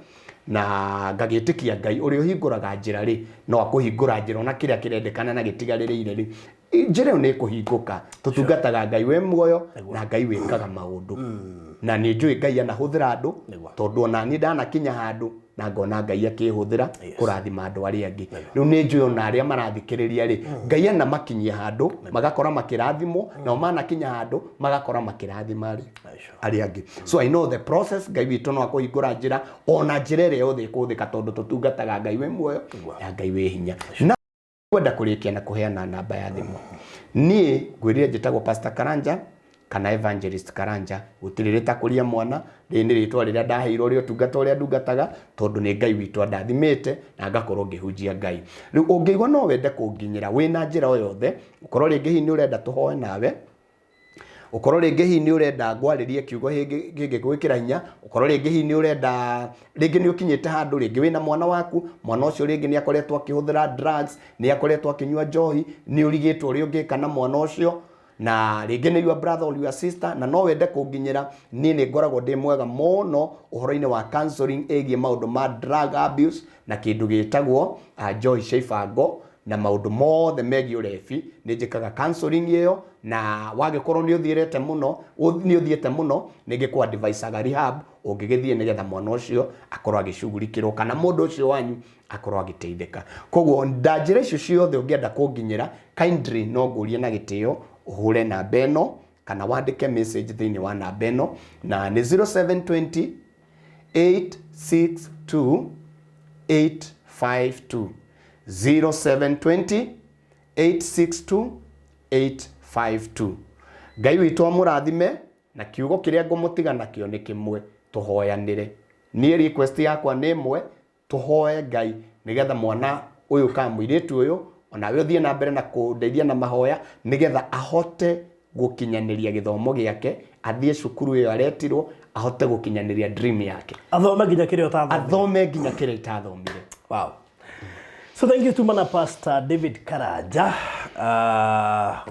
na ngagitikia Ngai uri uhinguraga njira ri no akuhingura njira na kiria kirendekana na gitigaririire ri njira ni kuhinguka tutungataga Ngai we muoyo na Ngai wikaga maundu na ni njui Ngai anahuthira andu tondu ona ni ndana kinya handu na ngona Ngai akihuthira kurathima andu aria angi riu ni njui ona aria marathikiriria ri Ngai ana makinyia handu magakora makirathimo na mana kinya handu magakora makirathima ri aria angi so I know the process Ngai witu no akuhingura njira ona njira ire yothe kuthika tondu tutungataga Ngai we muoyo na Ngai we hinya na kwenda kurikia na kuheana namba ya thimu ni ngwirire njitagwo Pastor Karanja kana Evangelist Karanja gutiririta kuria mwana ni ritwa riria ndaheirwo rio tungata uria ndungataga tondu ni Ngai witu andathimite na ngakorwo ngihunjia Ngai. Riu ungiigwa no wende kunginyira wina njira o yothe ukorwo ringi hi ni urenda tuhoe nawe ukorwo ringi hi ni urenda ngwaririe kiugo gingi gwikira hinya ukorwo ringi hi ni urenda ringi ni ukinyite handu ringi wina mwana waku mwana ucio ringi ni akoretwo akihuthira drugs ni akoretwo akinyua njohi ni urigitwo uri ungika na mwana ucio na ringi ni your brother or your sister na no wende kunginyira ni ngoragwo ndi mwega muno uhoro-ini wa counseling egie maundu ma drug abuse na kindu gitagwo njohi cia ibango na maundu mothe megie urebi ni njikaga counseling iyo na wagikorwo ni uthirete muno ni ngikwa advice aga rehab ungigithie nigetha mwana ucio akorwo agicugurikirwo kana mundu ucio wanyu akorwo agiteithika. Koguo ndanjira icio ciothe ungienda kunginyira kindly no ngurie na gitio uhure namba eno kana wandike message thiini wa namba eno na ni 0720 862 852 0720 862 852. Ngai witu amurathime na kiugo kiria ngumutiga nakio ni kimwe tuhoyanire. Nie request yakwa ni imwe tuhoe Ngai nigetha mwana uyu ka muiritu uyu onawe uthie na mbere na kundeithia na mahoya nigetha ahote gukinyaniria githomo giake athie cukuru iyo aretirwo ahote gukinyaniria dream yake athome nginya kiria itathomire. Wow. So thank you to mana Pastor David Karanja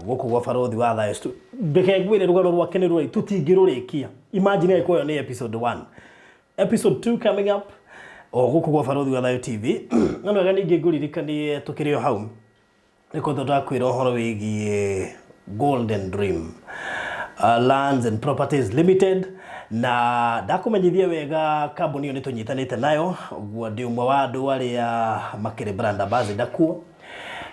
guku gwa Barothi wa Thayo Studio. Beke gwire rugano rwake ni rwai tutingirurikia. Imagine iko ni episode 1. Episode 2 coming up. Guku gwa Barothi wa Thayo TV. Ngano ga ningi nguririkanie tukirio hau. Niko tutakwira horo wigi Golden Dream Lands and Properties Limited na ndakumenyithia wega kambuni ni tunyitanite nayo gwa ndi umwe wa andu aria makire brand ambassador kuo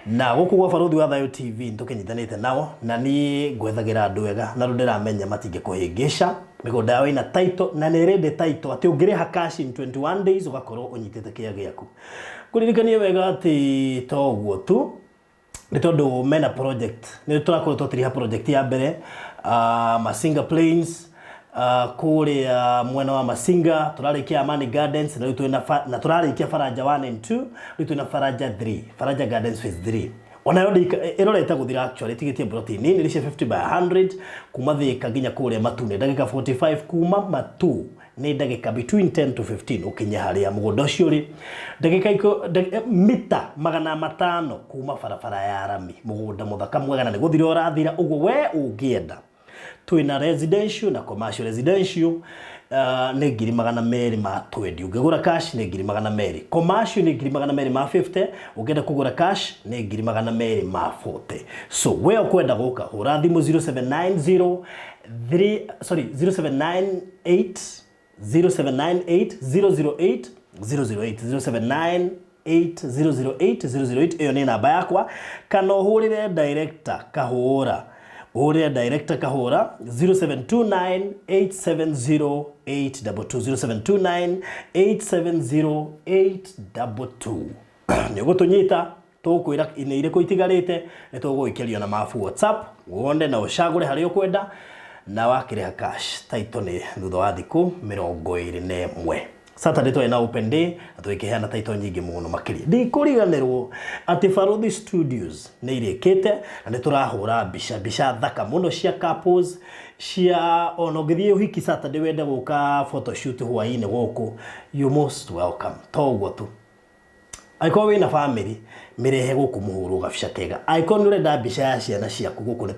na guku gwa Barothi wa Thayo TV ntukinyitanite nao na ni ngwethagira andu wega na ndiramenya matinge kuhingisha migunda yao ina title na ni ready title ati ungiriha cash in 21 days ugakorwo unyitite kia giaku. Kuririkanie wega ati toguo tu ni tondu mena project ni turakorwo tutiriha project ya mbere Masinga Plains kuria mwena wa Masinga turarikia Amani Gardens na na turarikia Faraja 1 and 2 ritu na Faraja 3 Faraja Gardens phase 3 onayo iroreta guthira actually tigitie ploti nini rishe 50 by 100 kuma thika nginya kuria Matune ndagika 45 kuma Matu ni ndagika between 10 to 15 ukinya haria mugunda ucio ri ndagika mita 500 kuma barabara ya rami mugunda muthaka mwega na ni guthira urathira uguo we ungienda twina residential na commercial residential ni 200,000 ma 20 ungigura cash ni 200,000 commercial ni 200,000 ma 50 ungenda kugura cash ni 200,000 ma 40. So we ukwenda guka hura thimu 0798 008 008 008 008 iyo ni namba yakwa kana uhurire director kahura Ore director kahora 0729870822 0729870822 nyogo tunyita tukwira ine ire kuitigarite nitugwikerio na mafu WhatsApp wonde na ushagure hari ukwenda na wakire cash taito ni thutha wa thiku 21 Saturday to ina open day atwikeheana taito nyingi muno makiri ndikuriganirwo ati Barothi Studios ni irikite na niturahura bica thaka muno cia couples cia onogithie uhiki Saturday wende guka photoshoot hwaine guku you most welcome toguo tu aiko wina family mirehe guku muhuru gabica kega aiko nurenda bica ya ciana ciaku guku ni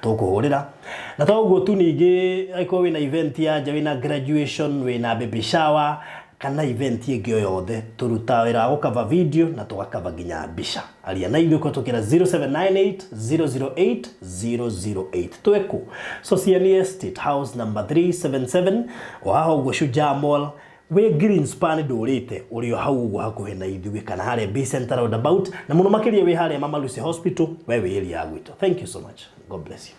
tukuhurira na toguo tu ningi aiko wina event ya nja wina graduation wina baby shower kana event ingi yothe turuta wira gukava video na tugakava nginya bica aria na ithuko tukira 0798 008 tweku Society Estate House number 377 waho gwo Shujaa Mall we Greenspan ndurite urio hau gwo hakuhe na ithuwe kana hare B Center roundabout na muno makiria we hare Mama Lucy Hospital wewe area gwito. Thank you so much. God bless you.